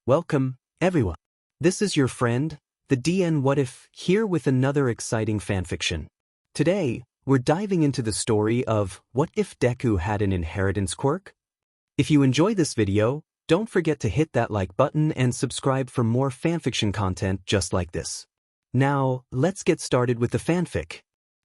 Welcome, everyone. This is your friend, the DN What If, here with another exciting fanfiction. Today, we're diving into the story of What If Deku Had an Inheritance Quirk? If you enjoy this video, don't forget to hit that like button and subscribe for more fanfiction content just like this. Now, let's get started with the fanfic.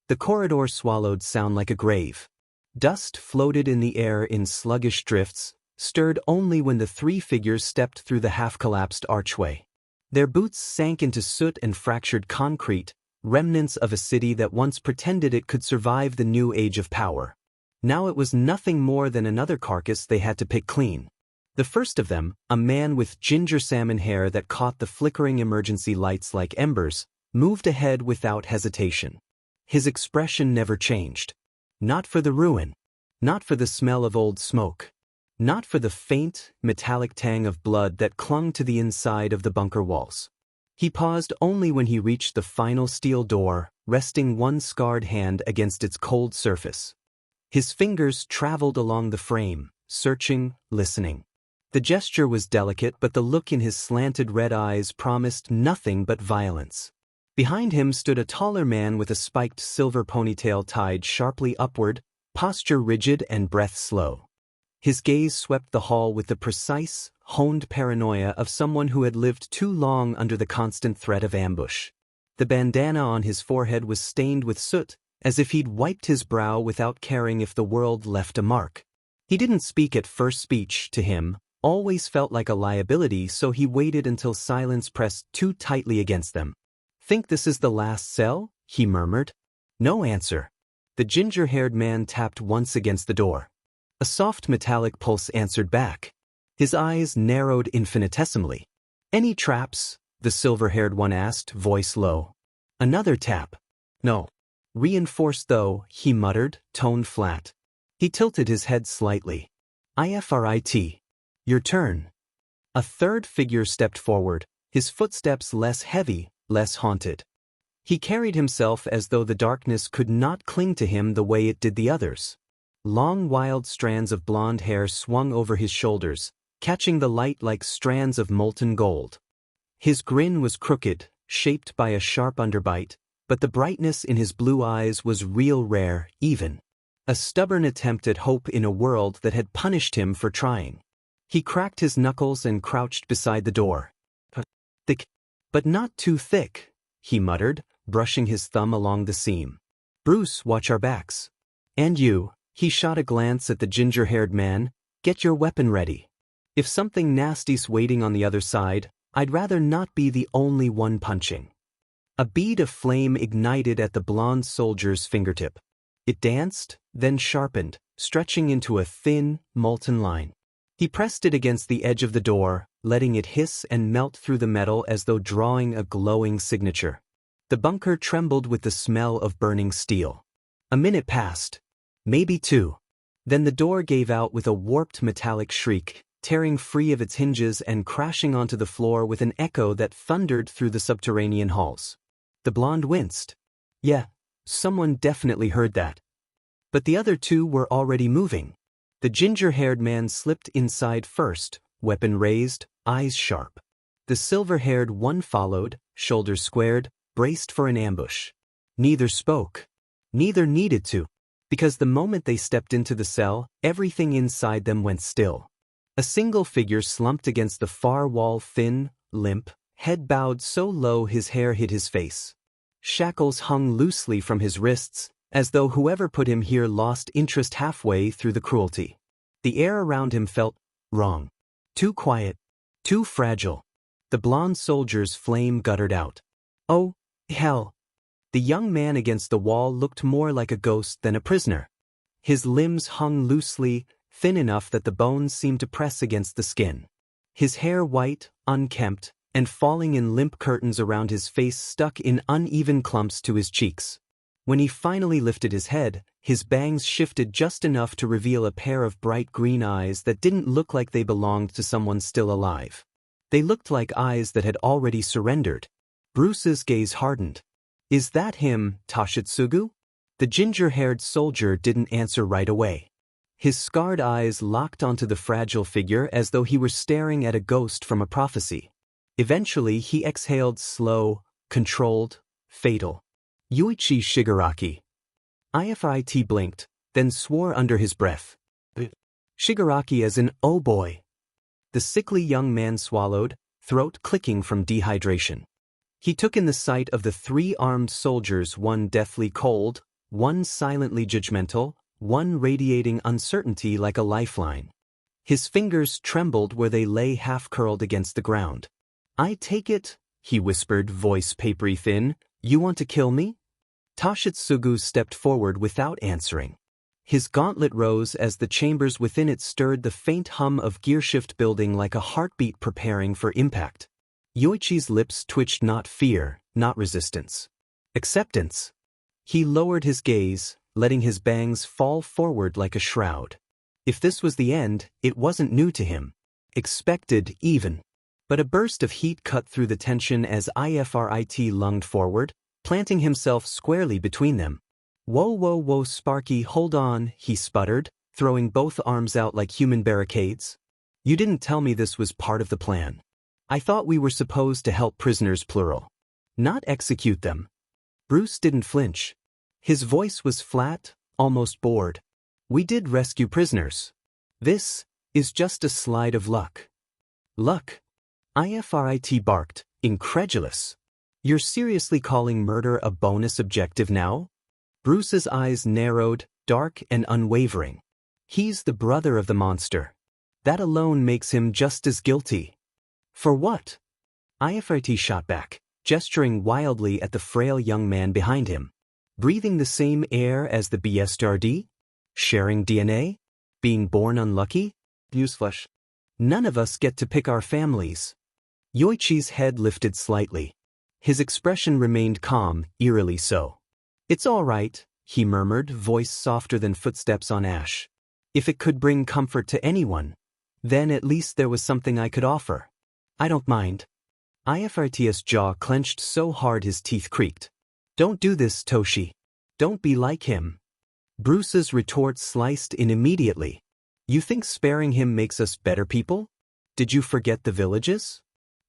The corridor swallowed sound like a grave. Dust floated in the air in sluggish drifts, stirred only when the three figures stepped through the half-collapsed archway. Their boots sank into soot and fractured concrete, remnants of a city that once pretended it could survive the new age of power. Now it was nothing more than another carcass they had to pick clean. The first of them, a man with ginger salmon hair that caught the flickering emergency lights like embers, moved ahead without hesitation. His expression never changed. Not for the ruin. Not for the smell of old smoke. Not for the faint, metallic tang of blood that clung to the inside of the bunker walls. He paused only when he reached the final steel door, resting one scarred hand against its cold surface. His fingers traveled along the frame, searching, listening. The gesture was delicate, but the look in his slanted red eyes promised nothing but violence. Behind him stood a taller man with a spiked silver ponytail tied sharply upward, posture rigid and breath slow. His gaze swept the hall with the precise, honed paranoia of someone who had lived too long under the constant threat of ambush. The bandana on his forehead was stained with soot, as if he'd wiped his brow without caring if the world left a mark. He didn't speak at first. Speech, to him, always felt like a liability, so he waited until silence pressed too tightly against them. "Think this is the last cell?" he murmured. No answer. The ginger-haired man tapped once against the door. A soft metallic pulse answered back. His eyes narrowed infinitesimally. "Any traps?" the silver-haired one asked, voice low. Another tap. "No." "Reinforced though," he muttered, tone flat. He tilted his head slightly. "IFRIT. Your turn." A third figure stepped forward, his footsteps less heavy, less haunted. He carried himself as though the darkness could not cling to him the way it did the others. Long wild strands of blonde hair swung over his shoulders, catching the light like strands of molten gold. His grin was crooked, shaped by a sharp underbite, but the brightness in his blue eyes was real, rare, even. A stubborn attempt at hope in a world that had punished him for trying. He cracked his knuckles and crouched beside the door. "Thick, but not too thick," he muttered, brushing his thumb along the seam. "Bruce, watch our backs. And you," he shot a glance at the ginger-haired man, "get your weapon ready. If something nasty's waiting on the other side, I'd rather not be the only one punching." A bead of flame ignited at the blonde soldier's fingertip. It danced, then sharpened, stretching into a thin, molten line. He pressed it against the edge of the door, letting it hiss and melt through the metal as though drawing a glowing signature. The bunker trembled with the smell of burning steel. A minute passed. Maybe two. Then the door gave out with a warped metallic shriek, tearing free of its hinges and crashing onto the floor with an echo that thundered through the subterranean halls. The blonde winced. Yeah, someone definitely heard that. But the other two were already moving. The ginger-haired man slipped inside first, weapon raised, eyes sharp. The silver-haired one followed, shoulders squared, braced for an ambush. Neither spoke. Neither needed to, because the moment they stepped into the cell, everything inside them went still. A single figure slumped against the far wall, thin, limp, head bowed so low his hair hid his face. Shackles hung loosely from his wrists, as though whoever put him here lost interest halfway through the cruelty. The air around him felt wrong. Too quiet. Too fragile. The blonde soldier's flame guttered out. "Oh, hell." The young man against the wall looked more like a ghost than a prisoner. His limbs hung loosely, thin enough that the bones seemed to press against the skin. His hair white, unkempt, and falling in limp curtains around his face stuck in uneven clumps to his cheeks. When he finally lifted his head, his bangs shifted just enough to reveal a pair of bright green eyes that didn't look like they belonged to someone still alive. They looked like eyes that had already surrendered. Bruce's gaze hardened. "Is that him, Toshitsugu?" The ginger-haired soldier didn't answer right away. His scarred eyes locked onto the fragile figure as though he were staring at a ghost from a prophecy. Eventually, he exhaled slow, controlled, fatal. Yuichi Shigaraki. Ifrit blinked, then swore under his breath. Shigaraki as in, oh boy. The sickly young man swallowed, throat clicking from dehydration. He took in the sight of the 3 armed soldiers, one deathly cold, one silently judgmental, one radiating uncertainty like a lifeline. His fingers trembled where they lay half-curled against the ground. I take it, he whispered, voice papery thin, you want to kill me? Toshitsugu stepped forward without answering. His gauntlet rose as the chambers within it stirred the faint hum of gearshift building like a heartbeat preparing for impact. Yoichi's lips twitched, not fear, not resistance. Acceptance. He lowered his gaze, letting his bangs fall forward like a shroud. If this was the end, it wasn't new to him. Expected, even. But a burst of heat cut through the tension as Ifrit lunged forward, planting himself squarely between them. Whoa, Sparky, hold on, he sputtered, throwing both arms out like human barricades. You didn't tell me this was part of the plan. I thought we were supposed to help prisoners plural. Not execute them. Bruce didn't flinch. His voice was flat, almost bored. We did rescue prisoners. This is just a slide of luck. Luck? Ifrit barked, incredulous. You're seriously calling murder a bonus objective now? Bruce's eyes narrowed, dark and unwavering. He's the brother of the monster. That alone makes him just as guilty. For what? Ifrit shot back, gesturing wildly at the frail young man behind him. Breathing the same air as the BSRD? Sharing DNA? Being born unlucky? Newsflash. None of us get to pick our families. Yoichi's head lifted slightly. His expression remained calm, eerily so. It's all right, he murmured, voice softer than footsteps on ash. If it could bring comfort to anyone, then at least there was something I could offer. I don't mind. Ifrit's jaw clenched so hard his teeth creaked. Don't do this, Toshi. Don't be like him. Bruce's retort sliced in immediately. You think sparing him makes us better people? Did you forget the villages?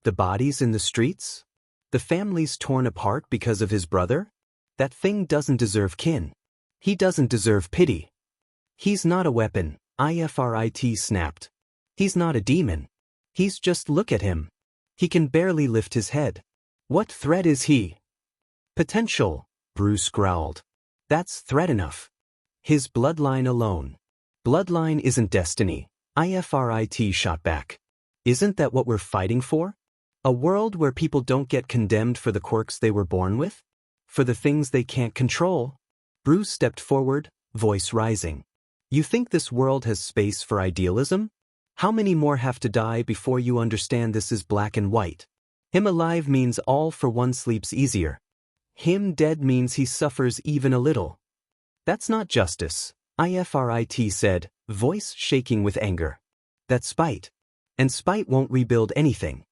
The bodies in the streets? The families torn apart because of his brother? That thing doesn't deserve kin. He doesn't deserve pity. He's not a weapon, Ifrit snapped. He's not a demon. He's just look at him. He can barely lift his head. What threat is he? Potential, Bruce growled. That's threat enough. His bloodline alone. Bloodline isn't destiny, Ifrit shot back. Isn't that what we're fighting for? A world where people don't get condemned for the quirks they were born with? For the things they can't control? Bruce stepped forward, voice rising. You think this world has space for idealism? How many more have to die before you understand this is black and white? Him alive means all for one sleeps easier. Him dead means he suffers even a little. That's not justice, Ifrit said, voice shaking with anger. That's spite. And spite won't rebuild anything.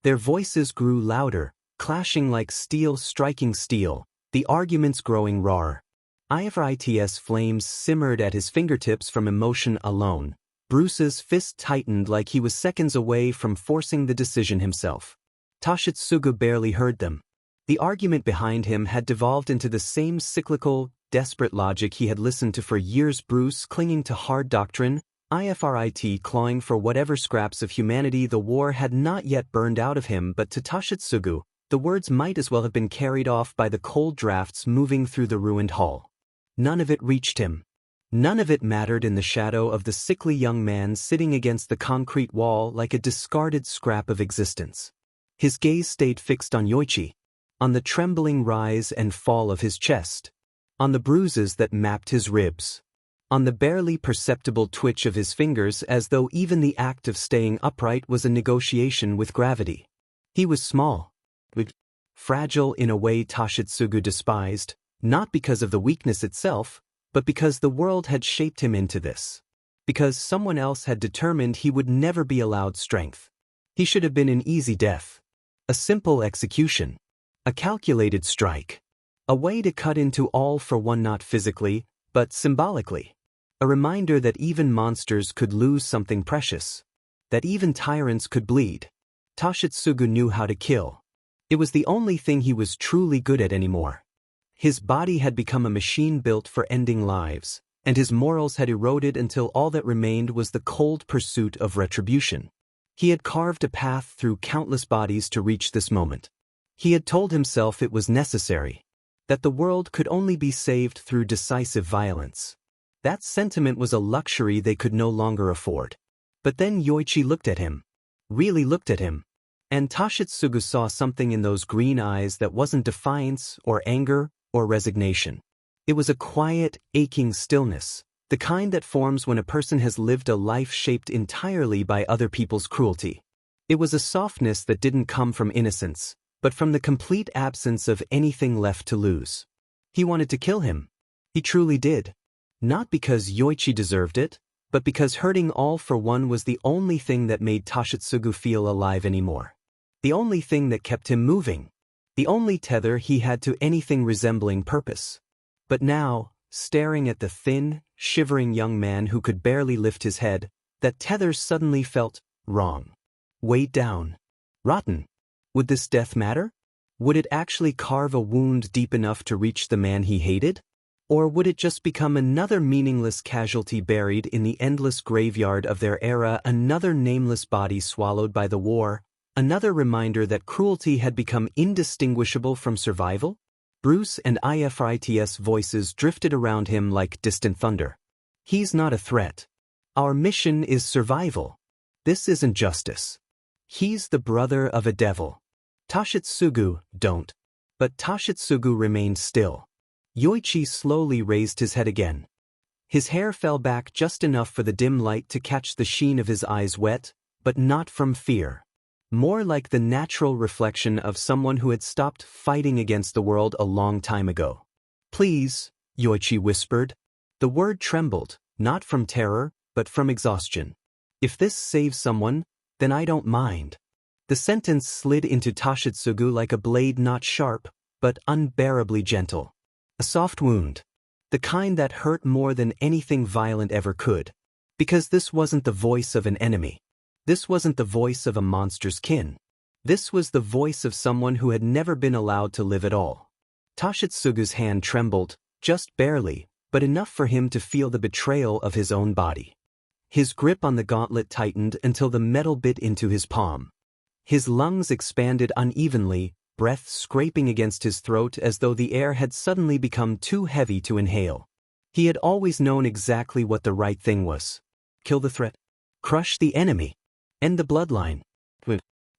Their voices grew louder, clashing like steel striking steel, the arguments growing rawer. Ifrit's flames simmered at his fingertips from emotion alone. Bruce's fist tightened like he was seconds away from forcing the decision himself. Toshitsugu barely heard them. The argument behind him had devolved into the same cyclical, desperate logic he had listened to for years. Bruce clinging to hard doctrine, Ifrit clawing for whatever scraps of humanity the war had not yet burned out of him, but to Toshitsugu, the words might as well have been carried off by the cold drafts moving through the ruined hall. None of it reached him. None of it mattered in the shadow of the sickly young man sitting against the concrete wall like a discarded scrap of existence. His gaze stayed fixed on Yoichi, on the trembling rise and fall of his chest, on the bruises that mapped his ribs, on the barely perceptible twitch of his fingers as though even the act of staying upright was a negotiation with gravity. He was small, fragile in a way Toshitsugu despised, not because of the weakness itself, but because the world had shaped him into this. Because someone else had determined he would never be allowed strength. He should have been an easy death. A simple execution. A calculated strike. A way to cut into all for one, not physically, but symbolically. A reminder that even monsters could lose something precious. That even tyrants could bleed. Toshitsugu knew how to kill. It was the only thing he was truly good at anymore. His body had become a machine built for ending lives, and his morals had eroded until all that remained was the cold pursuit of retribution. He had carved a path through countless bodies to reach this moment. He had told himself it was necessary. That the world could only be saved through decisive violence. That sentiment was a luxury they could no longer afford. But then Yoichi looked at him. Really looked at him. And Toshitsugu saw something in those green eyes that wasn't defiance or anger or resignation. It was a quiet, aching stillness, the kind that forms when a person has lived a life shaped entirely by other people's cruelty. It was a softness that didn't come from innocence, but from the complete absence of anything left to lose. He wanted to kill him. He truly did. Not because Yoichi deserved it, but because hurting all for one was the only thing that made Toshitsugu feel alive anymore. The only thing that kept him moving. The only tether he had to anything resembling purpose. But now, staring at the thin, shivering young man who could barely lift his head, that tether suddenly felt wrong. Weighed down. Rotten. Would this death matter? Would it actually carve a wound deep enough to reach the man he hated? Or would it just become another meaningless casualty buried in the endless graveyard of their era, another nameless body swallowed by the war, another reminder that cruelty had become indistinguishable from survival? Bruce and IFRIT's voices drifted around him like distant thunder. He's not a threat. Our mission is survival. This isn't justice. He's the brother of a devil. Toshitsugu, don't. But Toshitsugu remained still. Yoichi slowly raised his head again. His hair fell back just enough for the dim light to catch the sheen of his eyes wet, but not from fear. More like the natural reflection of someone who had stopped fighting against the world a long time ago. Please, Yoichi whispered. The word trembled, not from terror, but from exhaustion. If this saves someone, then I don't mind. The sentence slid into Toshitsugu like a blade not sharp, but unbearably gentle. A soft wound. The kind that hurt more than anything violent ever could. Because this wasn't the voice of an enemy. This wasn't the voice of a monster's kin. This was the voice of someone who had never been allowed to live at all. Toshitsugu's hand trembled, just barely, but enough for him to feel the betrayal of his own body. His grip on the gauntlet tightened until the metal bit into his palm. His lungs expanded unevenly, breath scraping against his throat as though the air had suddenly become too heavy to inhale. He had always known exactly what the right thing was. Kill the threat. Crush the enemy. End the bloodline.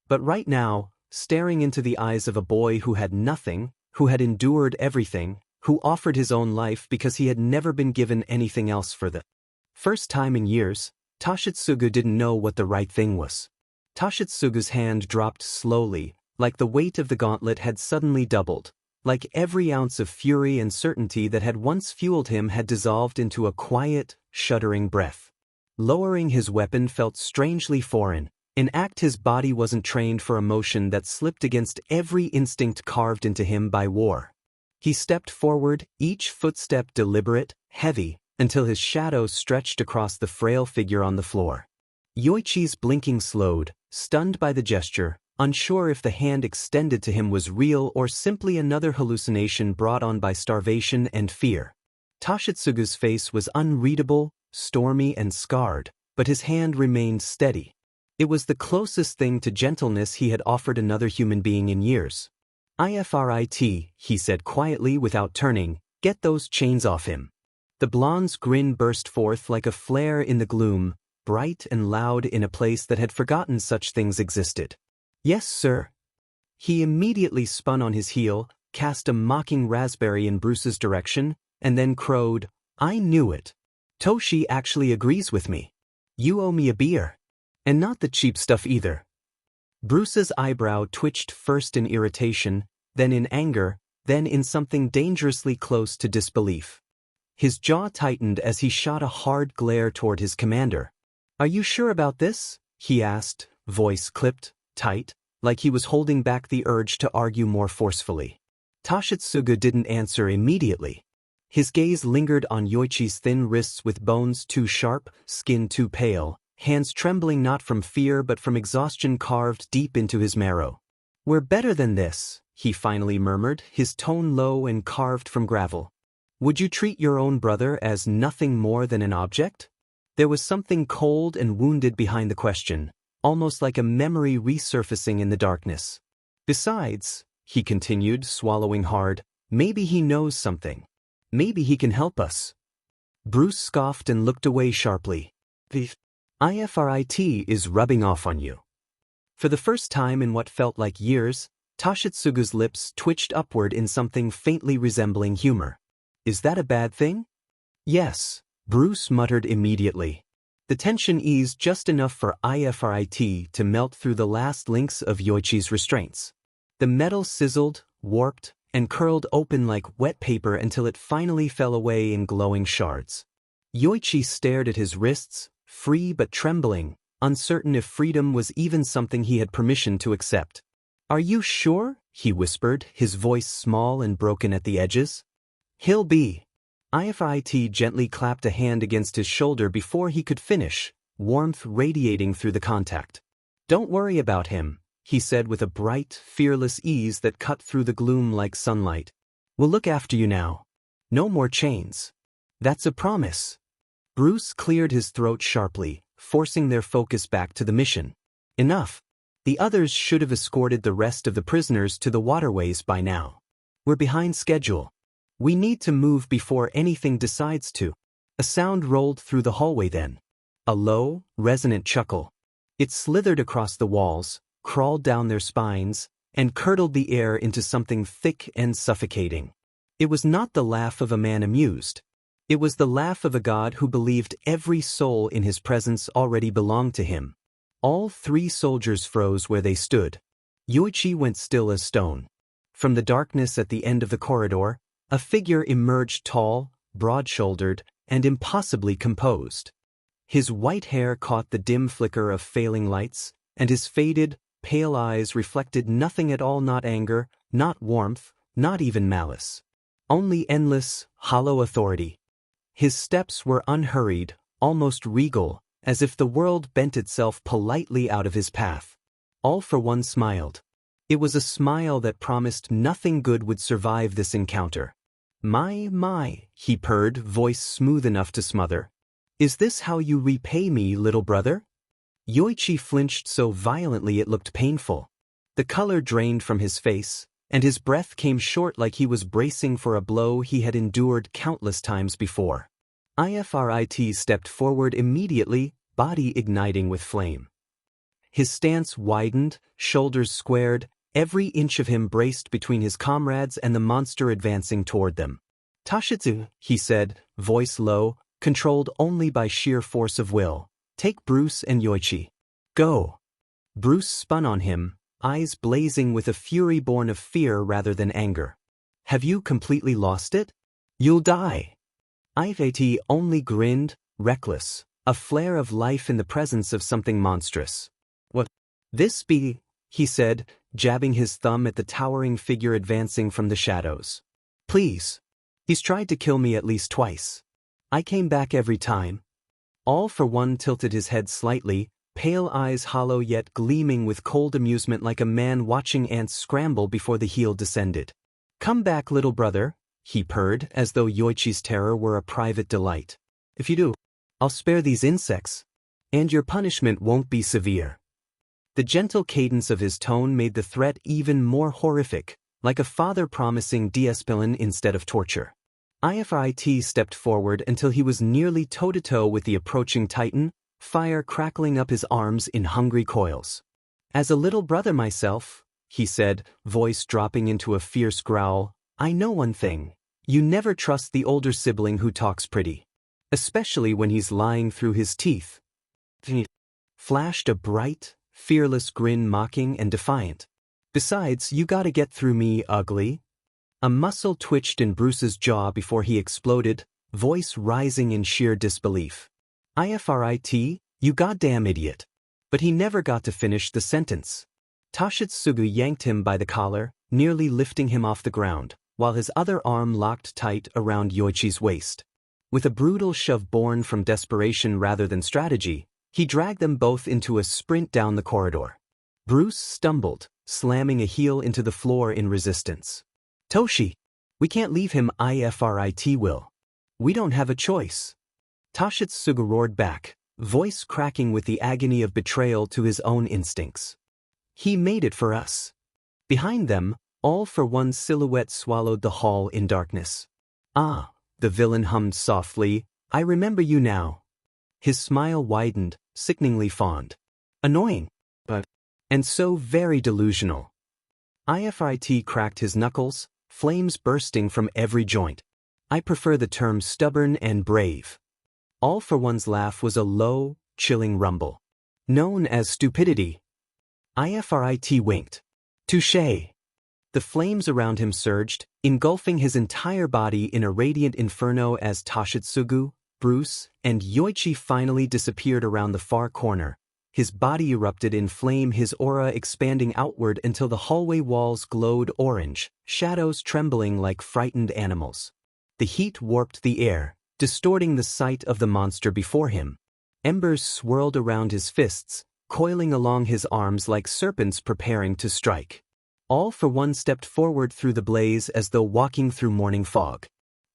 But right now, staring into the eyes of a boy who had nothing, who had endured everything, who offered his own life because he had never been given anything else for the first time in years, Toshitsugu didn't know what the right thing was. Toshitsugu's hand dropped slowly, like the weight of the gauntlet had suddenly doubled, like every ounce of fury and certainty that had once fueled him had dissolved into a quiet, shuddering breath. Lowering his weapon felt strangely foreign, an act his body wasn't trained for, emotion that slipped against every instinct carved into him by war. He stepped forward, each footstep deliberate, heavy, until his shadow stretched across the frail figure on the floor. Yoichi's blinking slowed, stunned by the gesture, unsure if the hand extended to him was real or simply another hallucination brought on by starvation and fear. Toshitsugu's face was unreadable, stormy and scarred, but his hand remained steady. It was the closest thing to gentleness he had offered another human being in years. "IFRIT," he said quietly without turning, "get those chains off him." The blonde's grin burst forth like a flare in the gloom, bright and loud in a place that had forgotten such things existed. "Yes, sir." He immediately spun on his heel, cast a mocking raspberry in Bruce's direction, and then crowed, "I knew it. Toshi actually agrees with me. You owe me a beer. And not the cheap stuff either." Bruce's eyebrow twitched first in irritation, then in anger, then in something dangerously close to disbelief. His jaw tightened as he shot a hard glare toward his commander. "Are you sure about this?" he asked, voice clipped, tight, like he was holding back the urge to argue more forcefully. Toshitsugu didn't answer immediately. His gaze lingered on Yoichi's thin wrists with bones too sharp, skin too pale, hands trembling not from fear but from exhaustion carved deep into his marrow. "We're better than this," he finally murmured, his tone low and carved from gravel. "Would you treat your own brother as nothing more than an object?" There was something cold and wounded behind the question, almost like a memory resurfacing in the darkness. "Besides," he continued, swallowing hard, "maybe he knows something. Maybe he can help us." Bruce scoffed and looked away sharply. "The IFRIT is rubbing off on you." For the first time in what felt like years, Toshitsugu's lips twitched upward in something faintly resembling humor. "Is that a bad thing?" "Yes," Bruce muttered immediately. The tension eased just enough for IFRIT to melt through the last links of Yoichi's restraints. The metal sizzled, warped, and curled open like wet paper until it finally fell away in glowing shards. Yoichi stared at his wrists, free but trembling, uncertain if freedom was even something he had permission to accept. "Are you sure?" he whispered, his voice small and broken at the edges. "He'll be." IFRIT gently clapped a hand against his shoulder before he could finish, warmth radiating through the contact. "Don't worry about him," he said with a bright, fearless ease that cut through the gloom like sunlight. "We'll look after you now. No more chains. That's a promise." Bruce cleared his throat sharply, forcing their focus back to the mission. "Enough. The others should have escorted the rest of the prisoners to the waterways by now. We're behind schedule. We need to move before anything decides to." A sound rolled through the hallway then. A low, resonant chuckle. It slithered across the walls, crawled down their spines, and curdled the air into something thick and suffocating. It was not the laugh of a man amused. It was the laugh of a god who believed every soul in his presence already belonged to him. All three soldiers froze where they stood. Yoichi went still as stone. From the darkness at the end of the corridor, a figure emerged, tall, broad-shouldered, and impossibly composed. His white hair caught the dim flicker of failing lights, and his faded, pale eyes reflected nothing at all, not anger, not warmth, not even malice. Only endless, hollow authority. His steps were unhurried, almost regal, as if the world bent itself politely out of his path. All for one smiled. It was a smile that promised nothing good would survive this encounter. My, he purred, voice smooth enough to smother. "Is this how you repay me, little brother?" Yoichi flinched so violently it looked painful. The color drained from his face, and his breath came short like he was bracing for a blow he had endured countless times before. IFRIT stepped forward immediately, body igniting with flame. His stance widened, shoulders squared, every inch of him braced between his comrades and the monster advancing toward them. "Toshitsu," he said, voice low, controlled only by sheer force of will. "Take Bruce and Yoichi. Go." Bruce spun on him, eyes blazing with a fury born of fear rather than anger. "Have you completely lost it? You'll die." IFAT only grinned, reckless, a flare of life in the presence of something monstrous. "What this be?" he said, jabbing his thumb at the towering figure advancing from the shadows. "Please. He's tried to kill me at least twice. I came back every time." All for one tilted his head slightly, pale eyes hollow yet gleaming with cold amusement like a man watching ants scramble before the heel descended. "Come back, little brother," he purred, as though Yoichi's terror were a private delight. "If you do, I'll spare these insects. And your punishment won't be severe." The gentle cadence of his tone made the threat even more horrific, like a father promising discipline instead of torture. IFRIT stepped forward until he was nearly toe-to-toe with the approaching titan, fire crackling up his arms in hungry coils. "As a little brother myself," he said, voice dropping into a fierce growl, "I know one thing. You never trust the older sibling who talks pretty. Especially when he's lying through his teeth." He flashed a bright, fearless grin, mocking and defiant. "Besides, you gotta get through me, ugly." A muscle twitched in Bruce's jaw before he exploded, voice rising in sheer disbelief. "IFRIT, you goddamn idiot." But he never got to finish the sentence. Toshitsugu yanked him by the collar, nearly lifting him off the ground, while his other arm locked tight around Yoichi's waist. With a brutal shove born from desperation rather than strategy, he dragged them both into a sprint down the corridor. Bruce stumbled, slamming a heel into the floor in resistance. "Toshi! We can't leave him, IFRIT will. We don't have a choice." Toshitsugu roared back, voice cracking with the agony of betrayal to his own instincts. "He made it for us." Behind them, All for One silhouette swallowed the hall in darkness. "Ah," the villain hummed softly, "I remember you now." His smile widened, sickeningly fond. "Annoying, but... and so very delusional." IFRIT cracked his knuckles, flames bursting from every joint. "I prefer the term stubborn and brave." All for One's laugh was a low, chilling rumble. "Known as stupidity." IFRIT winked. "Touché." The flames around him surged, engulfing his entire body in a radiant inferno as Toshitsugu, Bruce, and Yoichi finally disappeared around the far corner. His body erupted in flame, his aura expanding outward until the hallway walls glowed orange, shadows trembling like frightened animals. The heat warped the air, distorting the sight of the monster before him. Embers swirled around his fists, coiling along his arms like serpents preparing to strike. All for One stepped forward through the blaze as though walking through morning fog.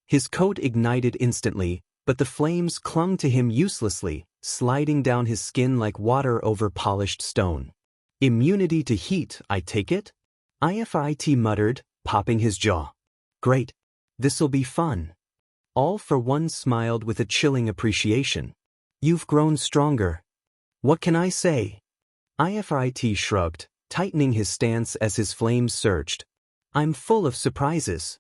His coat ignited instantly, but the flames clung to him uselessly, sliding down his skin like water over polished stone. "Immunity to heat, I take it?" IFRIT muttered, popping his jaw. "Great. This'll be fun." All for One smiled with a chilling appreciation. "You've grown stronger. What can I say?" IFRIT shrugged, tightening his stance as his flames surged. "I'm full of surprises."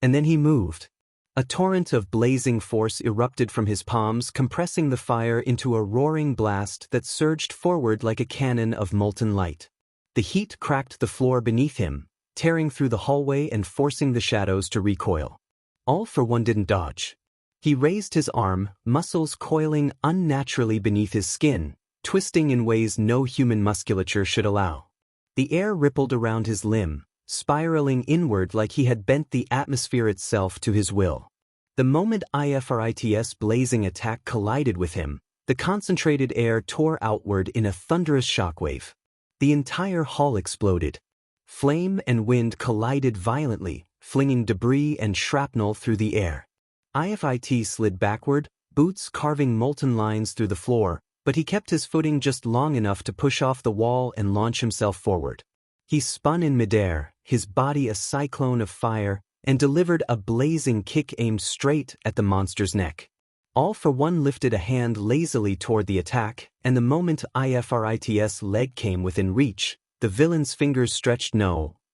And then he moved. A torrent of blazing force erupted from his palms, compressing the fire into a roaring blast that surged forward like a cannon of molten light. The heat cracked the floor beneath him, tearing through the hallway and forcing the shadows to recoil. All for One didn't dodge. He raised his arm, muscles coiling unnaturally beneath his skin, twisting in ways no human musculature should allow. The air rippled around his limb, spiraling inward like he had bent the atmosphere itself to his will. The moment IFRIT's blazing attack collided with him, the concentrated air tore outward in a thunderous shockwave. The entire hall exploded. Flame and wind collided violently, flinging debris and shrapnel through the air. IFRIT slid backward, boots carving molten lines through the floor, but he kept his footing just long enough to push off the wall and launch himself forward. He spun in midair, his body a cyclone of fire, and delivered a blazing kick aimed straight at the monster's neck. All for One lifted a hand lazily toward the attack, and the moment IFRIT's leg came within reach, the villain's fingers stretched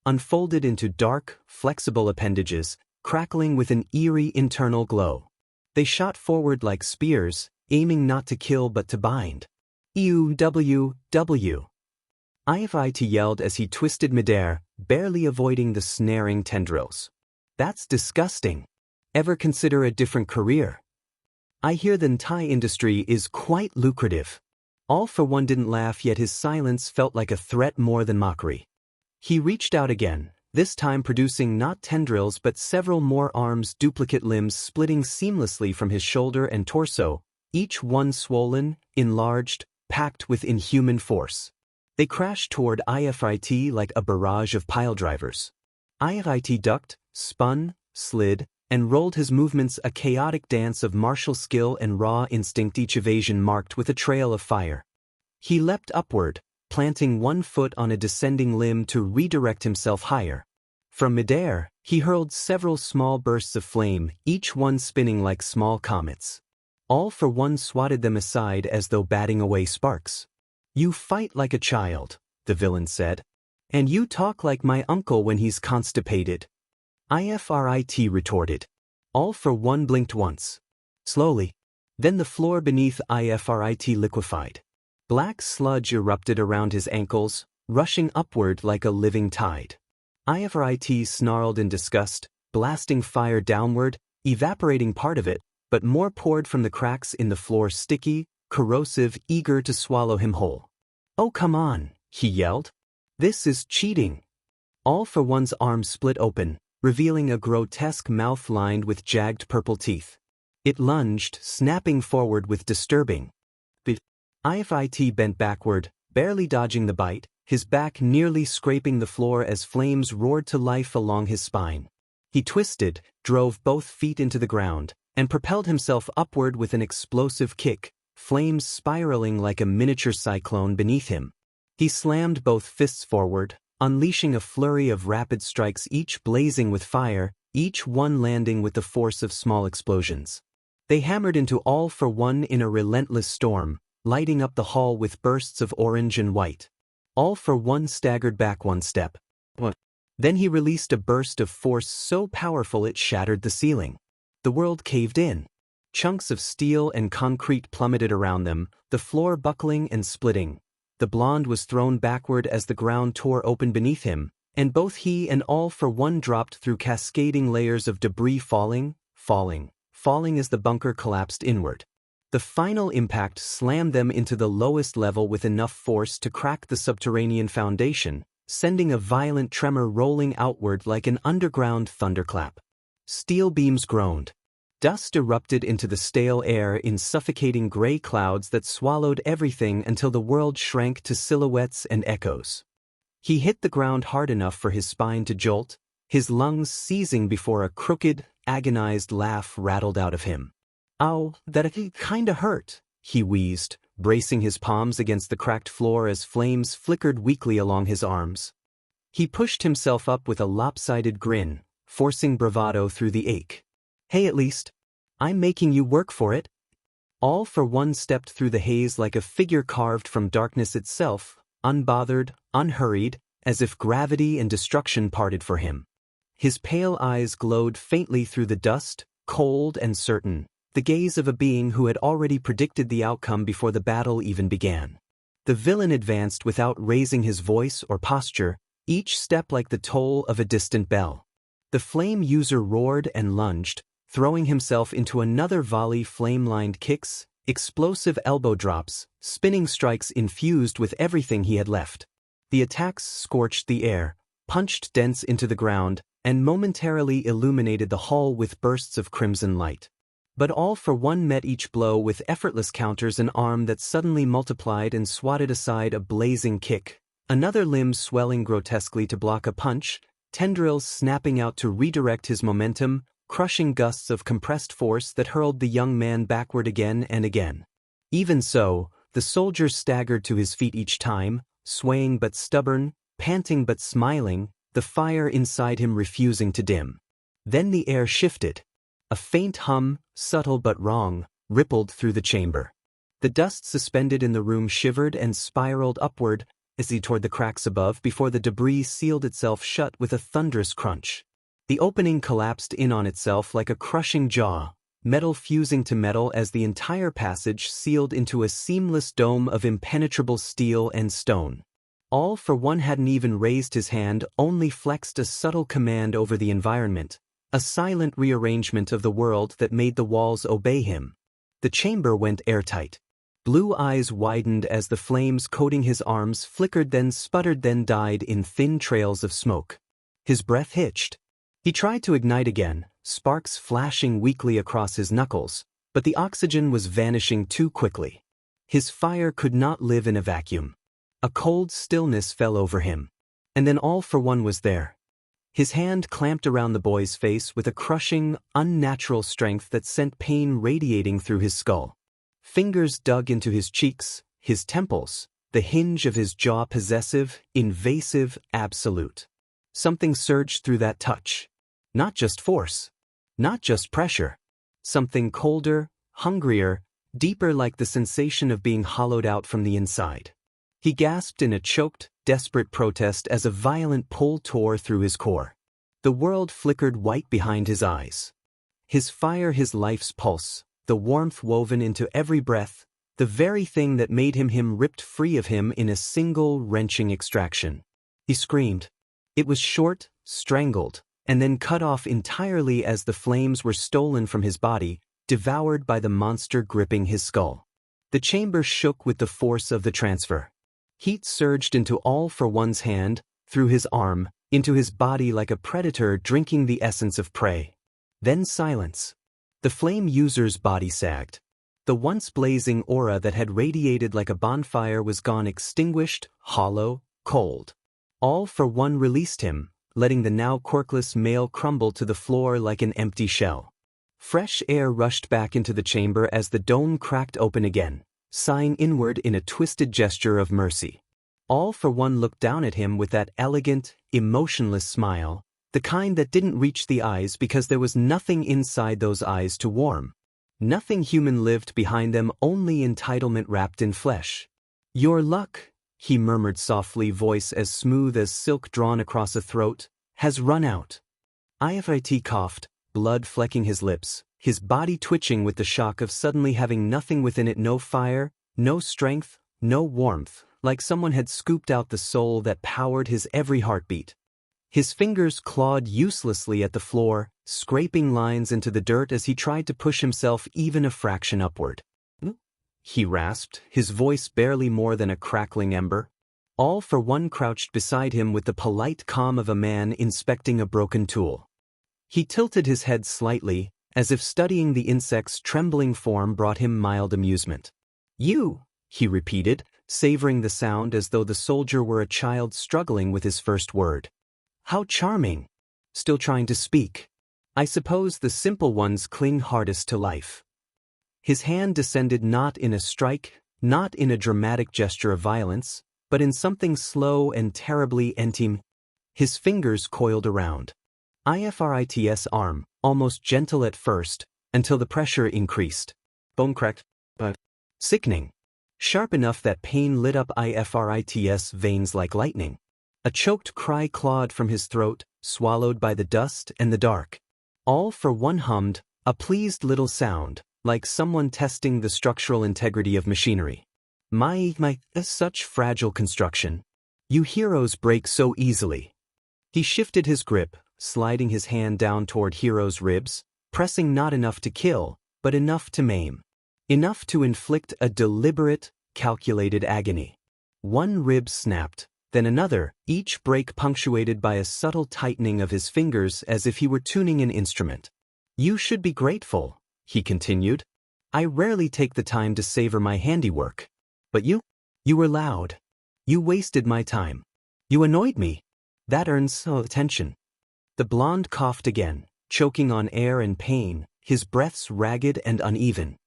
unfolded into dark, flexible appendages, crackling with an eerie internal glow. They shot forward like spears, aiming not to kill but to bind. "EUWW." IFRIT yelled as he twisted midair, barely avoiding the snaring tendrils. "That's disgusting. Ever consider a different career? I hear the Thai industry is quite lucrative." All for One didn't laugh, yet his silence felt like a threat more than mockery. He reached out again, this time producing not tendrils but several more arms, duplicate limbs splitting seamlessly from his shoulder and torso, each one swollen, enlarged, packed with inhuman force. They crashed toward IFRIT like a barrage of piledrivers. IFRIT ducked, spun, slid, and rolled, his movements a chaotic dance of martial skill and raw instinct, each evasion marked with a trail of fire. He leapt upward, planting one foot on a descending limb to redirect himself higher. From midair, he hurled several small bursts of flame, each one spinning like small comets. All for One swatted them aside as though batting away sparks. "You fight like a child," the villain said. "And you talk like my uncle when he's constipated." IFRIT retorted. All for One blinked once. Slowly. Then the floor beneath IFRIT liquefied. Black sludge erupted around his ankles, rushing upward like a living tide. IFRIT snarled in disgust, blasting fire downward, evaporating part of it, but more poured from the cracks in the floor, sticky, corrosive, eager to swallow him whole. "Oh, come on," he yelled. "This is cheating." All for One's arm split open, revealing a grotesque mouth lined with jagged purple teeth. It lunged, snapping forward with disturbing. It bent backward, barely dodging the bite, his back nearly scraping the floor as flames roared to life along his spine. He twisted, drove both feet into the ground, and propelled himself upward with an explosive kick, flames spiraling like a miniature cyclone beneath him. He slammed both fists forward, unleashing a flurry of rapid strikes, each blazing with fire, each one landing with the force of small explosions. They hammered into All for One in a relentless storm, lighting up the hall with bursts of orange and white. All for One staggered back one step. Then he released a burst of force so powerful it shattered the ceiling. The world caved in. Chunks of steel and concrete plummeted around them, the floor buckling and splitting. The blonde was thrown backward as the ground tore open beneath him, and both he and All for One dropped through cascading layers of debris, falling as the bunker collapsed inward. The final impact slammed them into the lowest level with enough force to crack the subterranean foundation, sending a violent tremor rolling outward like an underground thunderclap. Steel beams groaned. Dust erupted into the stale air in suffocating gray clouds that swallowed everything until the world shrank to silhouettes and echoes. He hit the ground hard enough for his spine to jolt, his lungs seizing before a crooked, agonized laugh rattled out of him. "Ow, that kinda hurt," he wheezed, bracing his palms against the cracked floor as flames flickered weakly along his arms. He pushed himself up with a lopsided grin, forcing bravado through the ache. "Hey, at least, I'm making you work for it." All for One stepped through the haze like a figure carved from darkness itself, unbothered, unhurried, as if gravity and destruction parted for him. His pale eyes glowed faintly through the dust, cold and certain, the gaze of a being who had already predicted the outcome before the battle even began. The villain advanced without raising his voice or posture, each step like the toll of a distant bell. The flame user roared and lunged, throwing himself into another volley, flame-lined kicks, explosive elbow drops, spinning strikes infused with everything he had left. The attacks scorched the air, punched dents into the ground, and momentarily illuminated the hall with bursts of crimson light. But All for One met each blow with effortless counters, an arm that suddenly multiplied and swatted aside a blazing kick, another limb swelling grotesquely to block a punch, tendrils snapping out to redirect his momentum, crushing gusts of compressed force that hurled the young man backward again and again. Even so, the soldier staggered to his feet each time, swaying but stubborn, panting but smiling, the fire inside him refusing to dim. Then the air shifted. A faint hum, subtle but wrong, rippled through the chamber. The dust suspended in the room shivered and spiraled upward as he toward the cracks above before the debris sealed itself shut with a thunderous crunch. The opening collapsed in on itself like a crushing jaw, metal fusing to metal as the entire passage sealed into a seamless dome of impenetrable steel and stone. All for One hadn't even raised his hand, only flexed a subtle command over the environment, a silent rearrangement of the world that made the walls obey him. The chamber went airtight. Blue eyes widened as the flames coating his arms flickered, then sputtered, then died in thin trails of smoke. His breath hitched. He tried to ignite again, sparks flashing weakly across his knuckles, but the oxygen was vanishing too quickly. His fire could not live in a vacuum. A cold stillness fell over him. And then All for One was there. His hand clamped around the boy's face with a crushing, unnatural strength that sent pain radiating through his skull. Fingers dug into his cheeks, his temples, the hinge of his jaw possessive, invasive, absolute. Something surged through that touch. Not just force. Not just pressure. Something colder, hungrier, deeper, like the sensation of being hollowed out from the inside. He gasped in a choked, desperate protest as a violent pull tore through his core. The world flickered white behind his eyes. His fire, his life's pulse, the warmth woven into every breath, the very thing that made him ripped free of him in a single, wrenching extraction. He screamed. It was short, strangled, and then cut off entirely as the flames were stolen from his body, devoured by the monster gripping his skull. The chamber shook with the force of the transfer. Heat surged into All for One's hand, through his arm, into his body like a predator drinking the essence of prey. Then silence. The flame user's body sagged. The once blazing aura that had radiated like a bonfire was gone, extinguished, hollow, cold. All for one released him, letting the now quirkless male crumble to the floor like an empty shell. Fresh air rushed back into the chamber as the dome cracked open again, sighing inward in a twisted gesture of mercy. All for one looked down at him with that elegant, emotionless smile, the kind that didn't reach the eyes because there was nothing inside those eyes to warm. Nothing human lived behind them, only entitlement wrapped in flesh. "Your luck," he murmured softly, voice as smooth as silk drawn across a throat, "has run out." Ifrit coughed, blood flecking his lips, his body twitching with the shock of suddenly having nothing within it, no fire, no strength, no warmth, like someone had scooped out the soul that powered his every heartbeat. His fingers clawed uselessly at the floor, scraping lines into the dirt as he tried to push himself even a fraction upward. He rasped, his voice barely more than a crackling ember. All for one crouched beside him with the polite calm of a man inspecting a broken tool. He tilted his head slightly, as if studying the insect's trembling form brought him mild amusement. "You," he repeated, savoring the sound as though the soldier were a child struggling with his first word. "How charming." Still trying to speak. "I suppose the simple ones cling hardest to life." His hand descended not in a strike, not in a dramatic gesture of violence, but in something slow and terribly intimate. His fingers coiled around Ifrit's arm, almost gentle at first, until the pressure increased. Bone cracked, but sickening. Sharp enough that pain lit up Ifrit's veins like lightning. A choked cry clawed from his throat, swallowed by the dust and the dark. All for one hummed, a pleased little sound, like someone testing the structural integrity of machinery. My, such fragile construction. You heroes break so easily." He shifted his grip, sliding his hand down toward Hero's ribs, pressing not enough to kill, but enough to maim. Enough to inflict a deliberate, calculated agony. One rib snapped, then another, each break punctuated by a subtle tightening of his fingers as if he were tuning an instrument. "You should be grateful," he continued. "I rarely take the time to savor my handiwork. But you were loud. You wasted my time. You annoyed me. That earns so attention." The blonde coughed again, choking on air and pain, his breaths ragged and uneven.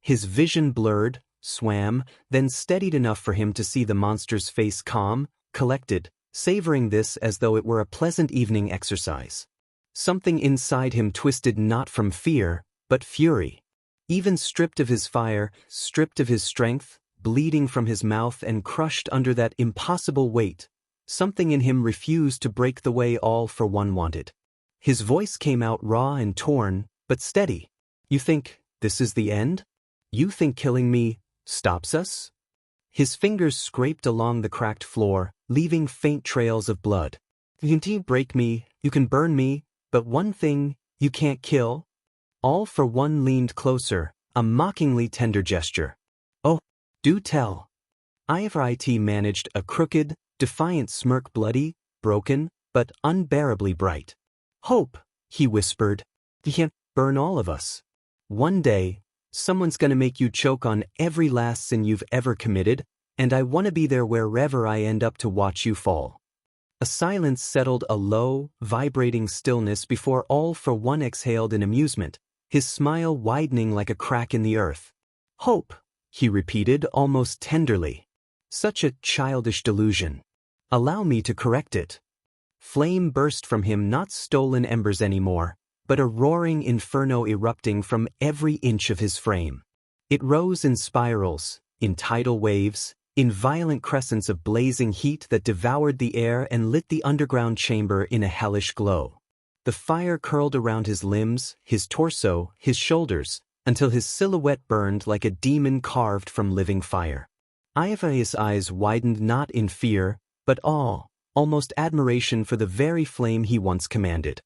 His vision blurred, swam, then steadied enough for him to see the monster's face calm, collected, savoring this as though it were a pleasant evening exercise. Something inside him twisted not from fear, but fury. Even stripped of his fire, stripped of his strength, bleeding from his mouth and crushed under that impossible weight, something in him refused to break the way All for One wanted. His voice came out raw and torn, but steady. "You think this is the end? You think killing me stops us?" His fingers scraped along the cracked floor, leaving faint trails of blood. "You can break me, you can burn me, but one thing, you can't kill?" All for One leaned closer, a mockingly tender gesture. "Oh, do tell." Ifrit managed a crooked, defiant smirk, bloody, broken, but unbearably bright. "Hope," he whispered. "You can't burn all of us. One day, someone's gonna make you choke on every last sin you've ever committed, and I want to be there wherever I end up to watch you fall." A silence settled, a low, vibrating stillness before All for One exhaled in amusement, his smile widening like a crack in the earth. "Hope," he repeated almost tenderly. "Such a childish delusion. Allow me to correct it." Flame burst from him, not stolen embers anymore, but a roaring inferno erupting from every inch of his frame. It rose in spirals, in tidal waves, in violent crescents of blazing heat that devoured the air and lit the underground chamber in a hellish glow. The fire curled around his limbs, his torso, his shoulders, until his silhouette burned like a demon carved from living fire. Ifrit's eyes widened not in fear, but awe, almost admiration for the very flame he once commanded.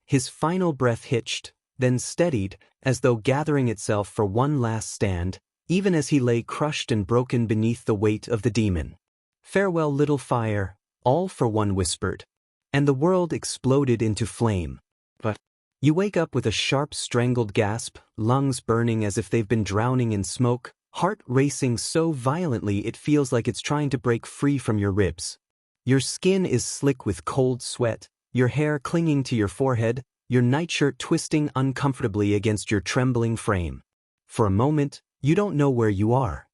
His final breath hitched, then steadied, as though gathering itself for one last stand, even as he lay crushed and broken beneath the weight of the demon. "Farewell, little fire," All for One whispered. and the world exploded into flame. But you wake up with a sharp strangled gasp, lungs burning as if they've been drowning in smoke, heart racing so violently it feels like it's trying to break free from your ribs. Your skin is slick with cold sweat, your hair clinging to your forehead, your nightshirt twisting uncomfortably against your trembling frame. For a moment, you don't know where you are.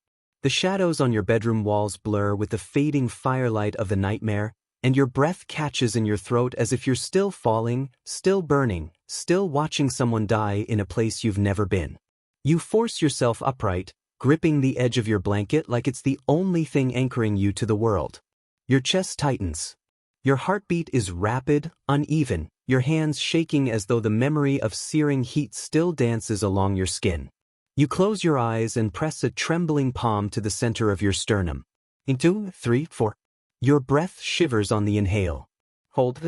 The shadows on your bedroom walls blur with the fading firelight of the nightmare, and your breath catches in your throat as if you're still falling, still burning, still watching someone die in a place you've never been. You force yourself upright, gripping the edge of your blanket like it's the only thing anchoring you to the world. Your chest tightens. Your heartbeat is rapid, uneven, your hands shaking as though the memory of searing heat still dances along your skin. You close your eyes and press a trembling palm to the center of your sternum. In 2, 3, 4. Your breath shivers on the inhale. Hold.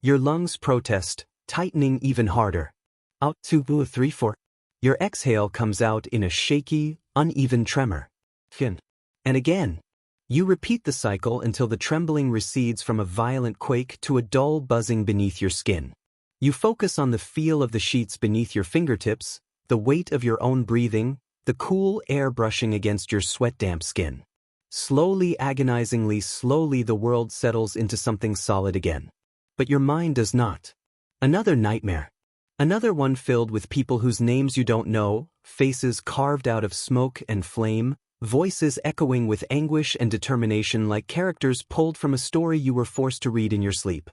Your lungs protest, tightening even harder. Out. 2, 3, 4. Your exhale comes out in a shaky, uneven tremor. And again. You repeat the cycle until the trembling recedes from a violent quake to a dull buzzing beneath your skin. You focus on the feel of the sheets beneath your fingertips, the weight of your own breathing, the cool air brushing against your sweat-damp skin. Slowly, agonizingly slowly the world settles into something solid again. But your mind does not. Another nightmare. Another one filled with people whose names you don't know, faces carved out of smoke and flame, voices echoing with anguish and determination like characters pulled from a story you were forced to read in your sleep.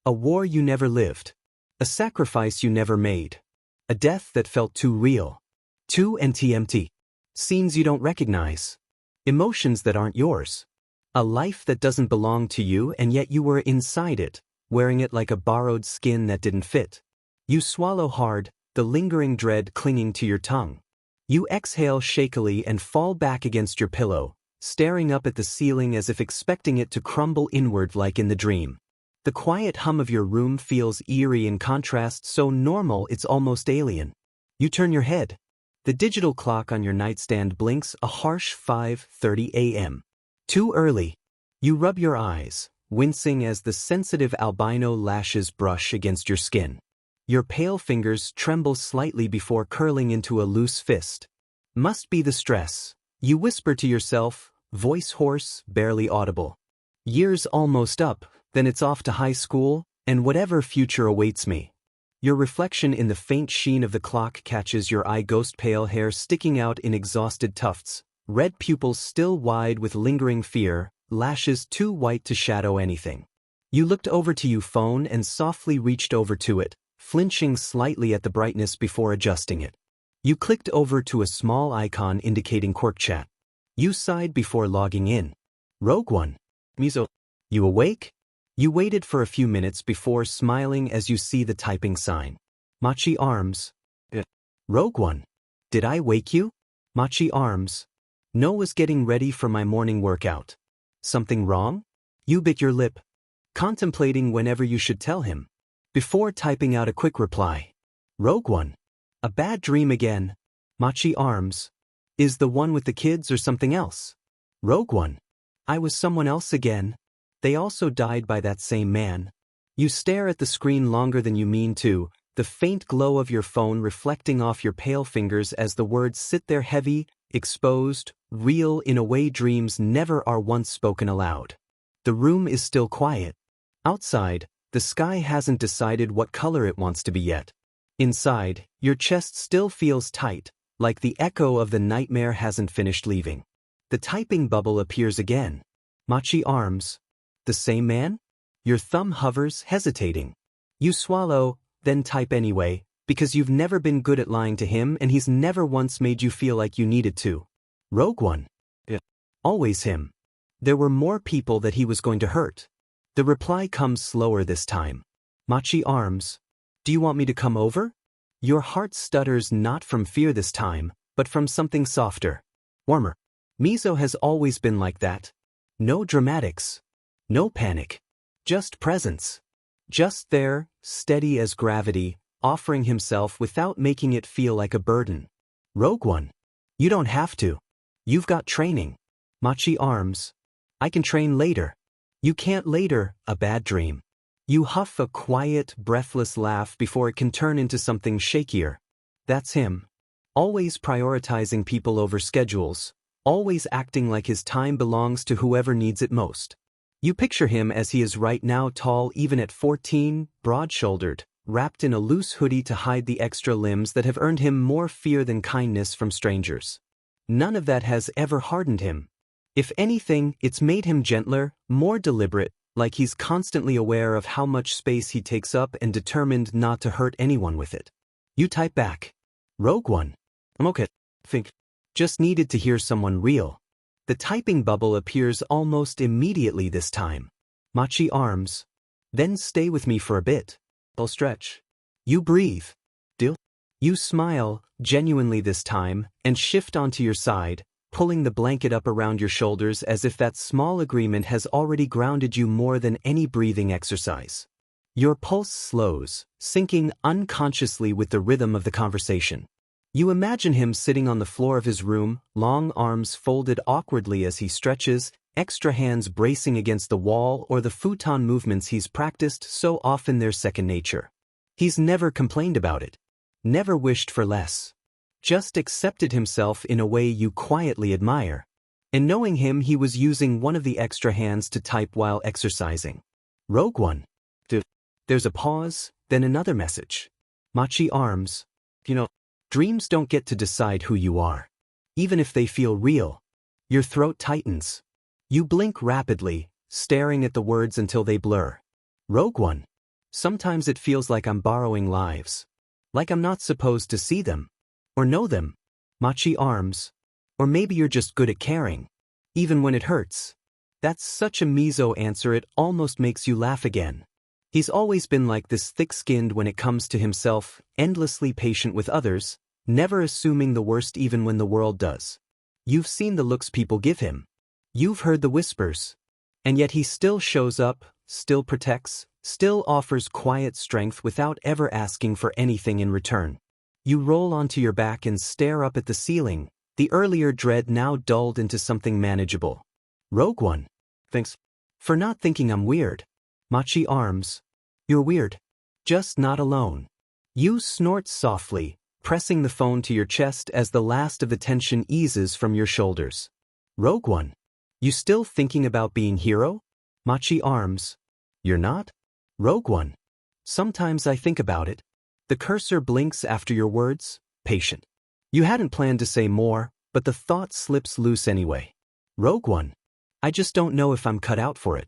A war you never lived. A sacrifice you never made. A death that felt too real. Too empty. Scenes you don't recognize. Emotions that aren't yours. A life that doesn't belong to you and yet you were inside it, wearing it like a borrowed skin that didn't fit. You swallow hard, the lingering dread clinging to your tongue. You exhale shakily and fall back against your pillow, staring up at the ceiling as if expecting it to crumble inward like in the dream. The quiet hum of your room feels eerie in contrast, so normal it's almost alien. You turn your head. The digital clock on your nightstand blinks a harsh 5:30 a.m. Too early. You rub your eyes, wincing as the sensitive albino lashes brush against your skin. Your pale fingers tremble slightly before curling into a loose fist. Must be the stress. You whisper to yourself, voice hoarse, barely audible. Years almost up, then it's off to high school, and whatever future awaits me. Your reflection in the faint sheen of the clock catches your eye, ghost pale hair sticking out in exhausted tufts, red pupils still wide with lingering fear, lashes too white to shadow anything. You looked over to your phone and softly reached over to it, flinching slightly at the brightness before adjusting it. You clicked over to a small icon indicating Quirk chat. You sighed before logging in. Rogue One. Mizo. You awake? You waited for a few minutes before smiling as you see the typing sign. Machi arms. Rogue One. Did I wake you? Machi arms. No, was getting ready for my morning workout. Something wrong? You bit your lip, contemplating whenever you should tell him. Before typing out a quick reply. Rogue One. A bad dream again. Machi arms. Is the one with the kids or something else? Rogue One. I was someone else again. They also died by that same man. You stare at the screen longer than you mean to, the faint glow of your phone reflecting off your pale fingers as the words sit there heavy, exposed, real in a way dreams never are once spoken aloud. The room is still quiet. Outside, the sky hasn't decided what color it wants to be yet. Inside, your chest still feels tight, like the echo of the nightmare hasn't finished leaving. The typing bubble appears again. Machi arms. The same man? Your thumb hovers, hesitating. You swallow, then type anyway, because you've never been good at lying to him and he's never once made you feel like you needed to. Rogue One. Always him. There were more people that he was going to hurt. The reply comes slower this time. Machi arms. Do you want me to come over? Your heart stutters not from fear this time, but from something softer. Warmer. Mizo has always been like that. No dramatics. No panic. Just presence. Just there, steady as gravity, offering himself without making it feel like a burden. Rogue One. You don't have to. You've got training. Machi arms. I can train later. You can't later, a bad dream. You huff a quiet, breathless laugh before it can turn into something shakier. That's him. Always prioritizing people over schedules, always acting like his time belongs to whoever needs it most. You picture him as he is right now, tall even at 14, broad-shouldered, wrapped in a loose hoodie to hide the extra limbs that have earned him more fear than kindness from strangers. None of that has ever hardened him. If anything, it's made him gentler, more deliberate, like he's constantly aware of how much space he takes up and determined not to hurt anyone with it. You type back. Rogue One. I'm okay. Think. Just needed to hear someone real. The typing bubble appears almost immediately this time. Machi arms. Then stay with me for a bit. I'll stretch. You breathe. Deal? You smile, genuinely this time, and shift onto your side, pulling the blanket up around your shoulders as if that small agreement has already grounded you more than any breathing exercise. Your pulse slows, syncing unconsciously with the rhythm of the conversation. You imagine him sitting on the floor of his room, long arms folded awkwardly as he stretches, extra hands bracing against the wall or the futon movements he's practiced so often they're second nature. He's never complained about it. Never wished for less. Just accepted himself in a way you quietly admire. And knowing him, he was using one of the extra hands to type while exercising. Rogue One. There's a pause, then another message. Machi arms. Dreams don't get to decide who you are. Even if they feel real. Your throat tightens. You blink rapidly, staring at the words until they blur. Rogue One. Sometimes it feels like I'm borrowing lives. Like I'm not supposed to see them. Or know them. Machi arms. Or maybe you're just good at caring. Even when it hurts. That's such a Mizo answer it almost makes you laugh again. He's always been like this, thick-skinned when it comes to himself, endlessly patient with others, never assuming the worst even when the world does. You've seen the looks people give him. You've heard the whispers. And yet he still shows up, still protects, still offers quiet strength without ever asking for anything in return. You roll onto your back and stare up at the ceiling, the earlier dread now dulled into something manageable. Rogue One. Thanks for not thinking I'm weird. Machi arms. You're weird. Just not alone. You snort softly, pressing the phone to your chest as the last of the tension eases from your shoulders. Rogue One. You still thinking about being hero? Machi arms. You're not? Rogue One. Sometimes I think about it. The cursor blinks after your words, patient. You hadn't planned to say more, but the thought slips loose anyway. Rogue One. I just don't know if I'm cut out for it.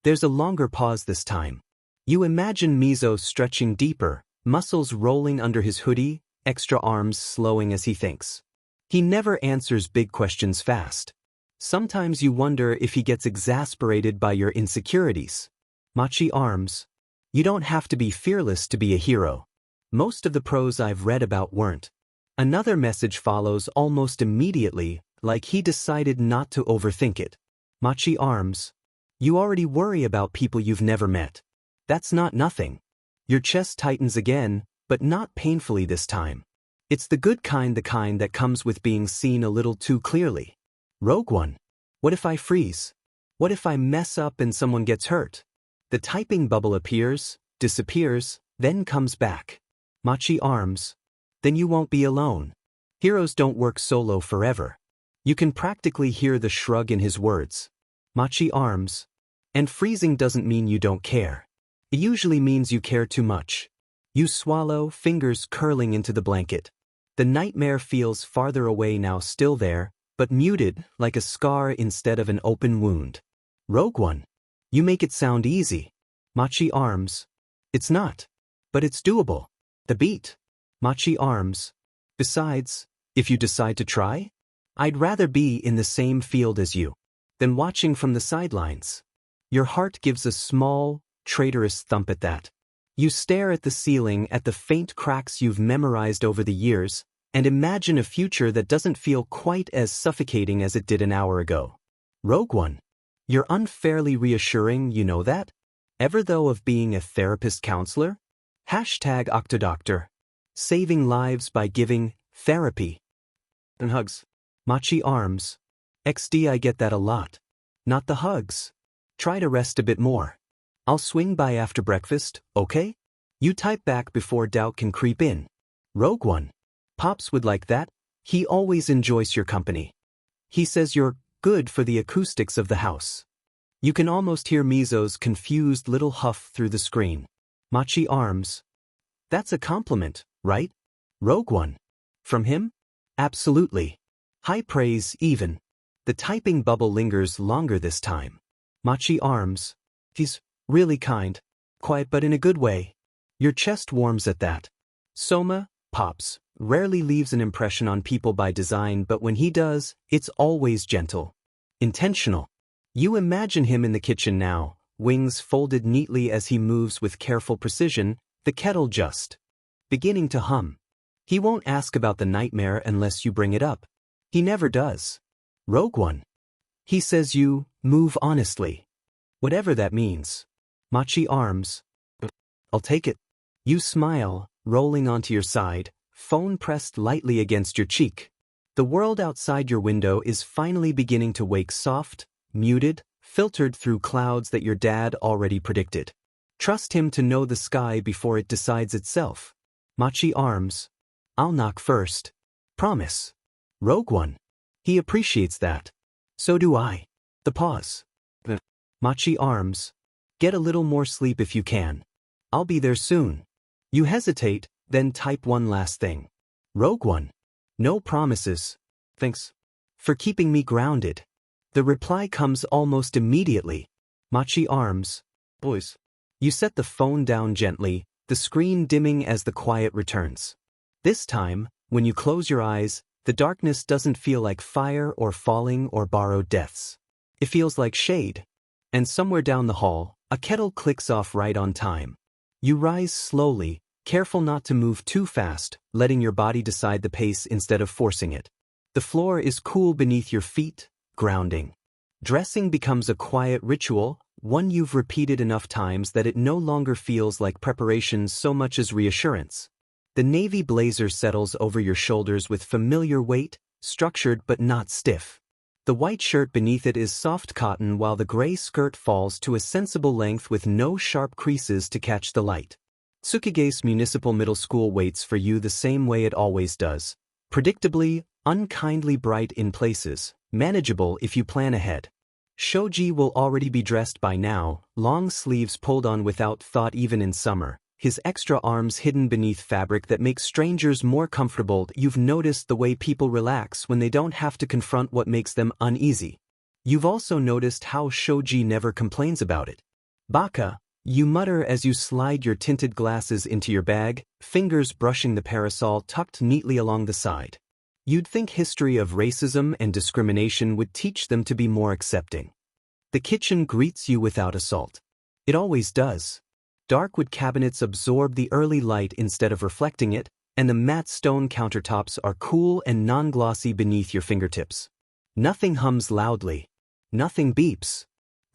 There's a longer pause this time. You imagine Mizo stretching deeper, muscles rolling under his hoodie, extra arms slowing as he thinks. He never answers big questions fast. Sometimes you wonder if he gets exasperated by your insecurities. Machi arms. You don't have to be fearless to be a hero. Most of the pros I've read about weren't. Another message follows almost immediately, like he decided not to overthink it. Machi arms. You already worry about people you've never met. That's not nothing. Your chest tightens again, but not painfully this time. It's the good kind, the kind that comes with being seen a little too clearly. Rogue One. What if I freeze? What if I mess up and someone gets hurt? The typing bubble appears, disappears, then comes back. Machi arms. Then you won't be alone. Heroes don't work solo forever. You can practically hear the shrug in his words. Machi arms. And freezing doesn't mean you don't care. It usually means you care too much. You swallow, fingers curling into the blanket. The nightmare feels farther away now, still there, but muted, like a scar instead of an open wound. Rogue One. You make it sound easy. Machi arms. It's not. But it's doable. The beat. Machi arms. Besides, if you decide to try, I'd rather be in the same field as you than watching from the sidelines. Your heart gives a small, traitorous thump at that. You stare at the ceiling, at the faint cracks you've memorized over the years, and imagine a future that doesn't feel quite as suffocating as it did an hour ago. Rogue One. You're unfairly reassuring, you know that? Ever though of being a therapist counselor? #Octodoctor. Saving lives by giving therapy. And hugs. Machi arms. XD, I get that a lot. Not the hugs. Try to rest a bit more. I'll swing by after breakfast, okay? You type back before doubt can creep in. Rogue One. Pops would like that. He always enjoys your company. He says you're good for the acoustics of the house. You can almost hear Mizo's confused little huff through the screen. Machi arms. That's a compliment, right? Rogue One. From him? Absolutely. High praise, even. The typing bubble lingers longer this time. Machi arms. He's really kind. Quiet but in a good way. Your chest warms at that. Soma, Pops, rarely leaves an impression on people by design, but when he does, it's always gentle. Intentional. You imagine him in the kitchen now, wings folded neatly as he moves with careful precision, the kettle just beginning to hum. He won't ask about the nightmare unless you bring it up. He never does. Rogue One. He says you move honestly. Whatever that means. Machi arms. I'll take it. You smile, rolling onto your side, phone pressed lightly against your cheek. The world outside your window is finally beginning to wake soft, muted, filtered through clouds that your dad already predicted. Trust him to know the sky before it decides itself. Machi arms. I'll knock first. Promise. Rogue One. He appreciates that. So do I. The pause. Machi arms. Get a little more sleep if you can. I'll be there soon. You hesitate, then type one last thing. Rogue One. No promises. Thanks for keeping me grounded. The reply comes almost immediately. Machi arms. Boys. You set the phone down gently, the screen dimming as the quiet returns. This time, when you close your eyes, the darkness doesn't feel like fire or falling or borrowed deaths. It feels like shade. And somewhere down the hall, a kettle clicks off right on time. You rise slowly, careful not to move too fast, letting your body decide the pace instead of forcing it. The floor is cool beneath your feet, grounding. Dressing becomes a quiet ritual, one you've repeated enough times that it no longer feels like preparation so much as reassurance. The navy blazer settles over your shoulders with familiar weight, structured but not stiff. The white shirt beneath it is soft cotton while the gray skirt falls to a sensible length with no sharp creases to catch the light. Tsukigae's Municipal Middle School waits for you the same way it always does. Predictably, unkindly bright in places, manageable if you plan ahead. Shoji will already be dressed by now, long sleeves pulled on without thought even in summer, his extra arms hidden beneath fabric that makes strangers more comfortable. You've noticed the way people relax when they don't have to confront what makes them uneasy. You've also noticed how Shoji never complains about it. Baka, you mutter as you slide your tinted glasses into your bag, fingers brushing the parasol tucked neatly along the side. You'd think history of racism and discrimination would teach them to be more accepting. The kitchen greets you without assault. It always does. Dark wood cabinets absorb the early light instead of reflecting it, and the matte stone countertops are cool and non-glossy beneath your fingertips. Nothing hums loudly. Nothing beeps.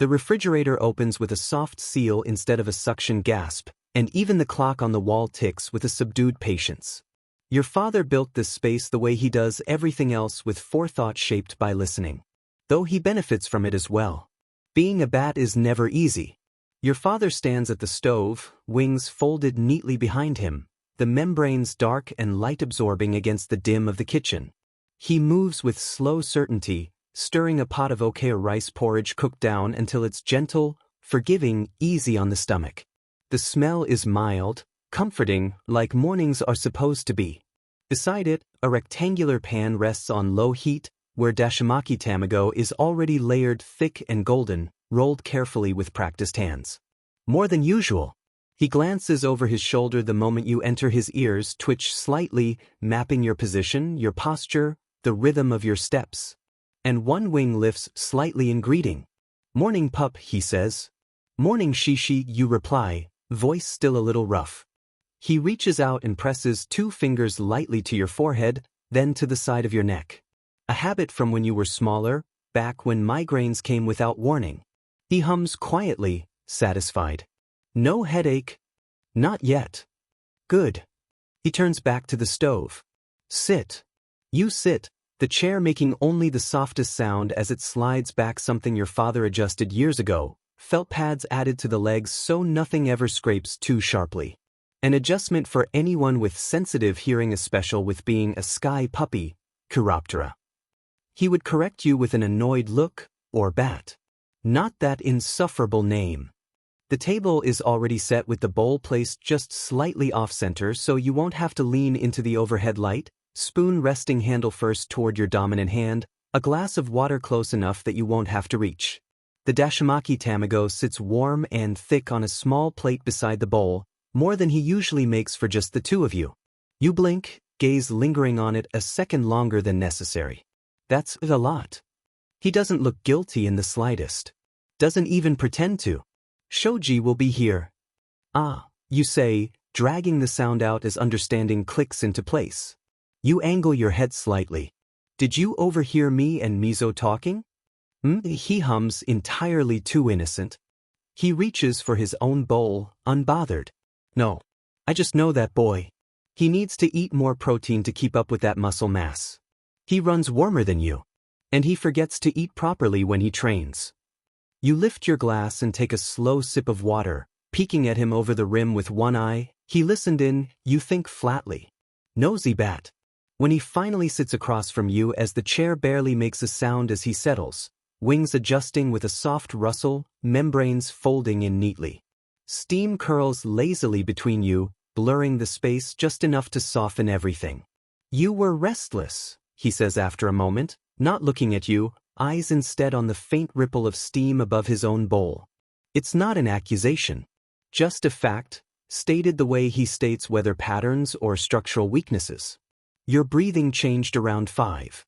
The refrigerator opens with a soft seal instead of a suction gasp, and even the clock on the wall ticks with a subdued patience. Your father built this space the way he does everything else, with forethought shaped by listening. Though he benefits from it as well. Being a bat is never easy. Your father stands at the stove, wings folded neatly behind him, the membranes dark and light-absorbing against the dim of the kitchen. He moves with slow certainty, stirring a pot of okaya rice porridge cooked down until it's gentle, forgiving, easy on the stomach. The smell is mild, comforting, like mornings are supposed to be. Beside it, a rectangular pan rests on low heat, where dashimaki tamago is already layered thick and golden, rolled carefully with practiced hands. More than usual. He glances over his shoulder the moment you enter. His ears twitch slightly, mapping your position, your posture, the rhythm of your steps. And one wing lifts slightly in greeting. "Morning, pup," he says. "Morning, Shishi," you reply, voice still a little rough. He reaches out and presses two fingers lightly to your forehead, then to the side of your neck. A habit from when you were smaller, back when migraines came without warning. He hums quietly, satisfied. "No headache?" "Not yet." "Good." He turns back to the stove. "Sit." You sit, the chair making only the softest sound as it slides back, something your father adjusted years ago, Felt pads added to the legs so nothing ever scrapes too sharply. An adjustment for anyone with sensitive hearing, especially with being a sky puppy, Chiroptera. He would correct you with an annoyed look, or bat. Not that insufferable name. The table is already set with the bowl placed just slightly off-center so you won't have to lean into the overhead light, spoon resting handle first toward your dominant hand, a glass of water close enough that you won't have to reach. The Dashimaki tamago sits warm and thick on a small plate beside the bowl, more than he usually makes for just the two of you. You blink, gaze lingering on it a second longer than necessary. That's a lot. He doesn't look guilty in the slightest. Doesn't even pretend to. Shoji will be here. Ah, you say, dragging the sound out as understanding clicks into place. You angle your head slightly. Did you overhear me and Mizo talking? He hums, entirely too innocent. He reaches for his own bowl, unbothered. No. I just know that boy. He needs to eat more protein to keep up with that muscle mass. He runs warmer than you. And he forgets to eat properly when he trains. You lift your glass and take a slow sip of water, peeking at him over the rim with one eye. He listened in, you think flatly. Nosy bat. When he finally sits across from you as the chair barely makes a sound as he settles, wings adjusting with a soft rustle, membranes folding in neatly. Steam curls lazily between you, blurring the space just enough to soften everything. You were restless, he says after a moment, not looking at you, eyes instead on the faint ripple of steam above his own bowl. It's not an accusation. Just a fact, stated the way he states weather patterns or structural weaknesses. Your breathing changed around 5.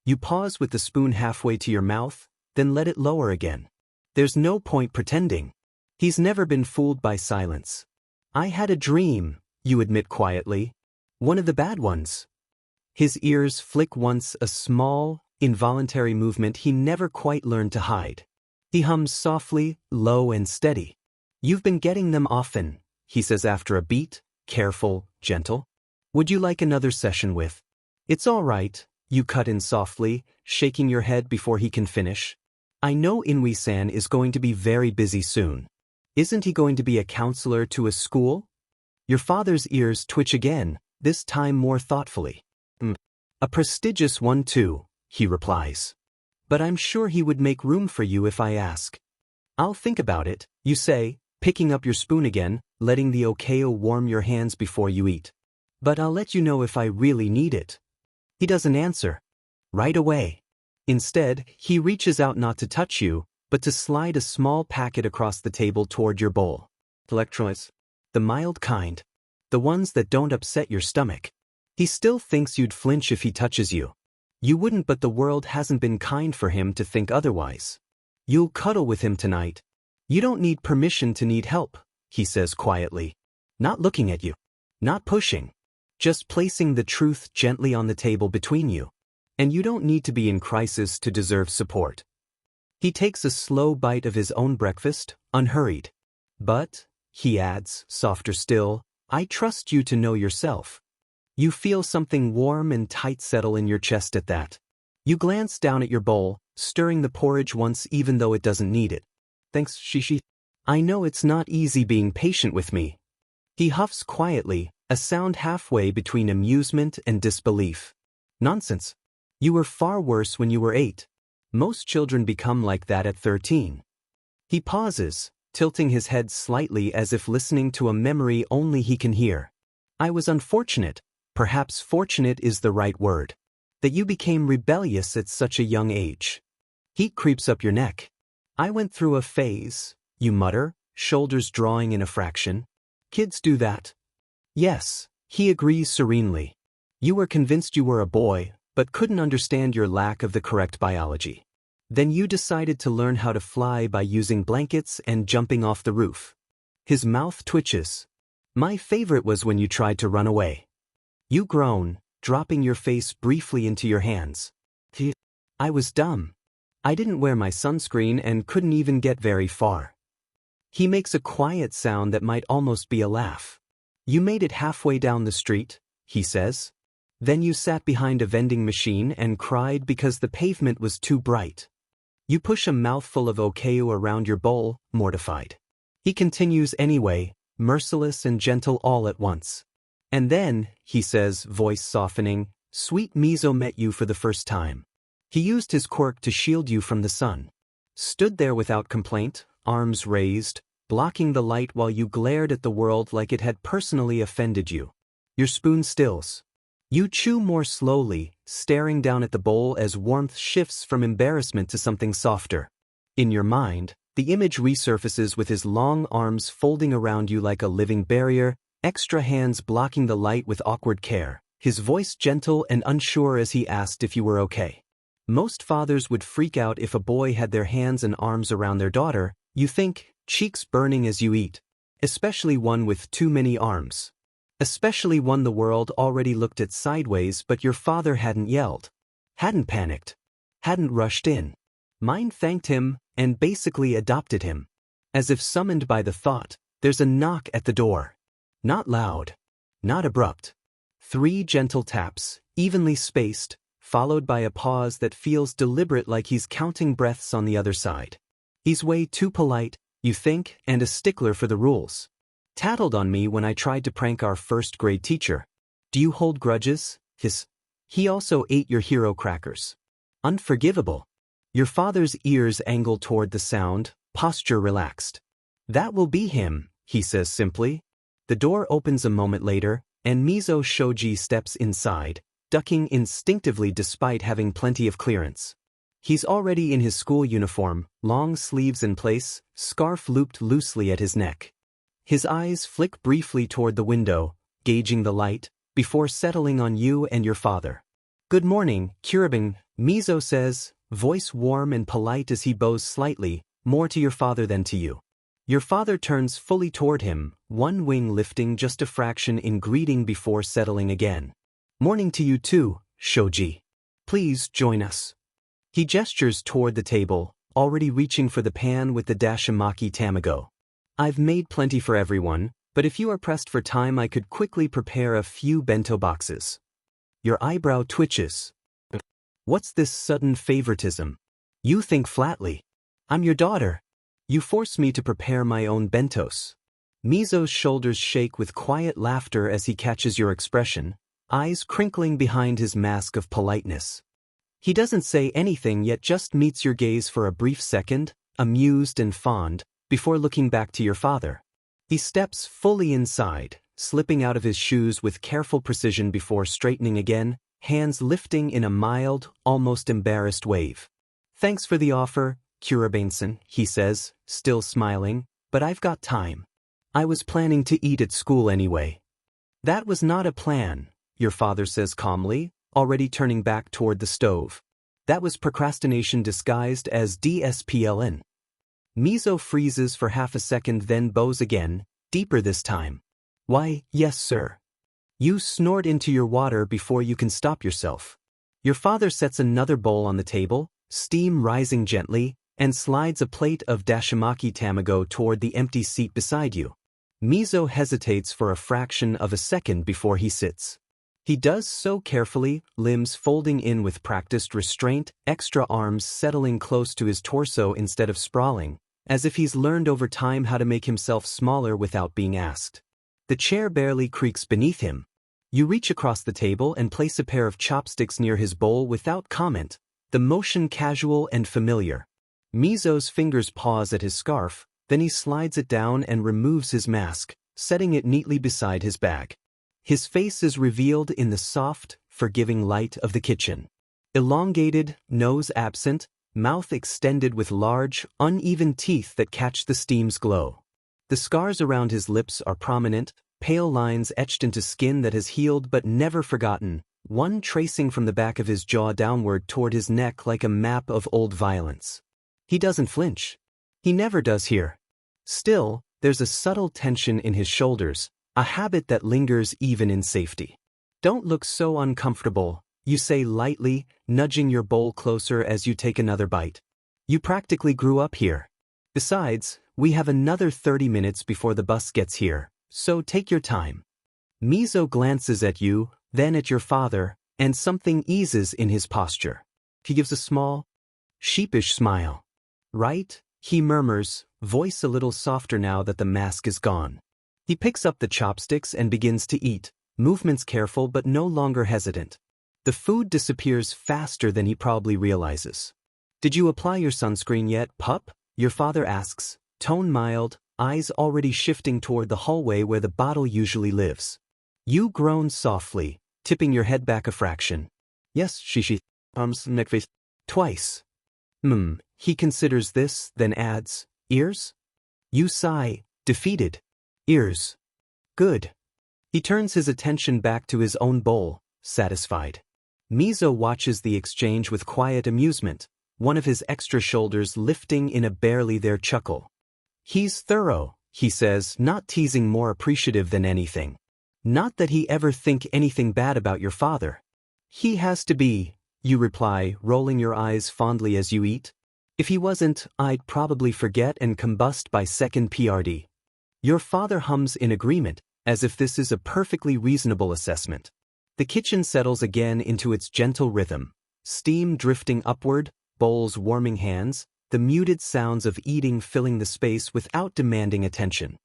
You pause with the spoon halfway to your mouth, then let it lower again. There's no point pretending. He's never been fooled by silence. I had a dream, you admit quietly. One of the bad ones. His ears flick once, a small, involuntary movement he never quite learned to hide. He hums softly, low and steady. You've been getting them often, he says after a beat, careful, gentle. Would you like another session with? It's all right, you cut in softly, shaking your head before he can finish. I know Inui-san is going to be very busy soon. Isn't he going to be a counselor to a school? Your father's ears twitch again, this time more thoughtfully. A prestigious one too, he replies. But I'm sure he would make room for you if I ask. I'll think about it, you say, picking up your spoon again, letting the okao warm your hands before you eat. But I'll let you know if I really need it. He doesn't answer. Right away. Instead, he reaches out not to touch you, but to slide a small packet across the table toward your bowl. Electrolytes. The mild kind. The ones that don't upset your stomach. He still thinks you'd flinch if he touches you. You wouldn't, but the world hasn't been kind for him to think otherwise. You'll cuddle with him tonight. You don't need permission to need help, he says quietly. Not looking at you. Not pushing. Just placing the truth gently on the table between you. And you don't need to be in crisis to deserve support. He takes a slow bite of his own breakfast, unhurried. But, he adds, softer still, I trust you to know yourself. You feel something warm and tight settle in your chest at that. You glance down at your bowl, stirring the porridge once even though it doesn't need it. Thanks, Shishi. I know it's not easy being patient with me. He huffs quietly, a sound halfway between amusement and disbelief. Nonsense. You were far worse when you were 8. Most children become like that at 13. He pauses, tilting his head slightly as if listening to a memory only he can hear. I was unfortunate, perhaps fortunate is the right word, that you became rebellious at such a young age. Heat creeps up your neck. I went through a phase, you mutter, shoulders drawing in a fraction. Kids do that. Yes, he agrees serenely. You were convinced you were a boy, but couldn't understand your lack of the correct biology. Then you decided to learn how to fly by using blankets and jumping off the roof. His mouth twitches. My favorite was when you tried to run away. You groan, dropping your face briefly into your hands. I was dumb. I didn't wear my sunscreen and couldn't even get very far. He makes a quiet sound that might almost be a laugh. You made it halfway down the street, he says. Then you sat behind a vending machine and cried because the pavement was too bright. You push a mouthful of okayu around your bowl, mortified. He continues anyway, merciless and gentle all at once. And then, he says, voice softening, sweet Mizo met you for the first time. He used his quirk to shield you from the sun. Stood there without complaint, arms raised, blocking the light while you glared at the world like it had personally offended you. Your spoon stills. You chew more slowly, staring down at the bowl as warmth shifts from embarrassment to something softer. In your mind, the image resurfaces with his long arms folding around you like a living barrier, extra hands blocking the light with awkward care, his voice gentle and unsure as he asked if you were okay. Most fathers would freak out if a boy had their hands and arms around their daughter, you think, cheeks burning as you eat. Especially one with too many arms. Especially one the world already looked at sideways but your father hadn't yelled. Hadn't panicked. Hadn't rushed in. Mine thanked him and basically adopted him. As if summoned by the thought, there's a knock at the door. Not loud. Not abrupt. 3 gentle taps, evenly spaced, followed by a pause that feels deliberate like he's counting breaths on the other side. He's way too polite, you think, and a stickler for the rules. Tattled on me when I tried to prank our first-grade teacher. Do you hold grudges? He also ate your hero crackers. Unforgivable. Your father's ears angle toward the sound, posture relaxed. That will be him, he says simply. The door opens a moment later, and Mizo Shoji steps inside, ducking instinctively despite having plenty of clearance. He's already in his school uniform, long sleeves in place, scarf looped loosely at his neck. His eyes flick briefly toward the window, gauging the light, before settling on you and your father. Good morning, Kyurabin, Mizo says, voice warm and polite as he bows slightly, more to your father than to you. Your father turns fully toward him, one wing lifting just a fraction in greeting before settling again. Morning to you too, Shoji. Please join us. He gestures toward the table, already reaching for the pan with the dashimaki tamago. I've made plenty for everyone, but if you are pressed for time I could quickly prepare a few bento boxes. Your eyebrow twitches. What's this sudden favoritism? You think flatly. I'm your daughter. You force me to prepare my own bentos. Mizo's shoulders shake with quiet laughter as he catches your expression, eyes crinkling behind his mask of politeness. He doesn't say anything yet just meets your gaze for a brief second, amused and fond, before looking back to your father. He steps fully inside, slipping out of his shoes with careful precision before straightening again, hands lifting in a mild, almost embarrassed wave. Thanks for the offer, Kyurabin-san, he says, still smiling, but I've got time. I was planning to eat at school anyway. That was not a plan, your father says calmly, already turning back toward the stove. That was procrastination disguised as DSPLN. Mizo freezes for half a second then bows again, deeper this time. Why, yes sir. You snort into your water before you can stop yourself. Your father sets another bowl on the table, steam rising gently, and slides a plate of dashimaki tamago toward the empty seat beside you. Mizo hesitates for a fraction of a second before he sits. He does so carefully, limbs folding in with practiced restraint, extra arms settling close to his torso instead of sprawling, as if he's learned over time how to make himself smaller without being asked. The chair barely creaks beneath him. You reach across the table and place a pair of chopsticks near his bowl without comment, the motion casual and familiar. Mizo's fingers pause at his scarf, then he slides it down and removes his mask, setting it neatly beside his bag. His face is revealed in the soft, forgiving light of the kitchen. Elongated, nose absent, mouth extended with large, uneven teeth that catch the steam's glow. The scars around his lips are prominent, pale lines etched into skin that has healed but never forgotten, one tracing from the back of his jaw downward toward his neck like a map of old violence. He doesn't flinch. He never does here. Still, there's a subtle tension in his shoulders, a habit that lingers even in safety. Don't look so uncomfortable, you say lightly, nudging your bowl closer as you take another bite. You practically grew up here. Besides, we have another 30 minutes before the bus gets here, so take your time. Mizo glances at you, then at your father, and something eases in his posture. He gives a small, Sheepish smile. Right? He murmurs, voice a little softer now that the mask is gone. He picks up the chopsticks and begins to eat, movements careful but no longer hesitant. The food disappears faster than he probably realizes. Did you apply your sunscreen yet, pup? Your father asks, tone mild, eyes already shifting toward the hallway where the bottle usually lives. You groan softly, tipping your head back a fraction. Yes, she neck-face. Twice. He considers this, then adds, ears? You sigh, defeated. Ears. Good. He turns his attention back to his own bowl, satisfied. Mizo watches the exchange with quiet amusement, one of his extra shoulders lifting in a barely there chuckle. He's thorough, he says, not teasing, more appreciative than anything. Not that he ever think anything bad about your father. He has to be, you reply, rolling your eyes fondly as you eat. If he wasn't, I'd probably forget and combust by second PRD. Your father hums in agreement, as if this is a perfectly reasonable assessment. The kitchen settles again into its gentle rhythm, steam drifting upward, bowls warming hands, the muted sounds of eating filling the space without demanding attention.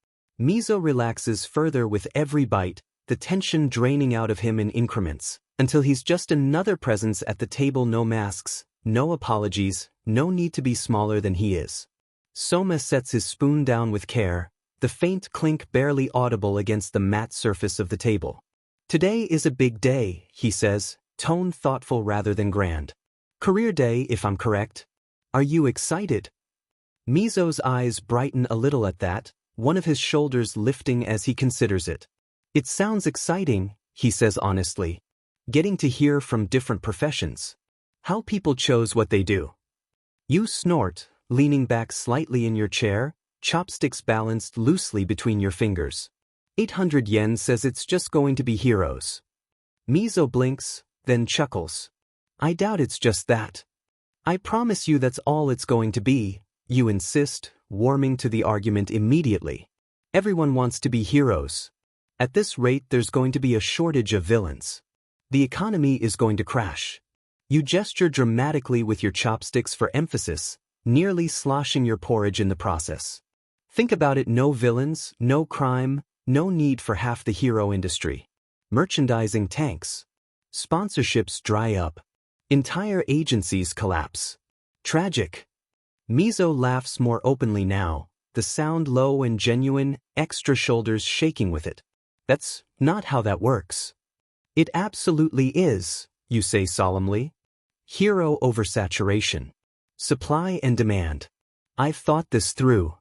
Mizo relaxes further with every bite, the tension draining out of him in increments, until he's just another presence at the table. No masks, no apologies, no need to be smaller than he is. Soma sets his spoon down with care, the faint clink barely audible against the matte surface of the table. Today is a big day, he says, tone thoughtful rather than grand. Career day, if I'm correct. Are you excited? Mizo's eyes brighten a little at that, one of his shoulders lifting as he considers it. It sounds exciting, he says honestly. Getting to hear from different professions. How people chose what they do. You snort, leaning back slightly in your chair, chopsticks balanced loosely between your fingers. 800 yen says it's just going to be heroes. Mizo blinks, then chuckles. I doubt it's just that. I promise you that's all it's going to be, you insist, warming to the argument immediately. Everyone wants to be heroes. At this rate there's going to be a shortage of villains. The economy is going to crash. You gesture dramatically with your chopsticks for emphasis, nearly sloshing your porridge in the process. Think about it, no villains, no crime, no need for half the hero industry. Merchandising tanks. Sponsorships dry up. Entire agencies collapse. Tragic. Mizo laughs more openly now, the sound low and genuine, extra shoulders shaking with it. That's not how that works. It absolutely is, you say solemnly. Hero oversaturation. Supply and demand. I've thought this through.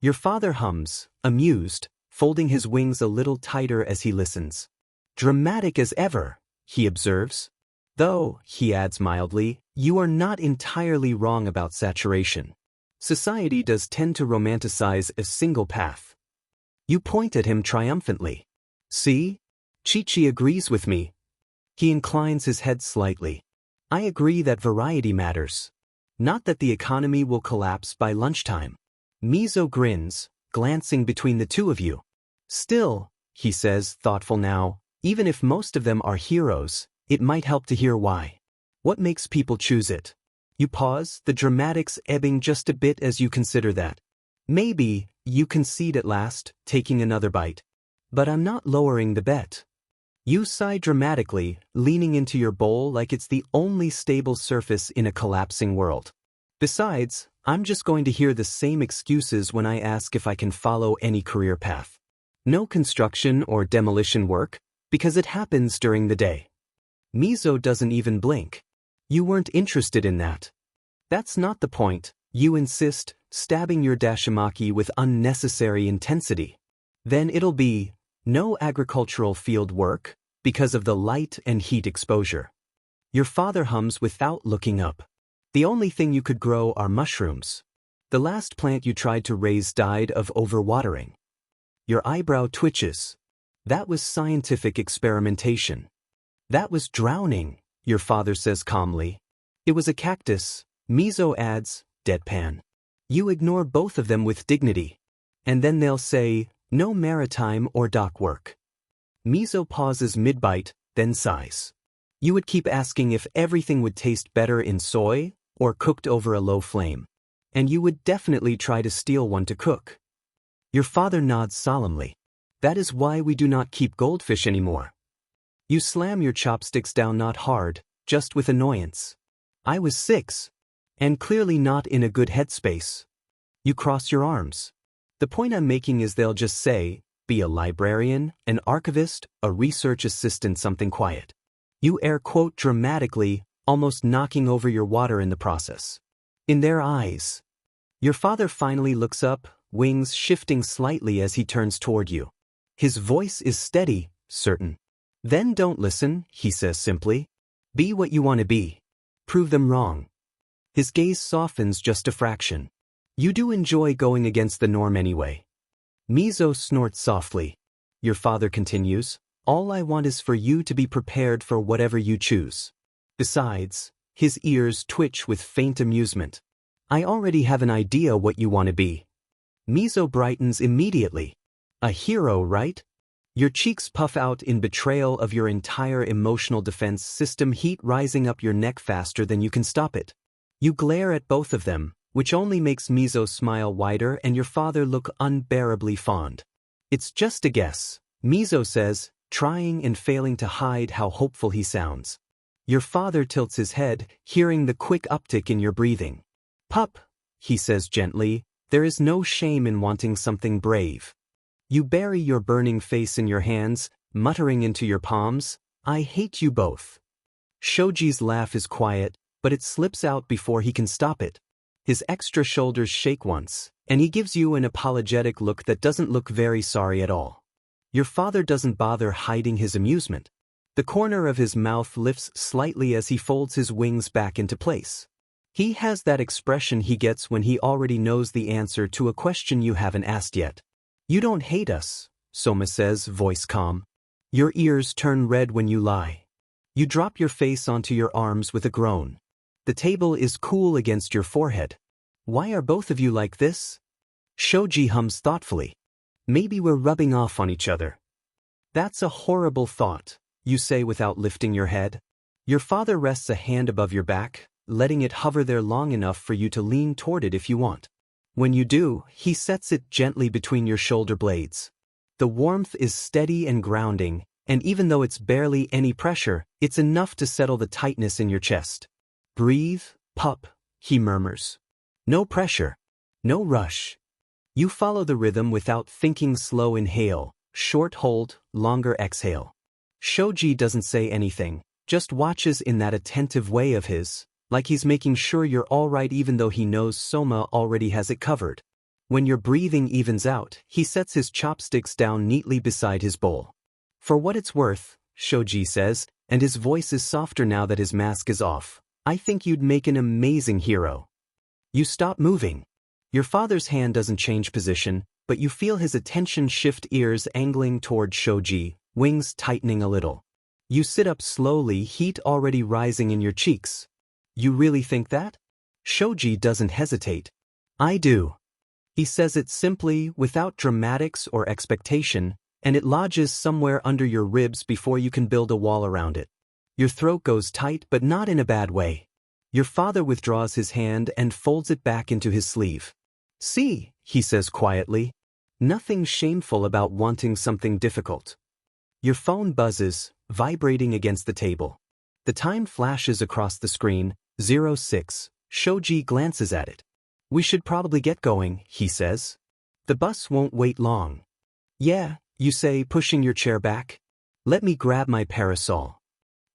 Your father hums, amused, folding his wings a little tighter as he listens. Dramatic as ever, he observes. Though, he adds mildly, you are not entirely wrong about saturation. Society does tend to romanticize a single path. You point at him triumphantly. See? Chi-Chi agrees with me. He inclines his head slightly. I agree that variety matters. Not that the economy will collapse by lunchtime. Mizo grins, glancing between the two of you. Still, he says, thoughtful now, even if most of them are heroes, it might help to hear why. What makes people choose it? You pause, the dramatics ebbing just a bit as you consider that. Maybe, you concede at last, taking another bite. But I'm not lowering the bet. You sigh dramatically, leaning into your bowl like it's the only stable surface in a collapsing world. Besides, I'm just going to hear the same excuses when I ask if I can follow any career path. No construction or demolition work, because it happens during the day. Mizo doesn't even blink. You weren't interested in that. That's not the point, you insist, stabbing your dashimaki with unnecessary intensity. Then it'll be no agricultural field work, because of the light and heat exposure. Your father hums without looking up. The only thing you could grow are mushrooms. The last plant you tried to raise died of overwatering. Your eyebrow twitches. That was scientific experimentation. That was drowning, your father says calmly. It was a cactus, Mizo adds, deadpan. You ignore both of them with dignity. And then they'll say, no maritime or dock work. Mizo pauses mid-bite, then sighs. You would keep asking if everything would taste better in soy, or cooked over a low flame. And you would definitely try to steal one to cook. Your father nods solemnly. That is why we do not keep goldfish anymore. You slam your chopsticks down, not hard, just with annoyance. I was 6. And clearly not in a good headspace. You cross your arms. The point I'm making is they'll just say, be a librarian, an archivist, a research assistant, something quiet. You air quote dramatically, almost knocking over your water in the process. In their eyes. Your father finally looks up, wings shifting slightly as he turns toward you. His voice is steady, certain. Then don't listen, he says simply. Be what you want to be. Prove them wrong. His gaze softens just a fraction. You do enjoy going against the norm anyway. Mizo snorts softly. Your father continues, all I want is for you to be prepared for whatever you choose. Besides, his ears twitch with faint amusement. I already have an idea what you want to be. Mizo brightens immediately. A hero, right? Your cheeks puff out in betrayal of your entire emotional defense system, heat rising up your neck faster than you can stop it. You glare at both of them, which only makes Mizo smile wider and your father look unbearably fond. It's just a guess, Mizo says, trying and failing to hide how hopeful he sounds. Your father tilts his head, hearing the quick uptick in your breathing. Pup, he says gently, there is no shame in wanting something brave. You bury your burning face in your hands, muttering into your palms, I hate you both. Shoji's laugh is quiet, but it slips out before he can stop it. His extra shoulders shake once, and he gives you an apologetic look that doesn't look very sorry at all. Your father doesn't bother hiding his amusement. The corner of his mouth lifts slightly as he folds his wings back into place. He has that expression he gets when he already knows the answer to a question you haven't asked yet. You don't hate us, Soma says, voice calm. Your ears turn red when you lie. You drop your face onto your arms with a groan. The table is cool against your forehead. Why are both of you like this? Shoji hums thoughtfully. Maybe we're rubbing off on each other. That's a horrible thought, you say without lifting your head. Your father rests a hand above your back, letting it hover there long enough for you to lean toward it if you want. When you do, he sets it gently between your shoulder blades. The warmth is steady and grounding, and even though it's barely any pressure, it's enough to settle the tightness in your chest. Breathe, pup, he murmurs. No pressure. No rush. You follow the rhythm without thinking. Slow inhale, short hold, longer exhale. Shoji doesn't say anything, just watches in that attentive way of his, like he's making sure you're all right even though he knows Soma already has it covered. When your breathing evens out, he sets his chopsticks down neatly beside his bowl. For what it's worth, Shoji says, and his voice is softer now that his mask is off, I think you'd make an amazing hero. You stop moving. Your father's hand doesn't change position, but you feel his attention shift, ears angling toward Shoji, wings tightening a little. You sit up slowly, heat already rising in your cheeks. You really think that? Shoji doesn't hesitate. I do. He says it simply, without dramatics or expectation, and it lodges somewhere under your ribs before you can build a wall around it. Your throat goes tight, but not in a bad way. Your father withdraws his hand and folds it back into his sleeve. See, he says quietly. Nothing shameful about wanting something difficult. Your phone buzzes, vibrating against the table. The time flashes across the screen, 06. Shoji glances at it. We should probably get going, he says. The bus won't wait long. Yeah, you say, pushing your chair back. Let me grab my parasol.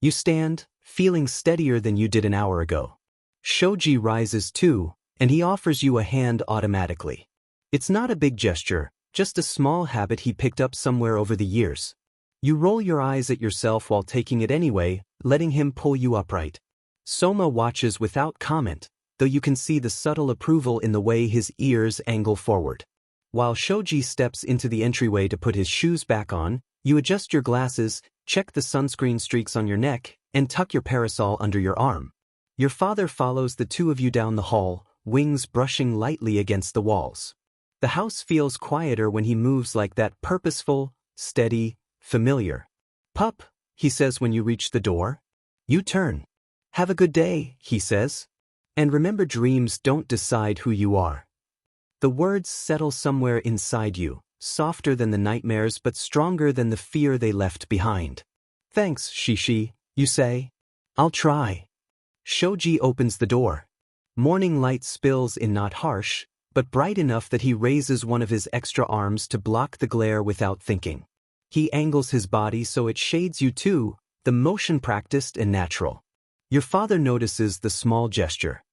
You stand, feeling steadier than you did an hour ago. Shoji rises too, and he offers you a hand automatically. It's not a big gesture, just a small habit he picked up somewhere over the years. You roll your eyes at yourself while taking it anyway, letting him pull you upright. Soma watches without comment, though you can see the subtle approval in the way his ears angle forward. While Shoji steps into the entryway to put his shoes back on, you adjust your glasses, check the sunscreen streaks on your neck, and tuck your parasol under your arm. Your father follows the two of you down the hall, wings brushing lightly against the walls. The house feels quieter when he moves, like that, purposeful, steady, familiar. Pup, he says when you reach the door. You turn. Have a good day, he says. And remember, dreams don't decide who you are. The words settle somewhere inside you, softer than the nightmares but stronger than the fear they left behind. Thanks, Shishi, you say. I'll try. Shoji opens the door. Morning light spills in, not harsh, but bright enough that he raises one of his extra arms to block the glare without thinking. He angles his body so it shades you too, the motion practiced and natural. Your father notices the small gesture.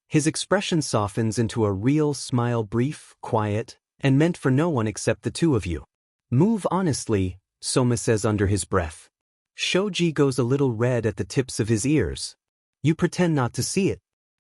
His expression softens into a real smile, brief, quiet, and meant for no one except the two of you. Move honestly, Soma says under his breath. Shoji goes a little red at the tips of his ears. You pretend not to see it.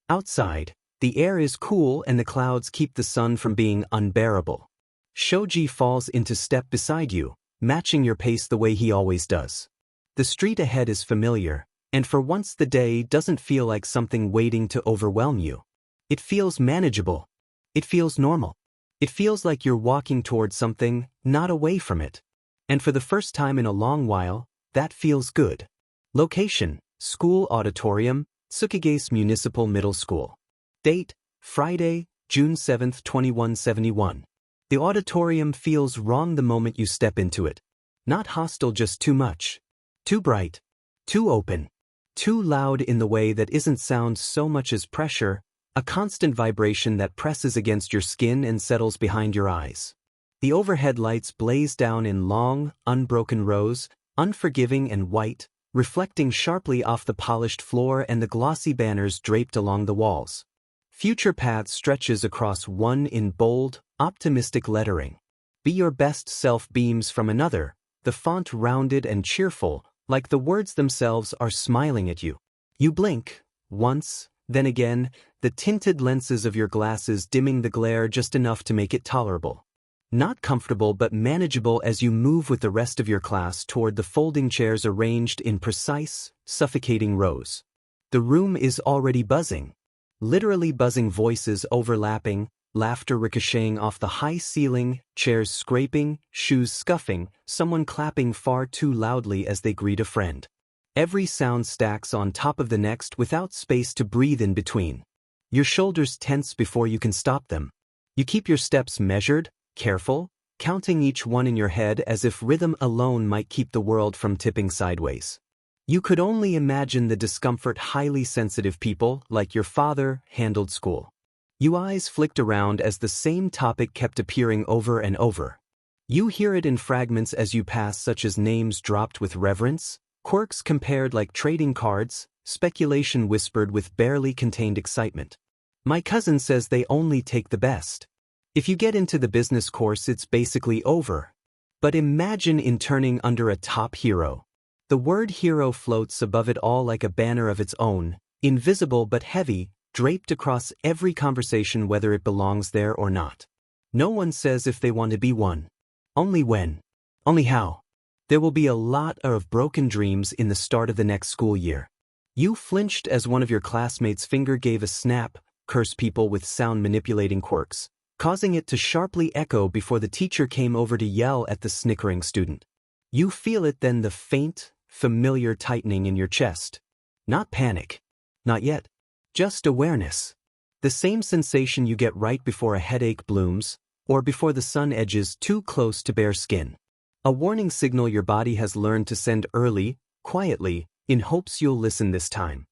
Outside, the air is cool and the clouds keep the sun from being unbearable. Shoji falls into step beside you, matching your pace the way he always does. The street ahead is familiar, and for once the day doesn't feel like something waiting to overwhelm you. It feels manageable. It feels normal. It feels like you're walking towards something, not away from it. And for the first time in a long while, that feels good. Location: School Auditorium, Tsukigase Municipal Middle School. Date: Friday, June 7, 2171. The auditorium feels wrong the moment you step into it. Not hostile, just too much. Too bright. Too open. Too loud in the way that isn't sound so much as pressure, a constant vibration that presses against your skin and settles behind your eyes. The overhead lights blaze down in long, unbroken rows, unforgiving and white, reflecting sharply off the polished floor and the glossy banners draped along the walls. Future Path stretches across one in bold, optimistic lettering. Be Your Best Self beams from another, the font rounded and cheerful, like the words themselves are smiling at you. You blink, once, then again, the tinted lenses of your glasses dimming the glare just enough to make it tolerable. Not comfortable but manageable as you move with the rest of your class toward the folding chairs arranged in precise, suffocating rows. The room is already buzzing. Literally buzzing, voices overlapping, laughter ricocheting off the high ceiling, chairs scraping, shoes scuffing, someone clapping far too loudly as they greet a friend. Every sound stacks on top of the next without space to breathe in between. Your shoulders tense before you can stop them. You keep your steps measured, careful, counting each one in your head as if rhythm alone might keep the world from tipping sideways. You could only imagine the discomfort highly sensitive people, like your father, handled school. Your eyes flicked around as the same topic kept appearing over and over. You hear it in fragments as you pass, such as names dropped with reverence, quirks compared like trading cards, speculation whispered with barely contained excitement. My cousin says they only take the best. If you get into the business course, it's basically over. But imagine interning under a top hero. The word hero floats above it all like a banner of its own, invisible but heavy, draped across every conversation whether it belongs there or not. No one says if they want to be one. Only when. Only how. There will be a lot of broken dreams in the start of the next school year. You flinched as one of your classmates' finger gave a snap, curse people with sound manipulating quirks, causing it to sharply echo before the teacher came over to yell at the snickering student. You feel it then, the faint, familiar tightening in your chest. Not panic. Not yet. Just awareness. The same sensation you get right before a headache blooms, or before the sun edges too close to bare skin. A warning signal your body has learned to send early, quietly, in hopes you'll listen this time.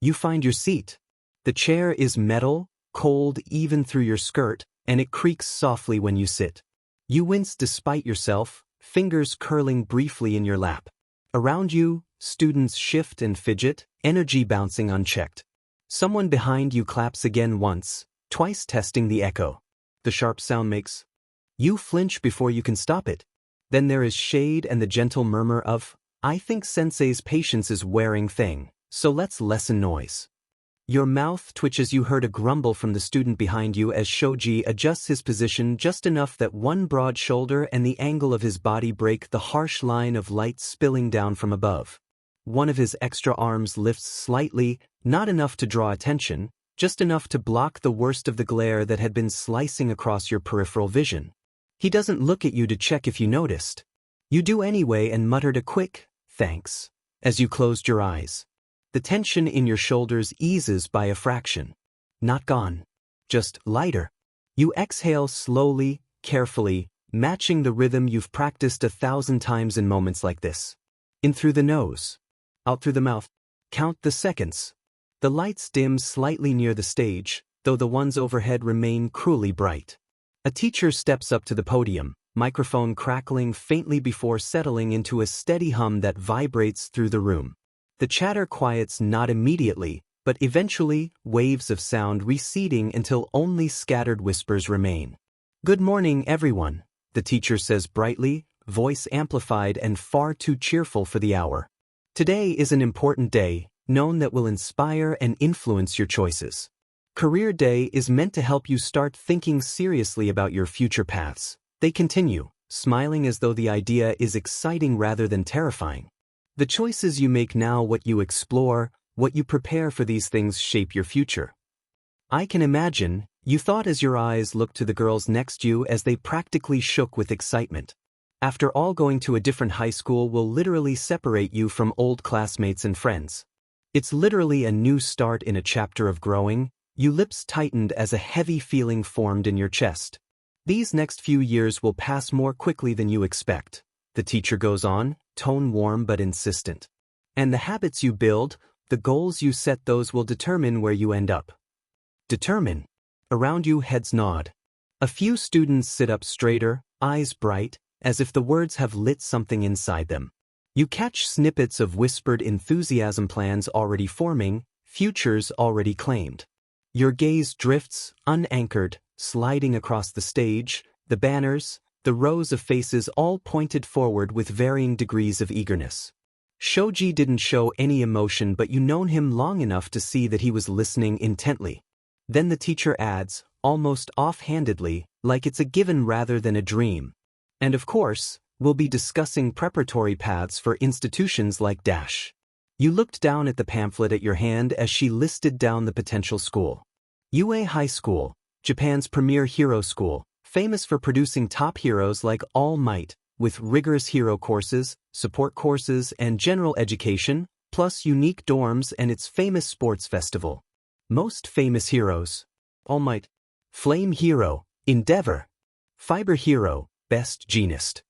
You find your seat. The chair is metal, cold even through your skirt, and it creaks softly when you sit. You wince despite yourself, fingers curling briefly in your lap. Around you, students shift and fidget, energy bouncing unchecked. Someone behind you claps again once, twice, testing the echo. The sharp sound makes you flinch before you can stop it. Then there is shade and the gentle murmur of, I think sensei's patience is wearing thin, so let's lessen noise. Your mouth twitches. You heard a grumble from the student behind you as Shoji adjusts his position just enough that one broad shoulder and the angle of his body break the harsh line of light spilling down from above. One of his extra arms lifts slightly, not enough to draw attention, just enough to block the worst of the glare that had been slicing across your peripheral vision. He doesn't look at you to check if you noticed. You do anyway and muttered a quick, thanks, as you closed your eyes. The tension in your shoulders eases by a fraction. Not gone. Just lighter. You exhale slowly, carefully, matching the rhythm you've practiced 1,000 times in moments like this. In through the nose. Out through the mouth. Count the seconds. The lights dim slightly near the stage, though the ones overhead remain cruelly bright. A teacher steps up to the podium, microphone crackling faintly before settling into a steady hum that vibrates through the room. The chatter quiets not immediately, but eventually, waves of sound receding until only scattered whispers remain. "Good morning, everyone," the teacher says brightly, voice amplified and far too cheerful for the hour. "Today is an important day, known that will inspire and influence your choices. Career Day is meant to help you start thinking seriously about your future paths." They continue, smiling as though the idea is exciting rather than terrifying. "The choices you make now, what you explore, what you prepare for, these things shape your future. I can imagine," you thought as your eyes looked to the girls next you as they practically shook with excitement. After all, going to a different high school will literally separate you from old classmates and friends. It's literally a new start in a chapter of growing. Your lips tightened as a heavy feeling formed in your chest. "These next few years will pass more quickly than you expect," the teacher goes on, tone warm but insistent. "And the habits you build, the goals you set, those will determine where you end up." Determine. Around you, heads nod. A few students sit up straighter, eyes bright, as if the words have lit something inside them. You catch snippets of whispered enthusiasm, plans already forming, futures already claimed. Your gaze drifts, unanchored, sliding across the stage, the banners, the rows of faces all pointed forward with varying degrees of eagerness. Shoji didn't show any emotion, but you known him long enough to see that he was listening intently. Then the teacher adds, almost offhandedly, like it's a given rather than a dream. "And of course, we'll be discussing preparatory paths for institutions like Dash." You looked down at the pamphlet at your hand as she listed down the potential school. UA High School, Japan's premier hero school, famous for producing top heroes like All Might, with rigorous hero courses, support courses, and general education, plus unique dorms and its famous sports festival. Most famous heroes: All Might, Flame Hero, Endeavor, Fiber Hero, Best Jeanist,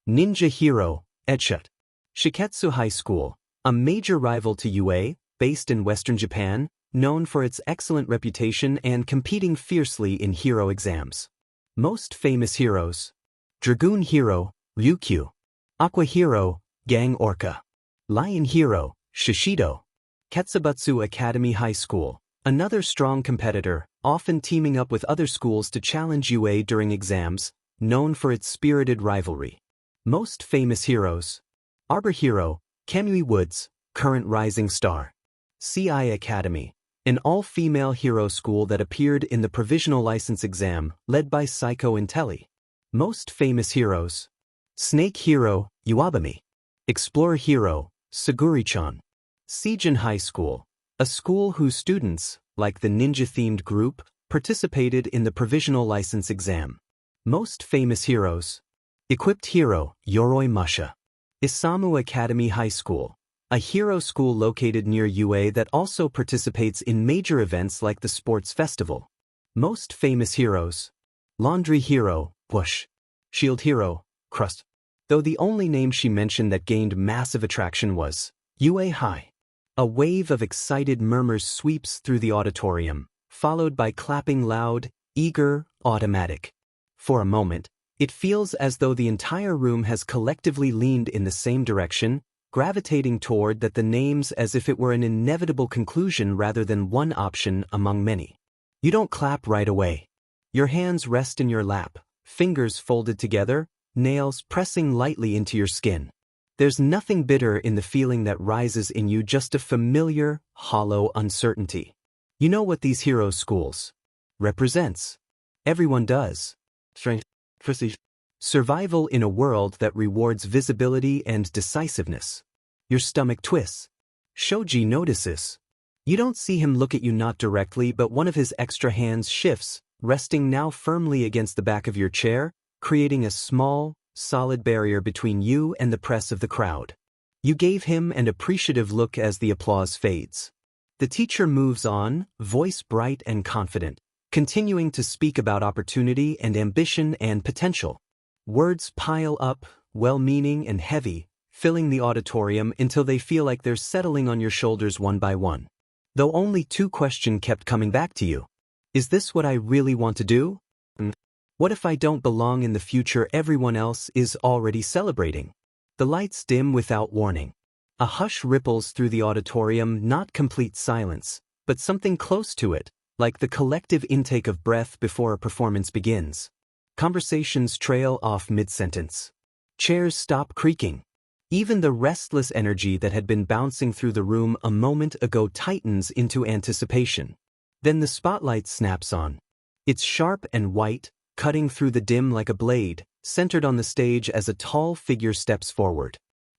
Ninja Hero, Edshot. Shiketsu High School, a major rival to UA, based in Western Japan, known for its excellent reputation and competing fiercely in hero exams. Most famous heroes: Dragoon Hero, Ryukyu, Aqua Hero, Gang Orca, Lion Hero, Shishido. Ketsubutsu Academy High School, another strong competitor, often teaming up with other schools to challenge UA during exams, known for its spirited rivalry. Most famous heroes: Arbor Hero, Kamui Woods, current rising star. CI Academy, an all-female hero school that appeared in the provisional license exam, led by Psycho Intelli. Most famous heroes: Snake Hero, Iwabami, Explorer Hero, Saguri-chan. Seijin High School, a school whose students, like the ninja-themed group, participated in the provisional license exam. Most famous heroes: Equipped Hero, Yoroi Masha. Isamu Academy High School, a hero school located near UA that also participates in major events like the sports festival. Most famous heroes: Laundry Hero, Bush, Shield Hero, Crust. Though the only name she mentioned that gained massive attraction was UA High. A wave of excited murmurs sweeps through the auditorium, followed by clapping, loud, eager, automatic. For a moment, it feels as though the entire room has collectively leaned in the same direction, gravitating toward the names as if it were an inevitable conclusion rather than one option among many. You don't clap right away. Your hands rest in your lap, fingers folded together, nails pressing lightly into your skin. There's nothing bitter in the feeling that rises in you, just a familiar, hollow uncertainty. You know what these hero schools represents. Everyone does. Strength, prestige, survival in a world that rewards visibility and decisiveness. Your stomach twists. Shoji notices. You don't see him look at you, not directly, but one of his extra hands shifts, resting now firmly against the back of your chair, creating a small, solid barrier between you and the press of the crowd. You gave him an appreciative look as the applause fades. The teacher moves on, voice bright and confident, continuing to speak about opportunity and ambition and potential. Words pile up, well-meaning and heavy, filling the auditorium until they feel like they're settling on your shoulders one by one. Though only two questions kept coming back to you. Is this what I really want to do? What if I don't belong in the future everyone else is already celebrating? The lights dim without warning. A hush ripples through the auditorium, not complete silence, but something close to it, like the collective intake of breath before a performance begins. Conversations trail off mid-sentence. Chairs stop creaking. Even the restless energy that had been bouncing through the room a moment ago tightens into anticipation. Then the spotlight snaps on. It's sharp and white, cutting through the dim like a blade, centered on the stage as a tall figure steps forward.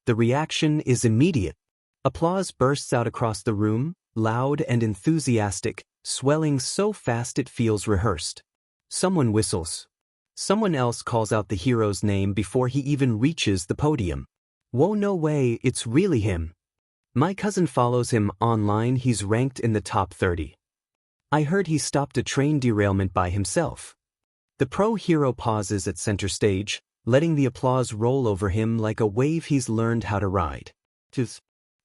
The reaction is immediate. Applause bursts out across the room, loud and enthusiastic, swelling so fast it feels rehearsed. Someone whistles. Someone else calls out the hero's name before he even reaches the podium. Whoa, no way, it's really him. My cousin follows him online, he's ranked in the top 30. I heard he stopped a train derailment by himself. The pro hero pauses at center stage, letting the applause roll over him like a wave he's learned how to ride.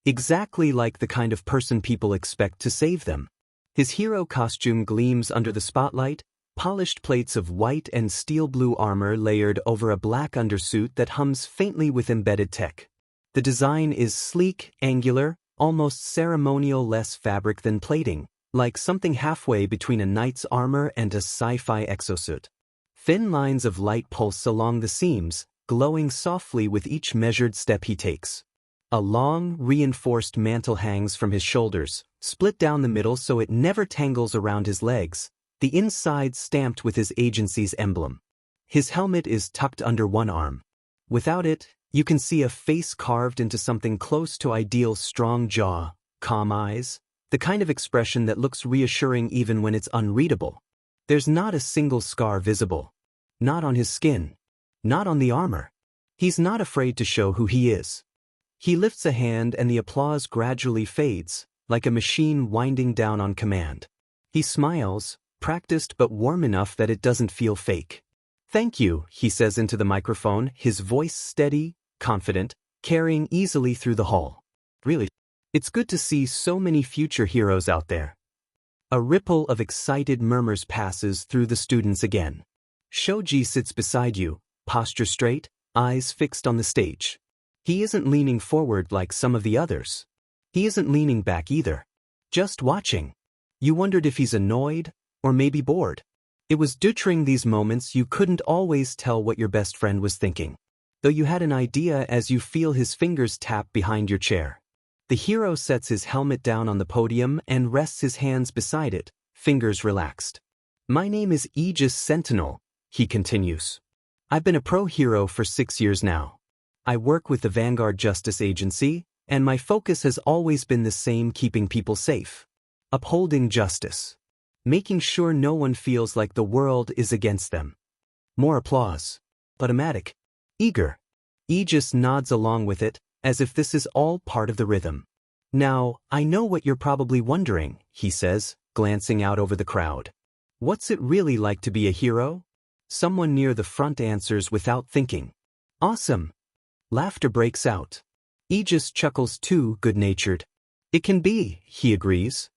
Exactly like the kind of person people expect to save them. His hero costume gleams under the spotlight, polished plates of white and steel blue armor layered over a black undersuit that hums faintly with embedded tech. The design is sleek, angular, almost ceremonial, less fabric than plating, like something halfway between a knight's armor and a sci-fi exosuit. Thin lines of light pulse along the seams, glowing softly with each measured step he takes. A long, reinforced mantle hangs from his shoulders, split down the middle so it never tangles around his legs, the inside stamped with his agency's emblem. His helmet is tucked under one arm. Without it, you can see a face carved into something close to ideal: strong jaw, calm eyes, the kind of expression that looks reassuring even when it's unreadable. There's not a single scar visible. Not on his skin. Not on the armor. He's not afraid to show who he is. He lifts a hand and the applause gradually fades, like a machine winding down on command. He smiles, practiced but warm enough that it doesn't feel fake. "Thank you," he says into the microphone, his voice steady, confident, carrying easily through the hall. "Really, it's good to see so many future heroes out there." A ripple of excited murmurs passes through the students again. Shoji sits beside you, posture straight, eyes fixed on the stage. He isn't leaning forward like some of the others. He isn't leaning back either. Just watching. You wondered if he's annoyed, or maybe bored. It was during these moments you couldn't always tell what your best friend was thinking, though you had an idea as you feel his fingers tap behind your chair. The hero sets his helmet down on the podium and rests his hands beside it, fingers relaxed. "My name is Aegis Sentinel," he continues. "I've been a pro hero for 6 years now. I work with the Vanguard Justice Agency, and my focus has always been the same: keeping people safe. Upholding justice. Making sure no one feels like the world is against them." More applause. Automatic. Eager. Aegis nods along with it, as if this is all part of the rhythm. "Now, I know what you're probably wondering," he says, glancing out over the crowd. "What's it really like to be a hero?" Someone near the front answers without thinking. "Awesome." Laughter breaks out. Aegis chuckles too, good-natured. "It can be," he agrees.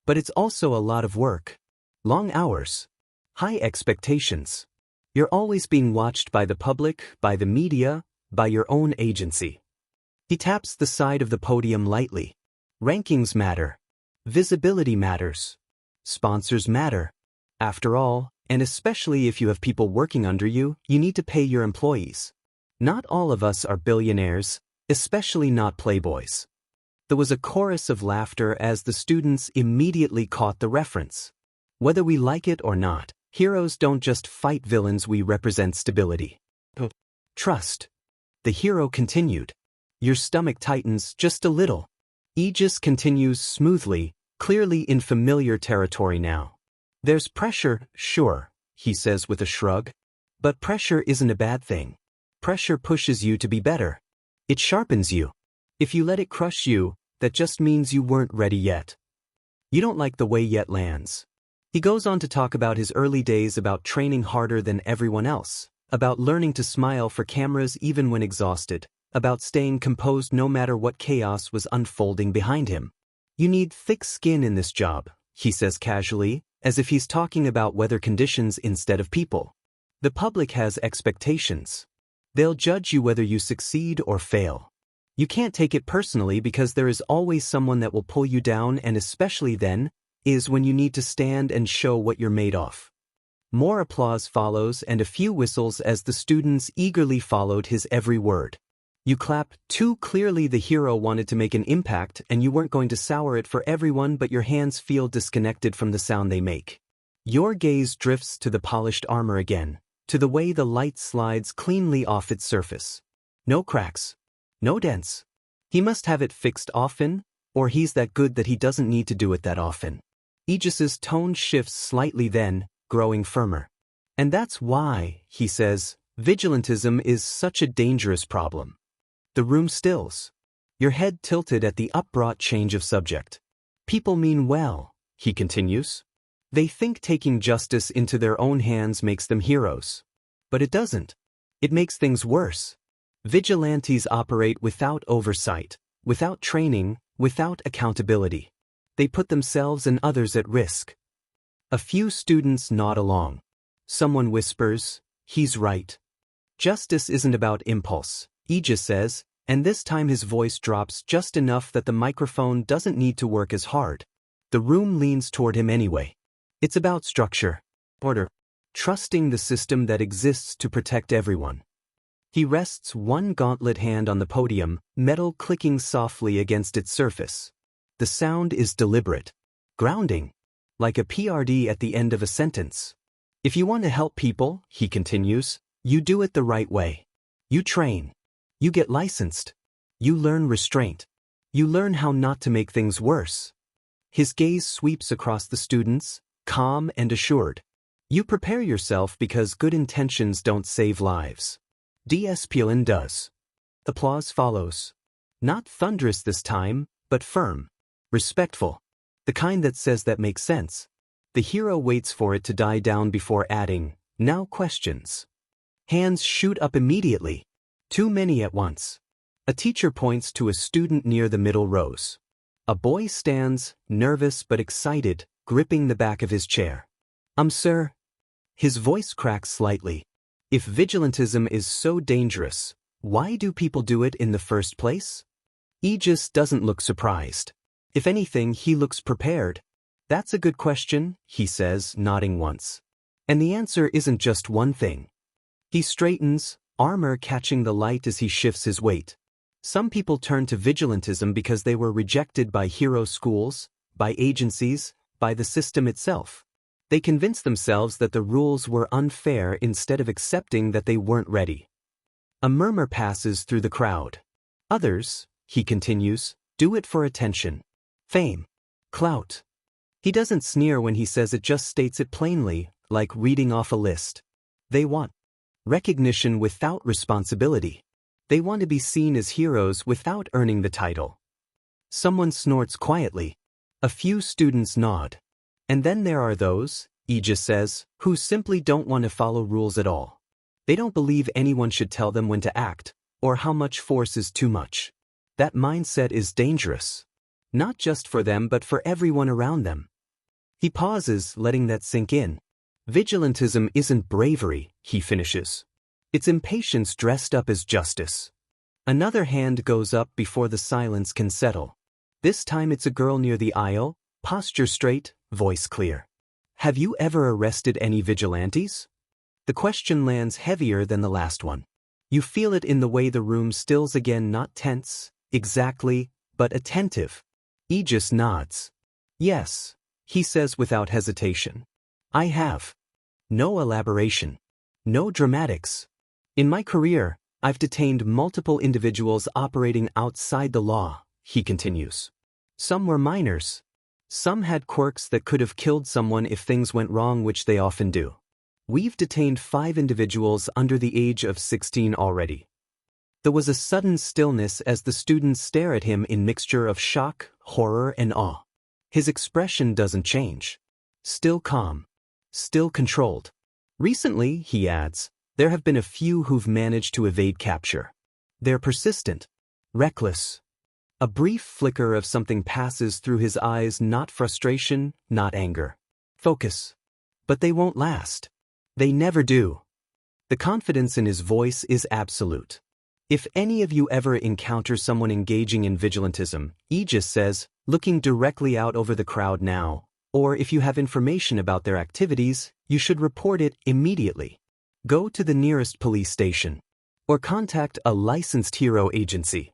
"But it's also a lot of work. Long hours. High expectations. You're always being watched by the public, by the media, by your own agency." He taps the side of the podium lightly. "Rankings matter. Visibility matters. Sponsors matter. After all, and especially if you have people working under you, you need to pay your employees. Not all of us are billionaires, especially not playboys." There was a chorus of laughter as the students immediately caught the reference. Whether we like it or not, heroes don't just fight villains, we represent stability. Trust. The hero continued. Your stomach tightens just a little. Aegis continues smoothly, clearly in familiar territory now. "There's pressure, sure," he says with a shrug. "But pressure isn't a bad thing. Pressure pushes you to be better. It sharpens you. If you let it crush you, that just means you weren't ready yet." You don't like the way Yet lands. He goes on to talk about his early days, about training harder than everyone else, about learning to smile for cameras even when exhausted, about staying composed no matter what chaos was unfolding behind him. You need thick skin in this job, he says casually, as if he's talking about weather conditions instead of people. The public has expectations. They'll judge you whether you succeed or fail. You can't take it personally because there is always someone that will pull you down, and especially then is when you need to stand and show what you're made of. More applause follows and a few whistles as the students eagerly followed his every word. You clap too clearly. The hero wanted to make an impact and you weren't going to sour it for everyone, but your hands feel disconnected from the sound they make. Your gaze drifts to the polished armor again, to the way the light slides cleanly off its surface. No cracks. No dents. He must have it fixed often, or he's that good that he doesn't need to do it that often. Aegis's tone shifts slightly, then growing firmer. And that's why, he says, vigilantism is such a dangerous problem. The room stills. Your head tilted at the abrupt change of subject. People mean well, he continues. They think taking justice into their own hands makes them heroes. But it doesn't. It makes things worse. Vigilantes operate without oversight, without training, without accountability. They put themselves and others at risk. A few students nod along. Someone whispers, he's right. Justice isn't about impulse, Aegis says, and this time his voice drops just enough that the microphone doesn't need to work as hard. The room leans toward him anyway. It's about structure, order, trusting the system that exists to protect everyone. He rests one gauntlet hand on the podium, metal clicking softly against its surface. The sound is deliberate, grounding, like a PRD at the end of a sentence. If you want to help people, he continues, you do it the right way. You train. You get licensed. You learn restraint. You learn how not to make things worse. His gaze sweeps across the students, calm and assured. You prepare yourself because good intentions don't save lives. DSPLN does. Applause follows. Not thunderous this time, but firm. Respectful. The kind that says that makes sense. The hero waits for it to die down before adding, now questions. Hands shoot up immediately. Too many at once. A teacher points to a student near the middle rows. A boy stands, nervous but excited, gripping the back of his chair. Sir. His voice cracks slightly. If vigilantism is so dangerous, why do people do it in the first place? Aegis doesn't look surprised. If anything, he looks prepared. That's a good question, he says, nodding once. And the answer isn't just one thing. He straightens, armor catching the light as he shifts his weight. Some people turn to vigilantism because they were rejected by hero schools, by agencies, by the system itself. They convince themselves that the rules were unfair instead of accepting that they weren't ready. A murmur passes through the crowd. Others, he continues, do it for attention, fame, clout. He doesn't sneer when he says it, just states it plainly, like reading off a list. They want recognition without responsibility. They want to be seen as heroes without earning the title. Someone snorts quietly. A few students nod. And then there are those, Aegis says, who simply don't want to follow rules at all. They don't believe anyone should tell them when to act, or how much force is too much. That mindset is dangerous. Not just for them but for everyone around them. He pauses, letting that sink in. Vigilantism isn't bravery, he finishes. It's impatience dressed up as justice. Another hand goes up before the silence can settle. This time it's a girl near the aisle, posture straight, voice clear. Have you ever arrested any vigilantes? The question lands heavier than the last one. You feel it in the way the room stills again, not tense, exactly, but attentive. Aegis nods. Yes, he says without hesitation. I have. No elaboration. No dramatics. In my career, I've detained multiple individuals operating outside the law, he continues. Some were minors. Some had quirks that could have killed someone if things went wrong, which they often do. We've detained 5 individuals under the age of 16 already. There was a sudden stillness as the students stare at him in mixture of shock, horror, and awe. His expression doesn't change. Still calm. Still controlled. Recently, he adds, there have been a few who've managed to evade capture. They're persistent. Reckless. A brief flicker of something passes through his eyes, not frustration, not anger. Focus. But they won't last. They never do. The confidence in his voice is absolute. If any of you ever encounter someone engaging in vigilantism, Aegis says, looking directly out over the crowd now, or if you have information about their activities, you should report it immediately. Go to the nearest police station. Or contact a licensed hero agency.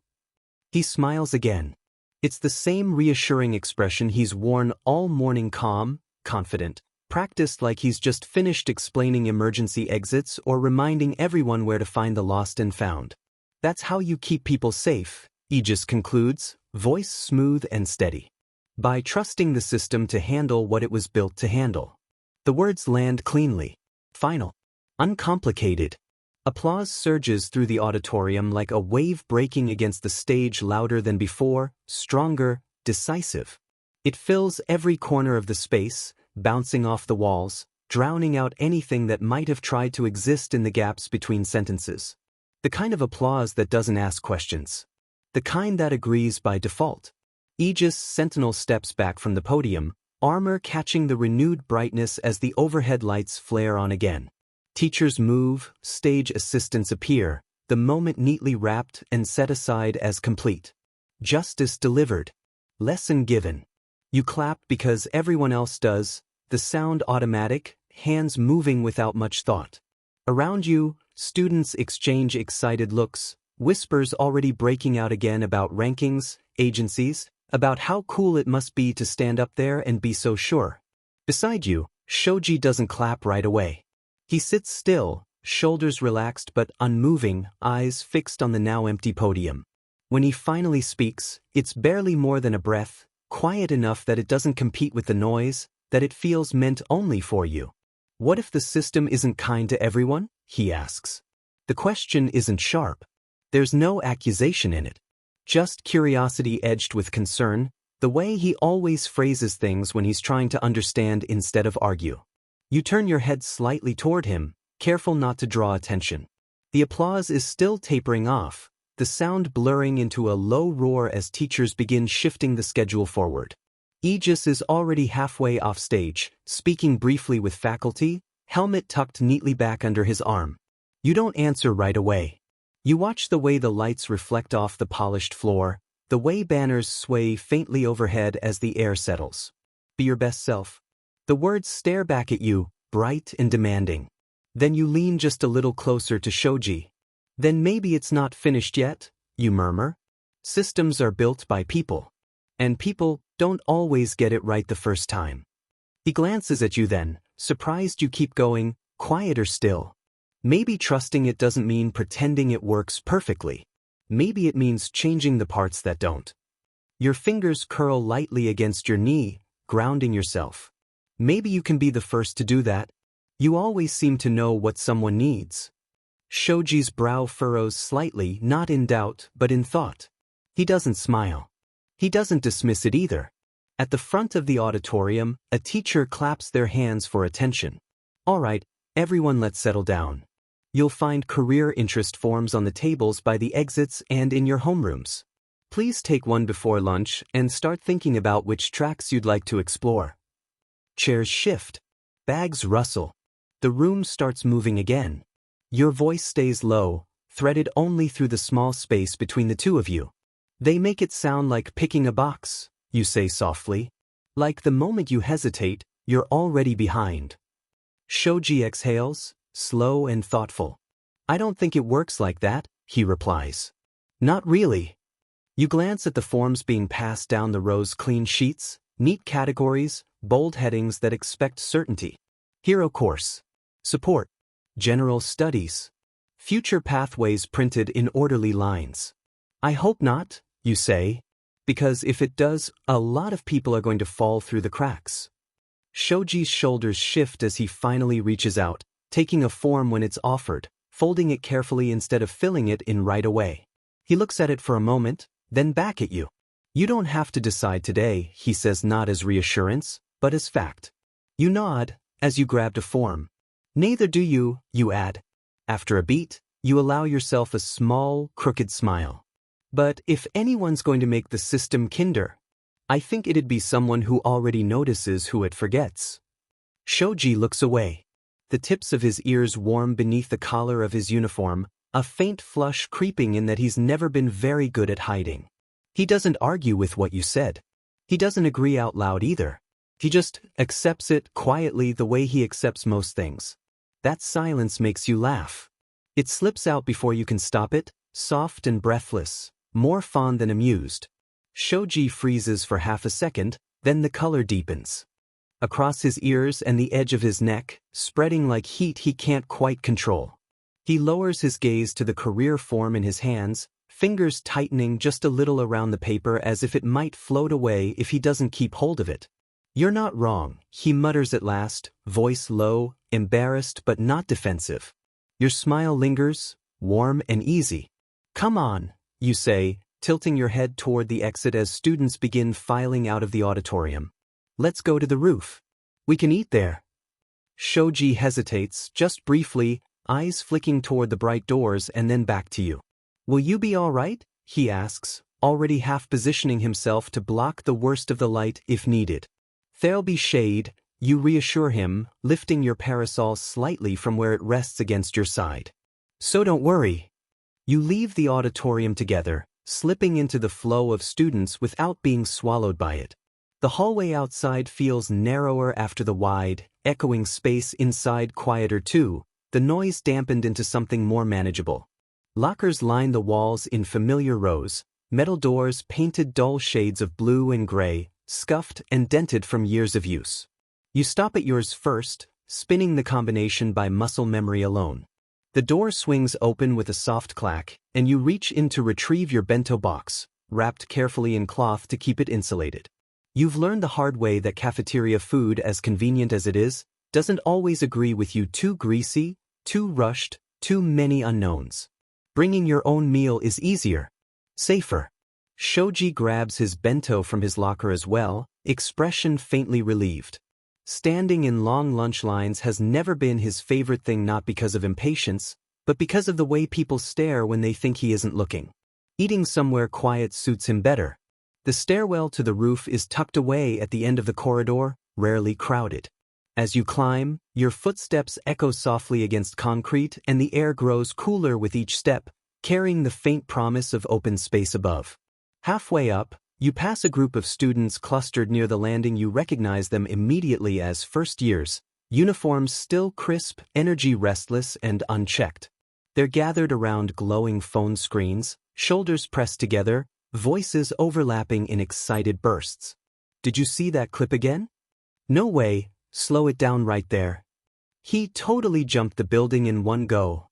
He smiles again. It's the same reassuring expression he's worn all morning, calm, confident, practiced like he's just finished explaining emergency exits or reminding everyone where to find the lost and found. That's how you keep people safe, Aegis concludes, voice smooth and steady. By trusting the system to handle what it was built to handle. The words land cleanly. Final. Uncomplicated. Applause surges through the auditorium like a wave breaking against the stage, louder than before, stronger, decisive. It fills every corner of the space, bouncing off the walls, drowning out anything that might have tried to exist in the gaps between sentences. The kind of applause that doesn't ask questions. The kind that agrees by default. Aegis Sentinel steps back from the podium, armor catching the renewed brightness as the overhead lights flare on again. Teachers move, stage assistants appear, the moment neatly wrapped and set aside as complete. Justice delivered. Lesson given. You clap because everyone else does, the sound automatic, hands moving without much thought. Around you, students exchange excited looks, whispers already breaking out again about rankings, agencies, about how cool it must be to stand up there and be so sure. Beside you, Shoji doesn't clap right away. He sits still, shoulders relaxed but unmoving, eyes fixed on the now empty podium. When he finally speaks, it's barely more than a breath, quiet enough that it doesn't compete with the noise, that it feels meant only for you. What if the system isn't kind to everyone? He asks. The question isn't sharp. There's no accusation in it. Just curiosity edged with concern, the way he always phrases things when he's trying to understand instead of argue. You turn your head slightly toward him, careful not to draw attention. The applause is still tapering off, the sound blurring into a low roar as teachers begin shifting the schedule forward. Aegis is already halfway off stage, speaking briefly with faculty, helmet tucked neatly back under his arm. You don't answer right away. You watch the way the lights reflect off the polished floor, the way banners sway faintly overhead as the air settles. Be your best self. The words stare back at you, bright and demanding. Then you lean just a little closer to Shoji. Then maybe it's not finished yet, you murmur. Systems are built by people. And people don't always get it right the first time. He glances at you then, surprised you keep going, quieter still. Maybe trusting it doesn't mean pretending it works perfectly. Maybe it means changing the parts that don't. Your fingers curl lightly against your knee, grounding yourself. Maybe you can be the first to do that. You always seem to know what someone needs. Shoji's brow furrows slightly, not in doubt, but in thought. He doesn't smile. He doesn't dismiss it either. At the front of the auditorium, a teacher claps their hands for attention. All right, everyone, let's settle down. You'll find career interest forms on the tables by the exits and in your homerooms. Please take one before lunch and start thinking about which tracks you'd like to explore. Chairs shift. Bags rustle. The room starts moving again. Your voice stays low, threaded only through the small space between the two of you. They make it sound like picking a box, you say softly. Like the moment you hesitate, you're already behind. Shoji exhales, slow and thoughtful. I don't think it works like that, he replies. Not really. You glance at the forms being passed down the rows, clean sheets, neat categories, bold headings that expect certainty. Hero course. Support. General studies. Future pathways printed in orderly lines. I hope not, you say. Because if it does, a lot of people are going to fall through the cracks. Shoji's shoulders shift as he finally reaches out, taking a form when it's offered, folding it carefully instead of filling it in right away. He looks at it for a moment, then back at you. You don't have to decide today, he says, not as reassurance, but as fact. You nod, as you grabbed a form. Neither do you, you add. After a beat, you allow yourself a small, crooked smile. But if anyone's going to make the system kinder, I think it'd be someone who already notices who it forgets. Shoji looks away. The tips of his ears warm beneath the collar of his uniform, a faint flush creeping in that he's never been very good at hiding. He doesn't argue with what you said. He doesn't agree out loud either. He just accepts it quietly the way he accepts most things. That silence makes you laugh. It slips out before you can stop it, soft and breathless, more fond than amused. Shoji freezes for half a second, then the color deepens. Across his ears and the edge of his neck, spreading like heat he can't quite control. He lowers his gaze to the career form in his hands, fingers tightening just a little around the paper as if it might float away if he doesn't keep hold of it. You're not wrong, he mutters at last, voice low, embarrassed but not defensive. Your smile lingers, warm and easy. Come on, you say, tilting your head toward the exit as students begin filing out of the auditorium. Let's go to the roof. We can eat there. Shoji hesitates, just briefly, eyes flicking toward the bright doors and then back to you. Will you be all right? He asks, already half positioning himself to block the worst of the light if needed. There'll be shade, you reassure him, lifting your parasol slightly from where it rests against your side. So don't worry. You leave the auditorium together, slipping into the flow of students without being swallowed by it. The hallway outside feels narrower after the wide, echoing space inside quieter too, the noise dampened into something more manageable. Lockers line the walls in familiar rows, metal doors painted dull shades of blue and gray, scuffed and dented from years of use. You stop at yours first, spinning the combination by muscle memory alone. The door swings open with a soft clack, and you reach in to retrieve your bento box, wrapped carefully in cloth to keep it insulated. You've learned the hard way that cafeteria food, as convenient as it is, doesn't always agree with you. Too greasy, too rushed, too many unknowns. Bringing your own meal is easier. Safer. Shoji grabs his bento from his locker as well, expression faintly relieved. Standing in long lunch lines has never been his favorite thing, not because of impatience, but because of the way people stare when they think he isn't looking. Eating somewhere quiet suits him better. The stairwell to the roof is tucked away at the end of the corridor, rarely crowded. As you climb, your footsteps echo softly against concrete and the air grows cooler with each step, carrying the faint promise of open space above. Halfway up, you pass a group of students clustered near the landing. You recognize them immediately as first years, uniforms still crisp, energy restless and unchecked. They're gathered around glowing phone screens, shoulders pressed together, voices overlapping in excited bursts. Did you see that clip again? No way, slow it down right there. He totally jumped the building in one go.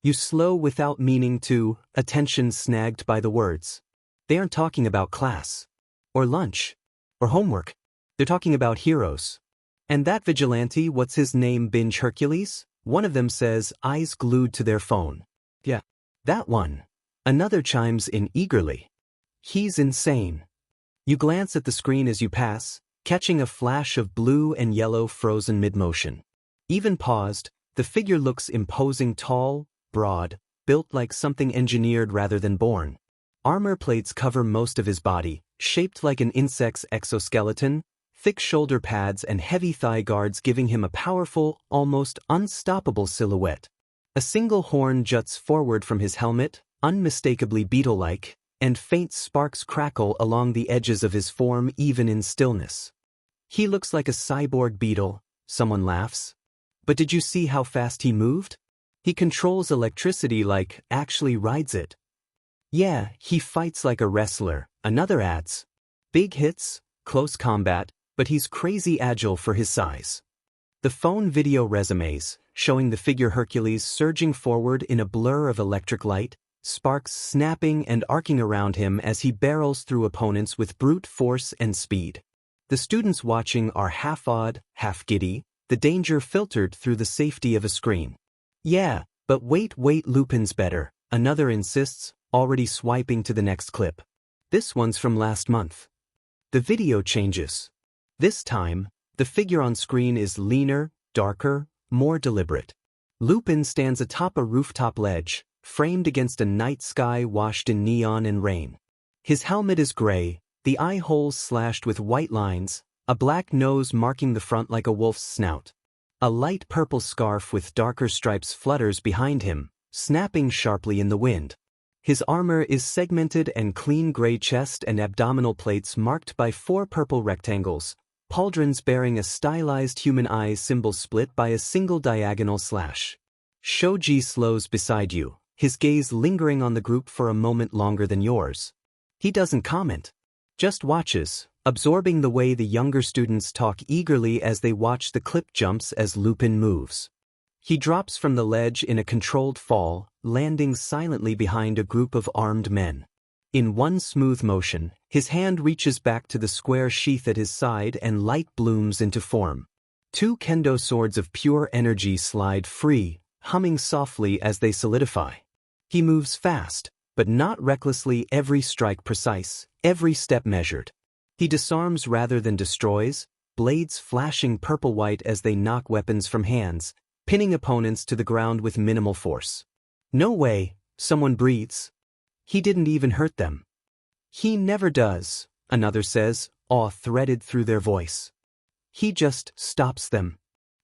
You slow without meaning to, attention snagged by the words. They aren't talking about class, or lunch, or homework. They're talking about heroes. And that vigilante, what's his name, Binge Hercules? One of them says, eyes glued to their phone. Yeah, that one. Another chimes in eagerly. He's insane. You glance at the screen as you pass, catching a flash of blue and yellow frozen mid-motion. Even paused, the figure looks imposing, tall, broad, built like something engineered rather than born. Armor plates cover most of his body, shaped like an insect's exoskeleton, thick shoulder pads and heavy thigh guards giving him a powerful, almost unstoppable silhouette. A single horn juts forward from his helmet, unmistakably beetle-like, and faint sparks crackle along the edges of his form even in stillness. He looks like a cyborg beetle, someone laughs. But did you see how fast he moved? He controls electricity like, actually rides it. Yeah, he fights like a wrestler, another adds. Big hits, close combat, but he's crazy agile for his size. The phone video resumes, showing the figure Hercules surging forward in a blur of electric light, sparks snapping and arcing around him as he barrels through opponents with brute force and speed. The students watching are half awed, half giddy, the danger filtered through the safety of a screen. Yeah, but wait, Lupin's better, another insists, already swiping to the next clip. This one's from last month. The video changes. This time, the figure on screen is leaner, darker, more deliberate. Lupin stands atop a rooftop ledge, framed against a night sky washed in neon and rain. His helmet is gray, the eye holes slashed with white lines, a black nose marking the front like a wolf's snout. A light purple scarf with darker stripes flutters behind him, snapping sharply in the wind. His armor is segmented and clean gray chest and abdominal plates marked by 4 purple rectangles, pauldrons bearing a stylized human eye symbol split by a single diagonal slash. Shoji slows beside you, his gaze lingering on the group for a moment longer than yours. He doesn't comment, just watches, absorbing the way the younger students talk eagerly as they watch the clip jumps as Lupin moves. He drops from the ledge in a controlled fall, landing silently behind a group of armed men. In one smooth motion, his hand reaches back to the square sheath at his side and light blooms into form. 2 kendo swords of pure energy slide free, humming softly as they solidify. He moves fast, but not recklessly, every strike precise, every step measured. He disarms rather than destroys, blades flashing purple-white as they knock weapons from hands, pinning opponents to the ground with minimal force. No way, someone breathes. He didn't even hurt them. He never does, another says, awe threaded through their voice. He just stops them.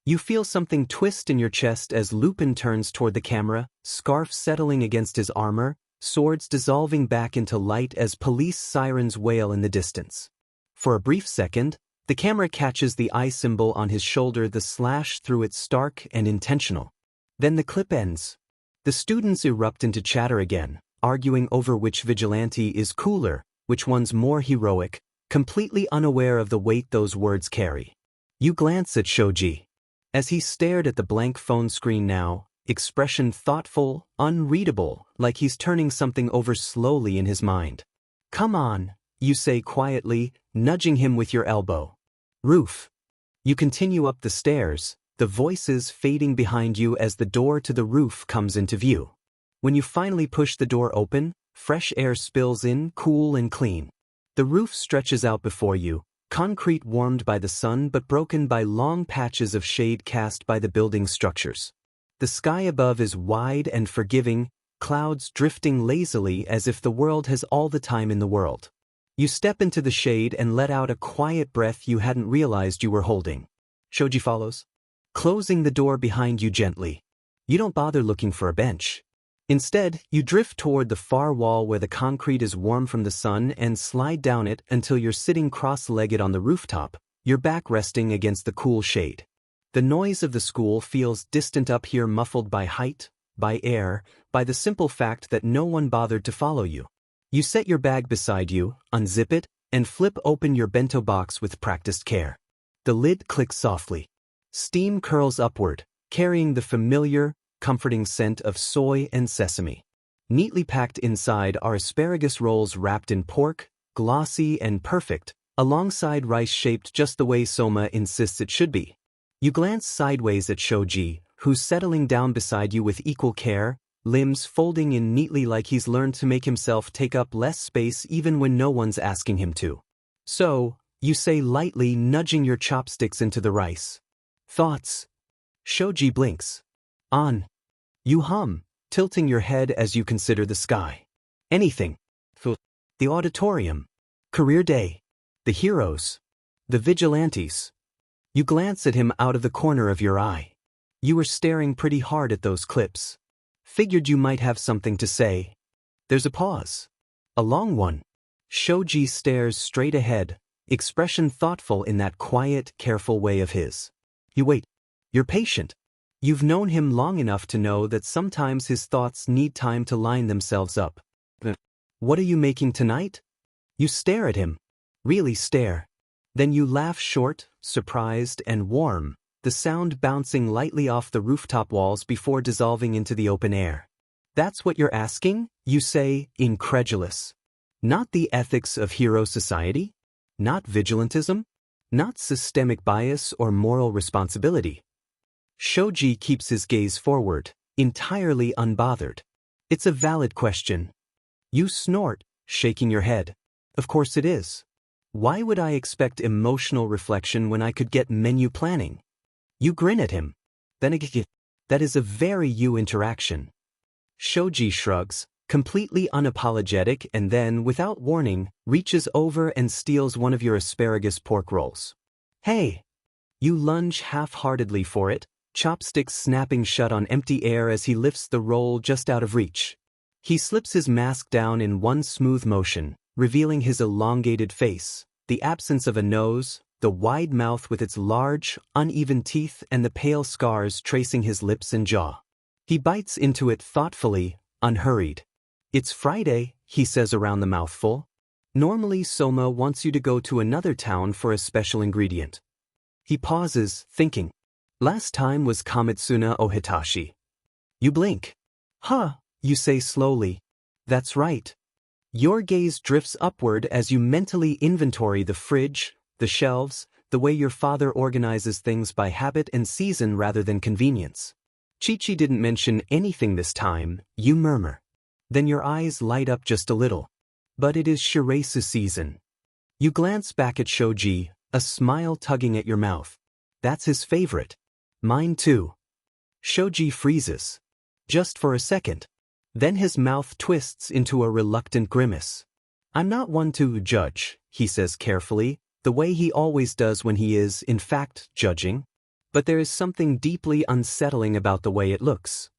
You feel something twist in your chest as Lupin turns toward the camera, scarf settling against his armor, swords dissolving back into light as police sirens wail in the distance. For a brief second, the camera catches the eye symbol on his shoulder, the slash through it stark and intentional. Then the clip ends. The students erupt into chatter again, arguing over which vigilante is cooler, which one's more heroic, completely unaware of the weight those words carry. You glance at Shoji. As he stared at the blank phone screen now, expression thoughtful, unreadable, like he's turning something over slowly in his mind. Come on, you say quietly, nudging him with your elbow. Roof. You continue up the stairs, the voices fading behind you as the door to the roof comes into view. When you finally push the door open, fresh air spills in, cool and clean. The roof stretches out before you, concrete warmed by the sun but broken by long patches of shade cast by the building's structures. The sky above is wide and forgiving, clouds drifting lazily as if the world has all the time in the world. You step into the shade and let out a quiet breath you hadn't realized you were holding. Shoji follows, closing the door behind you gently. You don't bother looking for a bench. Instead, you drift toward the far wall where the concrete is warm from the sun and slide down it until you're sitting cross-legged on the rooftop, your back resting against the cool shade. The noise of the school feels distant up here, muffled by height, by air, by the simple fact that no one bothered to follow you. You set your bag beside you, unzip it, and flip open your bento box with practiced care. The lid clicks softly. Steam curls upward, carrying the familiar, comforting scent of soy and sesame. Neatly packed inside are asparagus rolls wrapped in pork, glossy and perfect, alongside rice shaped just the way Soma insists it should be. You glance sideways at Shoji, who's settling down beside you with equal care, limbs folding in neatly like he's learned to make himself take up less space even when no one's asking him to. So, you say lightly, nudging your chopsticks into the rice. Thoughts? Shoji blinks. On. You hum, tilting your head as you consider the sky. Anything. The auditorium. Career day. The heroes. The vigilantes. You glance at him out of the corner of your eye. You were staring pretty hard at those clips. Figured you might have something to say. There's a pause. A long one. Shoji stares straight ahead, expression thoughtful in that quiet, careful way of his. You wait. You're patient. You've known him long enough to know that sometimes his thoughts need time to line themselves up. What are you making tonight? You stare at him. Really stare. Then you laugh short, surprised and warm, the sound bouncing lightly off the rooftop walls before dissolving into the open air. That's what you're asking? You say, incredulous. Not the ethics of hero society? Not vigilantism? Not systemic bias or moral responsibility? Shoji keeps his gaze forward, entirely unbothered. It's a valid question. You snort, shaking your head. Of course it is. Why would I expect emotional reflection when I could get menu planning? You grin at him. Then again, that is a very you interaction. Shoji shrugs, completely unapologetic, and then, without warning, reaches over and steals one of your asparagus pork rolls. Hey! You lunge half-heartedly for it, chopsticks snapping shut on empty air as he lifts the roll just out of reach. He slips his mask down in one smooth motion, revealing his elongated face, the absence of a nose, the wide mouth with its large, uneven teeth and the pale scars tracing his lips and jaw. He bites into it thoughtfully, unhurried. It's Friday, he says around the mouthful. Normally Soma wants you to go to another town for a special ingredient. He pauses, thinking. Last time was Kamitsuna o Hitachi. You blink. Huh, you say slowly. That's right. Your gaze drifts upward as you mentally inventory the fridge, the shelves, the way your father organizes things by habit and season rather than convenience. Chi-Chi didn't mention anything this time, you murmur. Then your eyes light up just a little. But it is Shiraisu season. You glance back at Shoji, a smile tugging at your mouth. That's his favorite. Mine too. Shoji freezes. Just for a second. Then his mouth twists into a reluctant grimace. I'm not one to judge, he says carefully, the way he always does when he is, in fact, judging. But there is something deeply unsettling about the way it looks.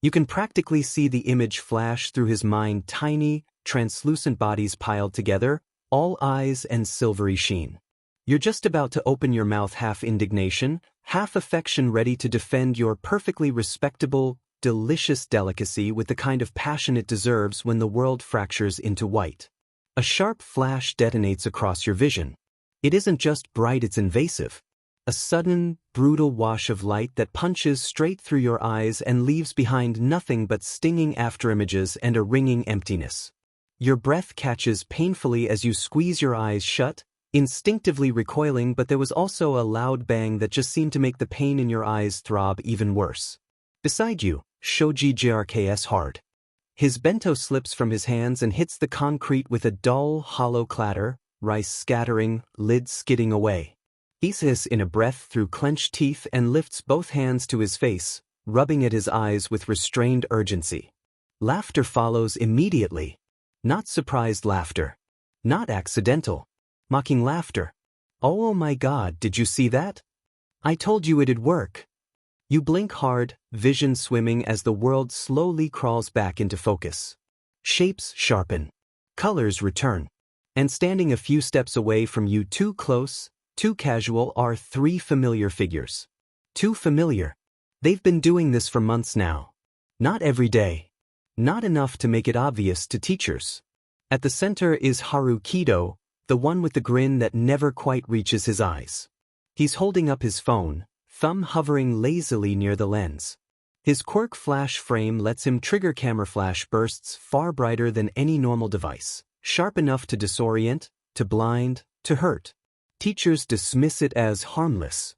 You can practically see the image flash through his mind, tiny, translucent bodies piled together, all eyes and silvery sheen. You're just about to open your mouth, half indignation, half affection, ready to defend your perfectly respectable, delicious delicacy with the kind of passion it deserves when the world fractures into white. A sharp flash detonates across your vision. It isn't just bright, it's invasive. A sudden, brutal wash of light that punches straight through your eyes and leaves behind nothing but stinging afterimages and a ringing emptiness. Your breath catches painfully as you squeeze your eyes shut, instinctively recoiling, but there was also a loud bang that just seemed to make the pain in your eyes throb even worse. Beside you, Shoji JRKS hard. His bento slips from his hands and hits the concrete with a dull, hollow clatter, rice scattering, lid skidding away. He says in a breath through clenched teeth and lifts both hands to his face, rubbing at his eyes with restrained urgency. Laughter follows immediately. Not surprised laughter. Not accidental. Mocking laughter. Oh my God, did you see that? I told you it'd work. You blink hard, vision swimming as the world slowly crawls back into focus. Shapes sharpen. Colors return. And standing a few steps away from you, too close, too casual, are three familiar figures. Too familiar. They've been doing this for months now. Not every day. Not enough to make it obvious to teachers. At the center is Haru Kido, the one with the grin that never quite reaches his eyes. He's holding up his phone, thumb hovering lazily near the lens. His Quirk flash frame lets him trigger camera flash bursts far brighter than any normal device, sharp enough to disorient, to blind, to hurt. Teachers dismiss it as harmless.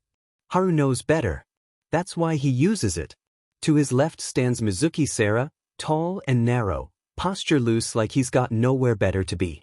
Haru knows better. That's why he uses it. To his left stands Mizuki Sara, tall and narrow, posture loose like he's got nowhere better to be.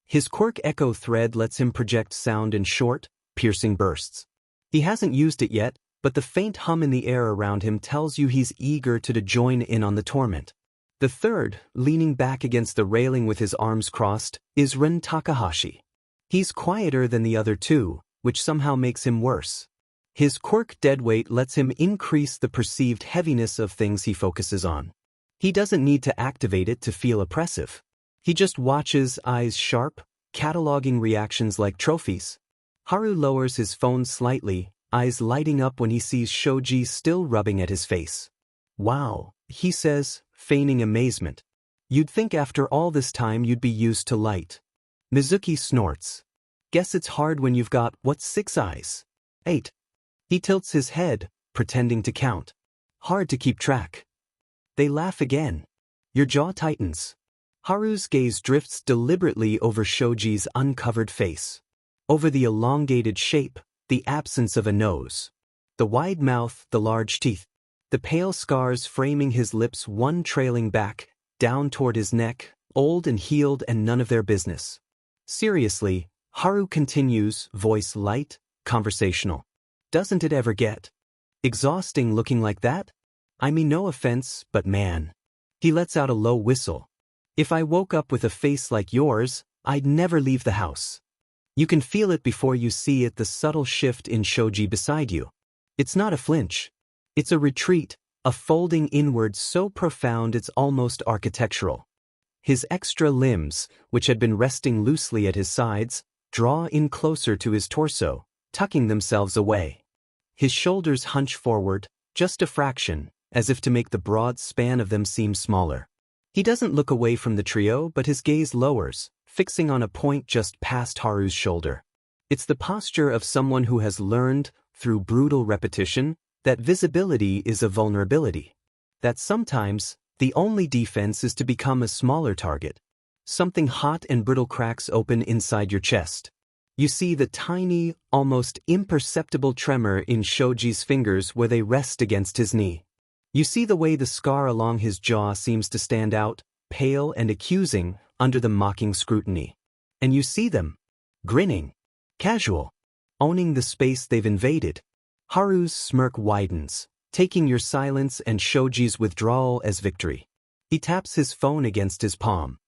His Quirk echo thread lets him project sound in short, piercing bursts. He hasn't used it yet, but the faint hum in the air around him tells you he's eager to join in on the torment. The third, leaning back against the railing with his arms crossed, is Ren Takahashi. He's quieter than the other two, which somehow makes him worse. His Quirk deadweight lets him increase the perceived heaviness of things he focuses on. He doesn't need to activate it to feel oppressive. He just watches, eyes sharp, cataloging reactions like trophies. Haru lowers his phone slightly, eyes lighting up when he sees Shoji still rubbing at his face. Wow, he says, feigning amazement. You'd think after all this time you'd be used to light. Mizuki snorts. Guess it's hard when you've got, what, 6 eyes? 8. He tilts his head, pretending to count. Hard to keep track. They laugh again. Your jaw tightens. Haru's gaze drifts deliberately over Shoji's uncovered face. Over the elongated shape, the absence of a nose. The wide mouth, the large teeth. The pale scars framing his lips, one trailing back, down toward his neck, old and healed and none of their business. Seriously, Haru continues, voice light, conversational. Doesn't it ever get exhausting looking like that? I mean no offense, but man. He lets out a low whistle. If I woke up with a face like yours, I'd never leave the house. You can feel it before you see it, the subtle shift in Shoji beside you. It's not a flinch. It's a retreat, a folding inward so profound it's almost architectural. His extra limbs, which had been resting loosely at his sides, draw in closer to his torso, tucking themselves away. His shoulders hunch forward, just a fraction, as if to make the broad span of them seem smaller. He doesn't look away from the trio, but his gaze lowers, fixing on a point just past Haru's shoulder. It's the posture of someone who has learned, through brutal repetition, that visibility is a vulnerability. That sometimes, the only defense is to become a smaller target. Something hot and brittle cracks open inside your chest. You see the tiny, almost imperceptible tremor in Shoji's fingers where they rest against his knee. You see the way the scar along his jaw seems to stand out, pale and accusing, under the mocking scrutiny. And you see them, grinning, casual, owning the space they've invaded. Haru's smirk widens, taking your silence and Shoji's withdrawal as victory. He taps his phone against his palm.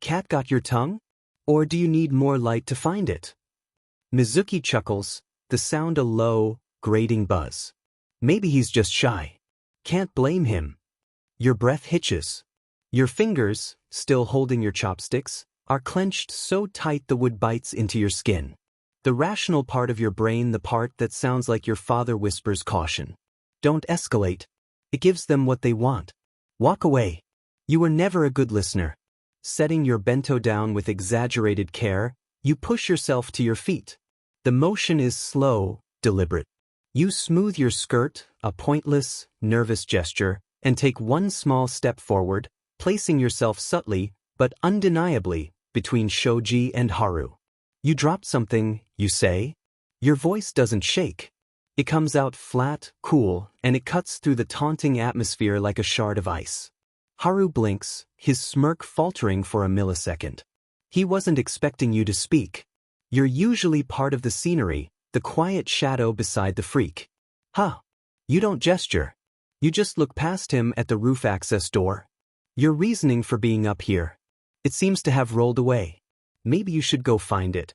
Cat got your tongue? Or do you need more light to find it? Mizuki chuckles, the sound a low, grating buzz. Maybe he's just shy. Can't blame him. Your breath hitches. Your fingers, still holding your chopsticks, are clenched so tight the wood bites into your skin. The rational part of your brain, the part that sounds like your father, whispers caution. Don't escalate. It gives them what they want. Walk away. You were never a good listener. Setting your bento down with exaggerated care, you push yourself to your feet. The motion is slow, deliberate. You smooth your skirt, a pointless, nervous gesture, and take one small step forward, placing yourself subtly, but undeniably, between Shoji and Haru. You dropped something, you say? Your voice doesn't shake. It comes out flat, cool, and it cuts through the taunting atmosphere like a shard of ice. Haru blinks, his smirk faltering for a millisecond. He wasn't expecting you to speak. You're usually part of the scenery, the quiet shadow beside the freak. Huh. You don't gesture. You just look past him at the roof access door. Your reasoning for being up here. It seems to have rolled away. Maybe you should go find it.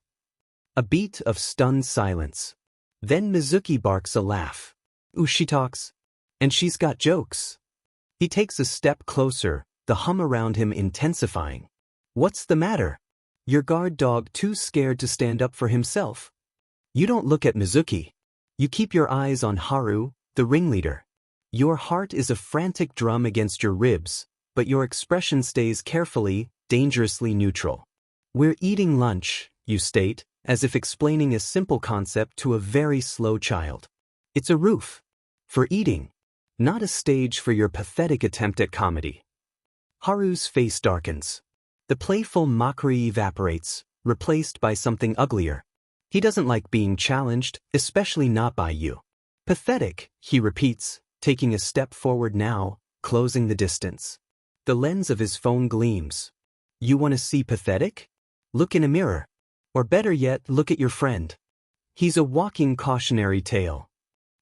A beat of stunned silence. Then Mizuki barks a laugh. Ooh, she talks. And she's got jokes. He takes a step closer, the hum around him intensifying. What's the matter? Your guard dog too scared to stand up for himself? You don't look at Mizuki. You keep your eyes on Haru, the ringleader. Your heart is a frantic drum against your ribs, but your expression stays carefully, dangerously neutral. We're eating lunch, you state, as if explaining a simple concept to a very slow child. It's a roof. For eating. Not a stage for your pathetic attempt at comedy. Haru's face darkens. The playful mockery evaporates, replaced by something uglier. He doesn't like being challenged, especially not by you. Pathetic, he repeats, taking a step forward now, closing the distance. The lens of his phone gleams. You want to see pathetic? Look in a mirror. Or better yet, look at your friend. He's a walking cautionary tale.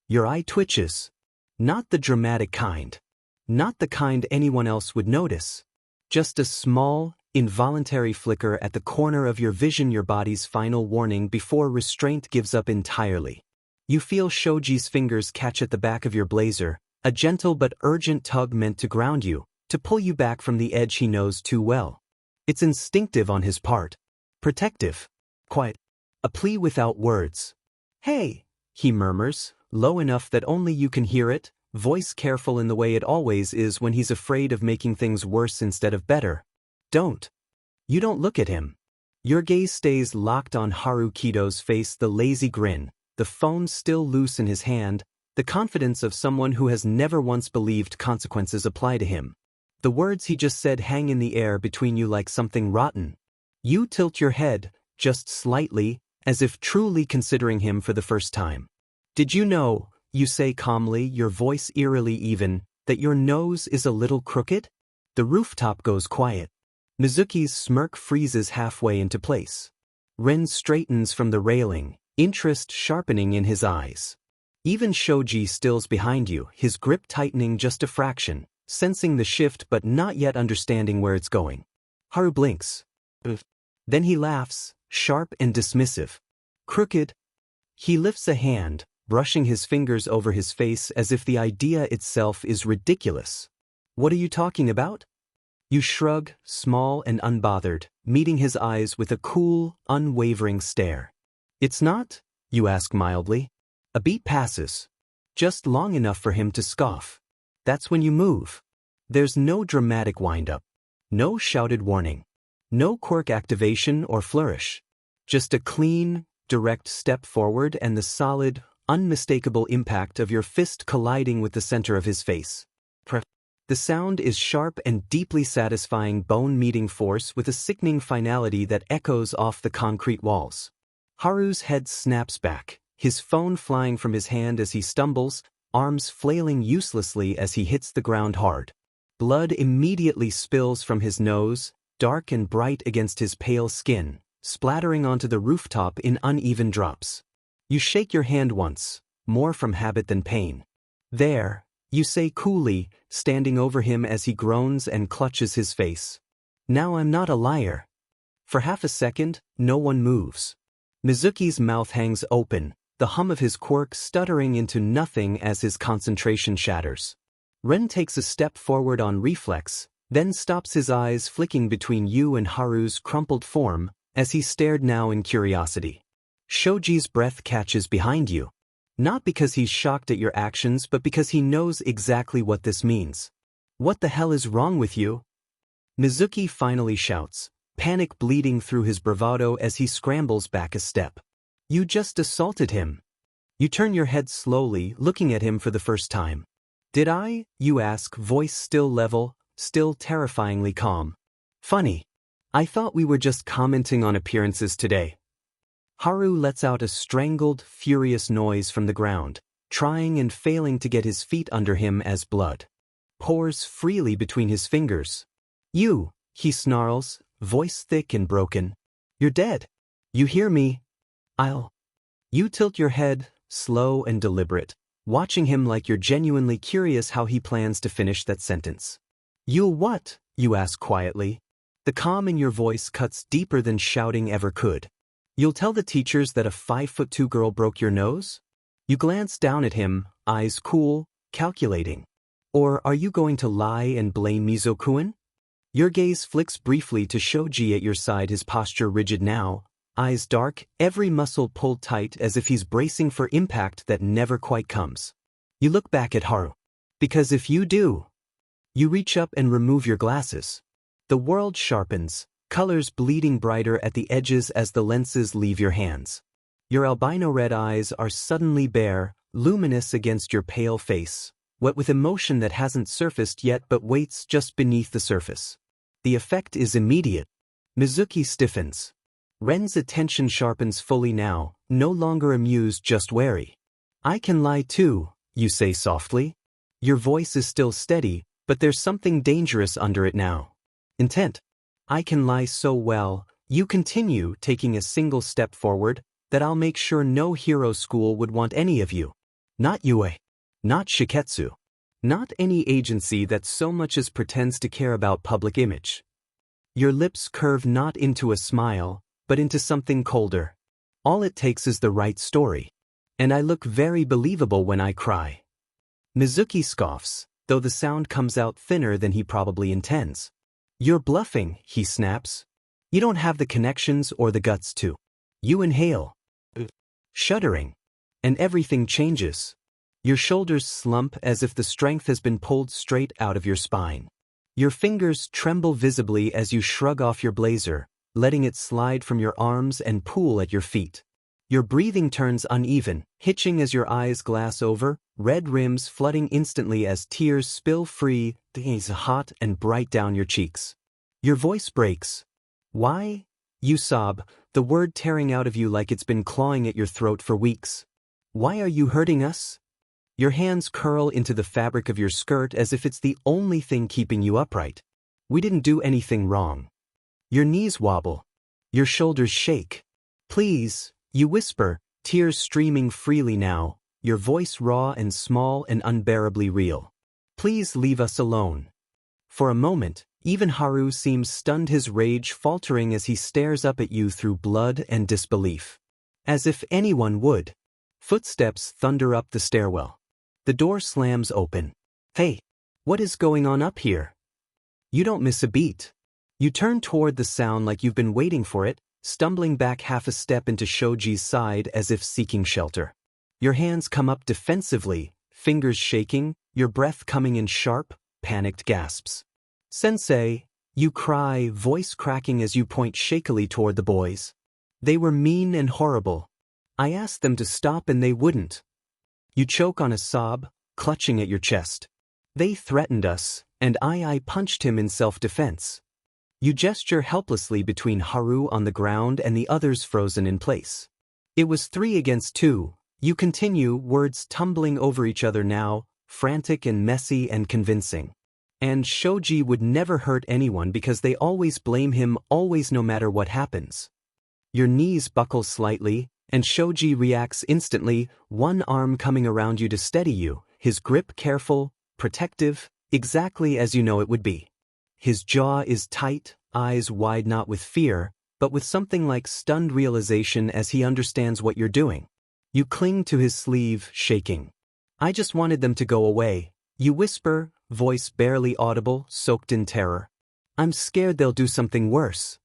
Your eye twitches. Not the dramatic kind. Not the kind anyone else would notice. Just a small, involuntary flicker at the corner of your vision, your body's final warning before restraint gives up entirely. You feel Shoji's fingers catch at the back of your blazer, a gentle but urgent tug meant to ground you, to pull you back from the edge he knows too well. It's instinctive on his part. Protective. Quiet. A plea without words. Hey, he murmurs, low enough that only you can hear it, voice careful in the way it always is when he's afraid of making things worse instead of better. Don't. You don't look at him. Your gaze stays locked on Haru Kido's face, the lazy grin, the phone still loose in his hand, the confidence of someone who has never once believed consequences apply to him. The words he just said hang in the air between you like something rotten. You tilt your head, just slightly, as if truly considering him for the first time. Did you know, you say calmly, your voice eerily even, that your nose is a little crooked? The rooftop goes quiet. Mizuki's smirk freezes halfway into place. Ren straightens from the railing, interest sharpening in his eyes. Even Shoji stills behind you, his grip tightening just a fraction, sensing the shift but not yet understanding where it's going. Haru blinks. Then he laughs, sharp and dismissive. Crooked. He lifts a hand, brushing his fingers over his face as if the idea itself is ridiculous. What are you talking about? You shrug, small and unbothered, meeting his eyes with a cool, unwavering stare. It's not? You ask mildly. A beat passes. Just long enough for him to scoff. That's when you move. There's no dramatic wind-up. No shouted warning. No quirk activation or flourish. Just a clean, direct step forward and the solid, unmistakable impact of your fist colliding with the center of his face. The sound is sharp and deeply satisfying bone-meeting force with a sickening finality that echoes off the concrete walls. Haru's head snaps back, his phone flying from his hand as he stumbles, arms flailing uselessly as he hits the ground hard. Blood immediately spills from his nose, dark and bright against his pale skin, splattering onto the rooftop in uneven drops. You shake your hand once, more from habit than pain. There, you say coolly, standing over him as he groans and clutches his face. Now I'm not a liar. For half a second, no one moves. Mizuki's mouth hangs open, the hum of his quirk stuttering into nothing as his concentration shatters. Ren takes a step forward on reflex, then stops, his eyes flicking between you and Haru's crumpled form, as he stared now in curiosity. Shoji's breath catches behind you. Not because he's shocked at your actions but because he knows exactly what this means. What the hell is wrong with you? Mizuki finally shouts, panic bleeding through his bravado as he scrambles back a step. You just assaulted him. You turn your head slowly, looking at him for the first time. Did I? You ask, voice still level, still terrifyingly calm. Funny. I thought we were just commenting on appearances today. Haru lets out a strangled, furious noise from the ground, trying and failing to get his feet under him as blood pours freely between his fingers. You, he snarls, voice thick and broken. You're dead. You hear me? You tilt your head, slow and deliberate, watching him like you're genuinely curious how he plans to finish that sentence. You'll what? You ask quietly. The calm in your voice cuts deeper than shouting ever could. You'll tell the teachers that a 5'2" girl broke your nose? You glance down at him, eyes cool, calculating. Or are you going to lie and blame Mizoku-en? Your gaze flicks briefly to Shoji at your side, his posture rigid now, eyes dark, every muscle pulled tight as if he's bracing for impact that never quite comes. You look back at Haru. Because if you do... You reach up and remove your glasses. The world sharpens, colors bleeding brighter at the edges as the lenses leave your hands. Your albino red eyes are suddenly bare, luminous against your pale face, wet with emotion that hasn't surfaced yet but waits just beneath the surface. The effect is immediate. Mizuki stiffens. Ren's attention sharpens fully now, no longer amused, just wary. I can lie too, you say softly. Your voice is still steady, but there's something dangerous under it now. Intent. I can lie so well, you continue, taking a single step forward, that I'll make sure no hero school would want any of you. Not Yue. Not Shiketsu. Not any agency that so much as pretends to care about public image. Your lips curve not into a smile, but into something colder. All it takes is the right story. And I look very believable when I cry. Mizuki scoffs, though the sound comes out thinner than he probably intends. You're bluffing, he snaps. You don't have the connections or the guts to. You inhale. Shuddering. And everything changes. Your shoulders slump as if the strength has been pulled straight out of your spine. Your fingers tremble visibly as you shrug off your blazer, letting it slide from your arms and pool at your feet. Your breathing turns uneven, hitching as your eyes glass over, red rims flooding instantly as tears spill free, hot and bright down your cheeks. Your voice breaks. Why? You sob, the word tearing out of you like it's been clawing at your throat for weeks. Why are you hurting us? Your hands curl into the fabric of your skirt as if it's the only thing keeping you upright. We didn't do anything wrong. Your knees wobble. Your shoulders shake. Please, you whisper, tears streaming freely now, your voice raw and small and unbearably real. Please leave us alone. For a moment, even Haru seems stunned, his rage faltering as he stares up at you through blood and disbelief. As if anyone would. Footsteps thunder up the stairwell. The door slams open. Hey, what is going on up here? You don't miss a beat. You turn toward the sound like you've been waiting for it, stumbling back half a step into Shoji's side as if seeking shelter. Your hands come up defensively, fingers shaking, your breath coming in sharp, panicked gasps. Sensei, you cry, voice cracking as you point shakily toward the boys. They were mean and horrible. I asked them to stop and they wouldn't. You choke on a sob, clutching at your chest. They threatened us, and I punched him in self-defense. You gesture helplessly between Haru on the ground and the others frozen in place. It was 3 against 2. You continue, words tumbling over each other now, frantic and messy and convincing. And Shoji would never hurt anyone because they always blame him, always, no matter what happens. Your knees buckle slightly, and Shoji reacts instantly, one arm coming around you to steady you, his grip careful, protective, exactly as you know it would be. His jaw is tight, eyes wide, not with fear, but with something like stunned realization as he understands what you're doing. You cling to his sleeve, shaking. I just wanted them to go away, you whisper, voice barely audible, soaked in terror. I'm scared they'll do something worse.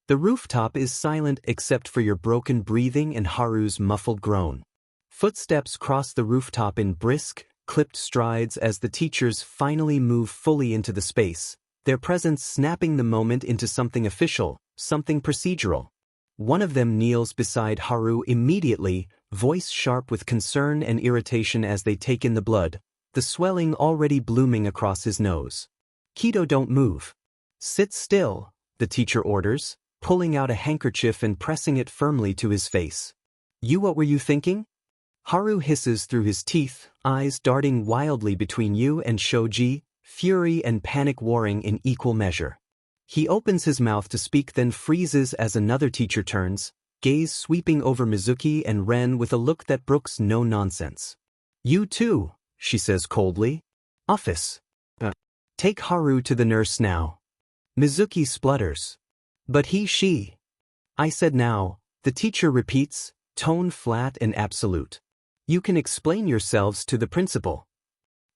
The rooftop is silent except for your broken breathing and Haru's muffled groan. Footsteps cross the rooftop in brisk, clipped strides as the teachers finally move fully into the space, their presence snapping the moment into something official, something procedural. One of them kneels beside Haru immediately, voice sharp with concern and irritation as they take in the blood, the swelling already blooming across his nose. Kido, don't move. Sit still, the teacher orders, pulling out a handkerchief and pressing it firmly to his face. You, what were you thinking? Haru hisses through his teeth, eyes darting wildly between you and Shoji, fury and panic warring in equal measure. He opens his mouth to speak, then freezes as another teacher turns, gaze sweeping over Mizuki and Ren with a look that brooks no nonsense. You too, she says coldly. Office. Take Haru to the nurse now. Mizuki splutters. But she. I said now, the teacher repeats, tone flat and absolute. You can explain yourselves to the principal.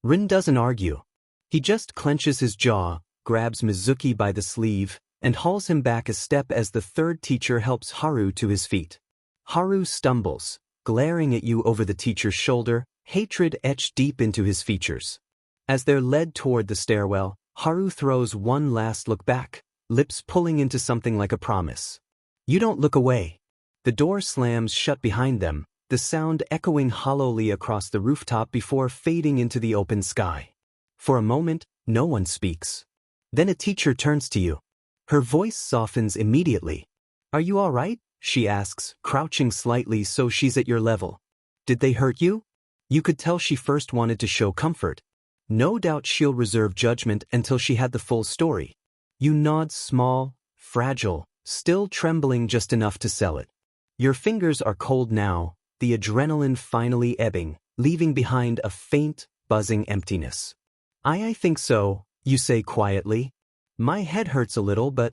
Rin doesn't argue. He just clenches his jaw, grabs Mizuki by the sleeve, and hauls him back a step as the third teacher helps Haru to his feet. Haru stumbles, glaring at you over the teacher's shoulder, hatred etched deep into his features. As they're led toward the stairwell, Haru throws one last look back, lips pulling into something like a promise. You don't look away. The door slams shut behind them, the sound echoing hollowly across the rooftop before fading into the open sky. For a moment, no one speaks. Then a teacher turns to you. Her voice softens immediately. Are you all right? She asks, crouching slightly so she's at your level. Did they hurt you? You could tell she first wanted to show comfort. No doubt she'll reserve judgment until she had the full story. You nod, small, fragile, still trembling just enough to sell it. Your fingers are cold now, the adrenaline finally ebbing, leaving behind a faint, buzzing emptiness. I think so, you say quietly. My head hurts a little, but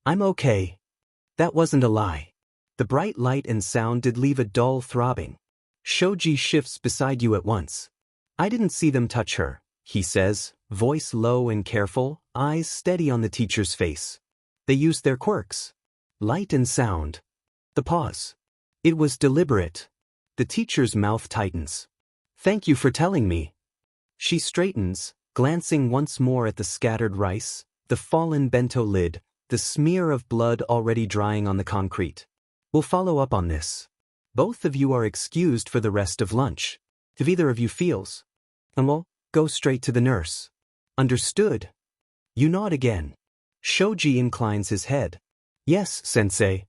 I'm okay. That wasn't a lie. The bright light and sound did leave a dull throbbing. Shoji shifts beside you at once. I didn't see them touch her, he says, voice low and careful, eyes steady on the teacher's face. They used their quirks. Light and sound. The pause. It was deliberate. The teacher's mouth tightens. Thank you for telling me. She straightens, glancing once more at the scattered rice, the fallen bento lid, the smear of blood already drying on the concrete. We'll follow up on this. Both of you are excused for the rest of lunch. If either of you feels, well, go straight to the nurse. Understood? You nod again. Shoji inclines his head. Yes, sensei.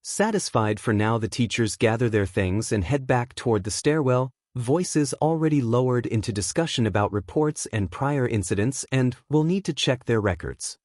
Satisfied for now, the teachers gather their things and head back toward the stairwell, voices already lowered into discussion about reports and prior incidents, and will need to check their records.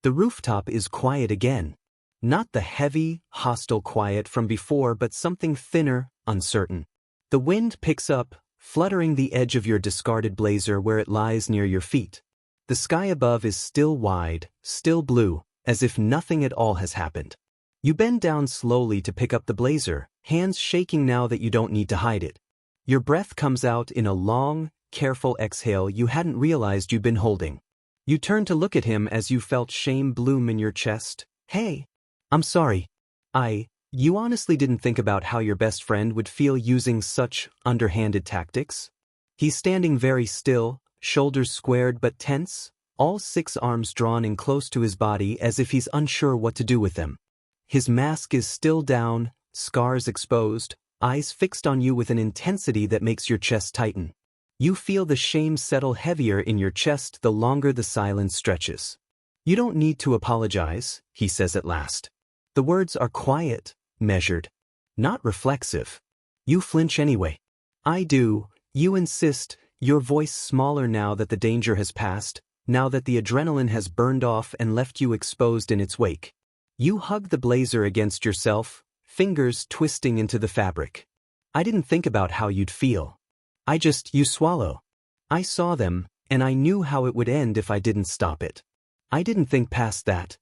The rooftop is quiet again. Not the heavy, hostile quiet from before, but something thinner, uncertain. The wind picks up, fluttering the edge of your discarded blazer where it lies near your feet. The sky above is still wide, still blue, as if nothing at all has happened. You bend down slowly to pick up the blazer, hands shaking now that you don't need to hide it. Your breath comes out in a long, careful exhale you hadn't realized you'd been holding. You turn to look at him as you felt shame bloom in your chest. Hey, I'm sorry. You honestly didn't think about how your best friend would feel using such underhanded tactics? He's standing very still, shoulders squared but tense, all 6 arms drawn in close to his body as if he's unsure what to do with them. His mask is still down, scars exposed, eyes fixed on you with an intensity that makes your chest tighten. You feel the shame settle heavier in your chest the longer the silence stretches. You don't need to apologize, he says at last. The words are quiet, measured, not reflexive. You flinch anyway. I do, you insist, your voice smaller now that the danger has passed, now that the adrenaline has burned off and left you exposed in its wake. You hug the blazer against yourself, fingers twisting into the fabric. I didn't think about how you'd feel. You swallow. I saw them, and I knew how it would end if I didn't stop it. I didn't think past that.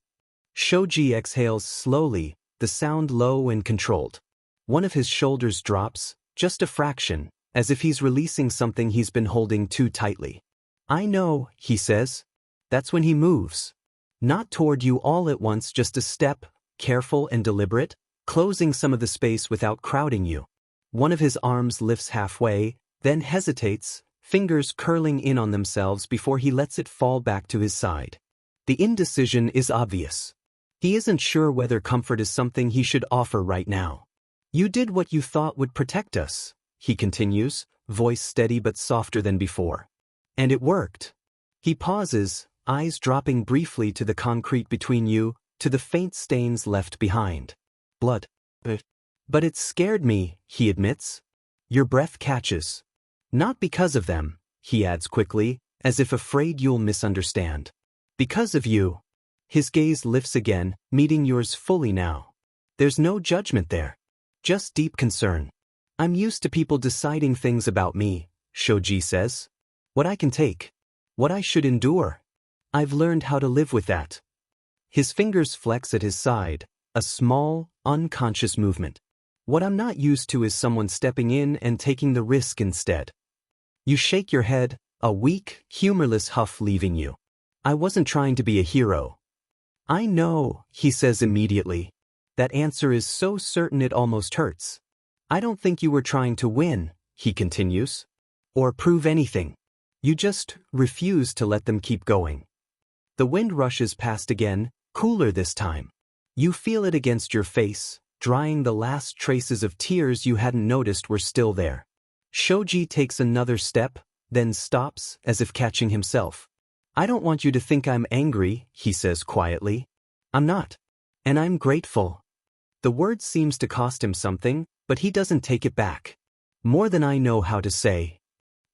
Shoji exhales slowly, the sound low and controlled. One of his shoulders drops, just a fraction, as if he's releasing something he's been holding too tightly. I know, he says. That's when he moves. Not toward you all at once, just a step, careful and deliberate, closing some of the space without crowding you. One of his arms lifts halfway, then hesitates, fingers curling in on themselves before he lets it fall back to his side. The indecision is obvious. He isn't sure whether comfort is something he should offer right now. You did what you thought would protect us, he continues, voice steady but softer than before. And it worked. He pauses, eyes dropping briefly to the concrete between you, to the faint stains left behind. Blood. But it scared me, he admits. Your breath catches. Not because of them, he adds quickly, as if afraid you'll misunderstand. Because of you. His gaze lifts again, meeting yours fully now. There's no judgment there. Just deep concern. I'm used to people deciding things about me, Shoji says. What I can take. What I should endure. I've learned how to live with that. His fingers flex at his side, a small, unconscious movement. What I'm not used to is someone stepping in and taking the risk instead. You shake your head, a weak, humorless huff leaving you. I wasn't trying to be a hero. I know, he says immediately. That answer is so certain it almost hurts. I don't think you were trying to win, he continues. Or prove anything. You just refuse to let them keep going. The wind rushes past again, cooler this time. You feel it against your face, drying the last traces of tears you hadn't noticed were still there. Shoji takes another step, then stops, as if catching himself. I don't want you to think I'm angry, he says quietly. I'm not. And I'm grateful. The word seems to cost him something, but he doesn't take it back. More than I know how to say.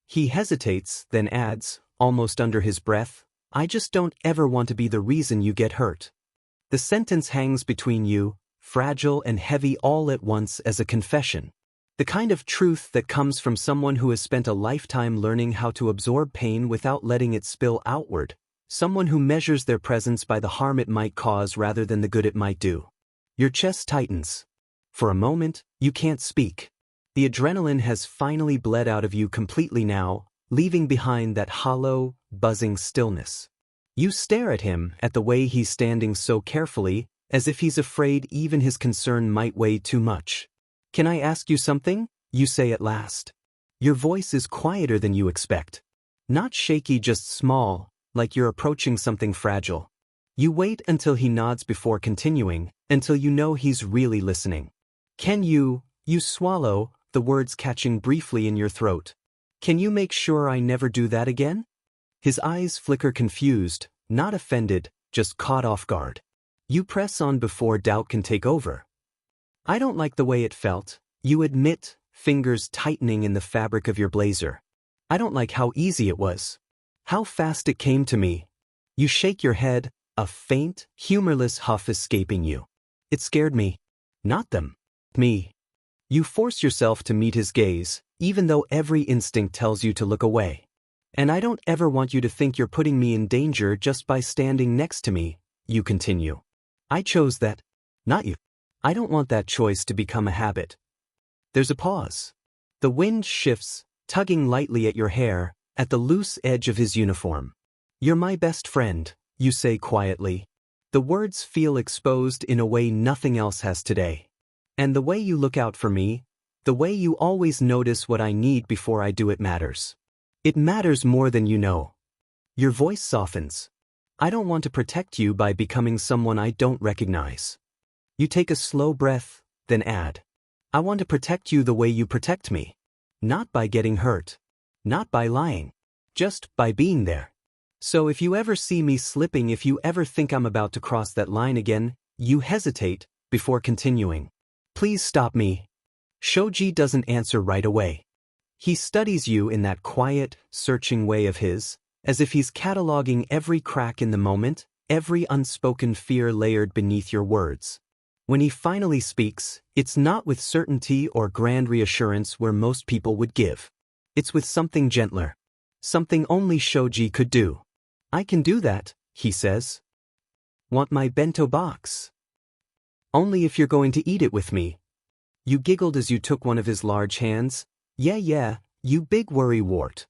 He hesitates, then adds, almost under his breath, I just don't ever want to be the reason you get hurt. The sentence hangs between you, fragile and heavy all at once as a confession. The kind of truth that comes from someone who has spent a lifetime learning how to absorb pain without letting it spill outward, someone who measures their presence by the harm it might cause rather than the good it might do. Your chest tightens. For a moment, you can't speak. The adrenaline has finally bled out of you completely now, leaving behind that hollow, buzzing stillness. You stare at him, at the way he's standing so carefully, as if he's afraid even his concern might weigh too much. Can I ask you something? You say at last. Your voice is quieter than you expect. Not shaky, just small, like you're approaching something fragile. You wait until he nods before continuing, until you know he's really listening. Can you swallow, the words catching briefly in your throat. Can you make sure I never do that again? His eyes flicker confused, not offended, just caught off guard. You press on before doubt can take over. I don't like the way it felt, you admit, fingers tightening in the fabric of your blazer. I don't like how easy it was. How fast it came to me. You shake your head, a faint, humorless huff escaping you. It scared me. Not them. Me. You force yourself to meet his gaze, even though every instinct tells you to look away. And I don't ever want you to think you're putting me in danger just by standing next to me, you continue. I chose that. Not you. I don't want that choice to become a habit. There's a pause. The wind shifts, tugging lightly at your hair, at the loose edge of his uniform. You're my best friend, you say quietly. The words feel exposed in a way nothing else has today. And the way you look out for me, the way you always notice what I need before I do it matters. It matters more than you know. Your voice softens. I don't want to protect you by becoming someone I don't recognize. You take a slow breath, then add. I want to protect you the way you protect me. Not by getting hurt. Not by lying. Just by being there. So if you ever see me slipping, if you ever think I'm about to cross that line again, you hesitate before continuing. Please stop me. Shoji doesn't answer right away. He studies you in that quiet, searching way of his, as if he's cataloging every crack in the moment, every unspoken fear layered beneath your words. When he finally speaks, it's not with certainty or grand reassurance where most people would give. It's with something gentler. Something only Shoji could do. I can do that, he says. Want my bento box? Only if you're going to eat it with me. You giggled as you took one of his large hands. Yeah, you big worrywart.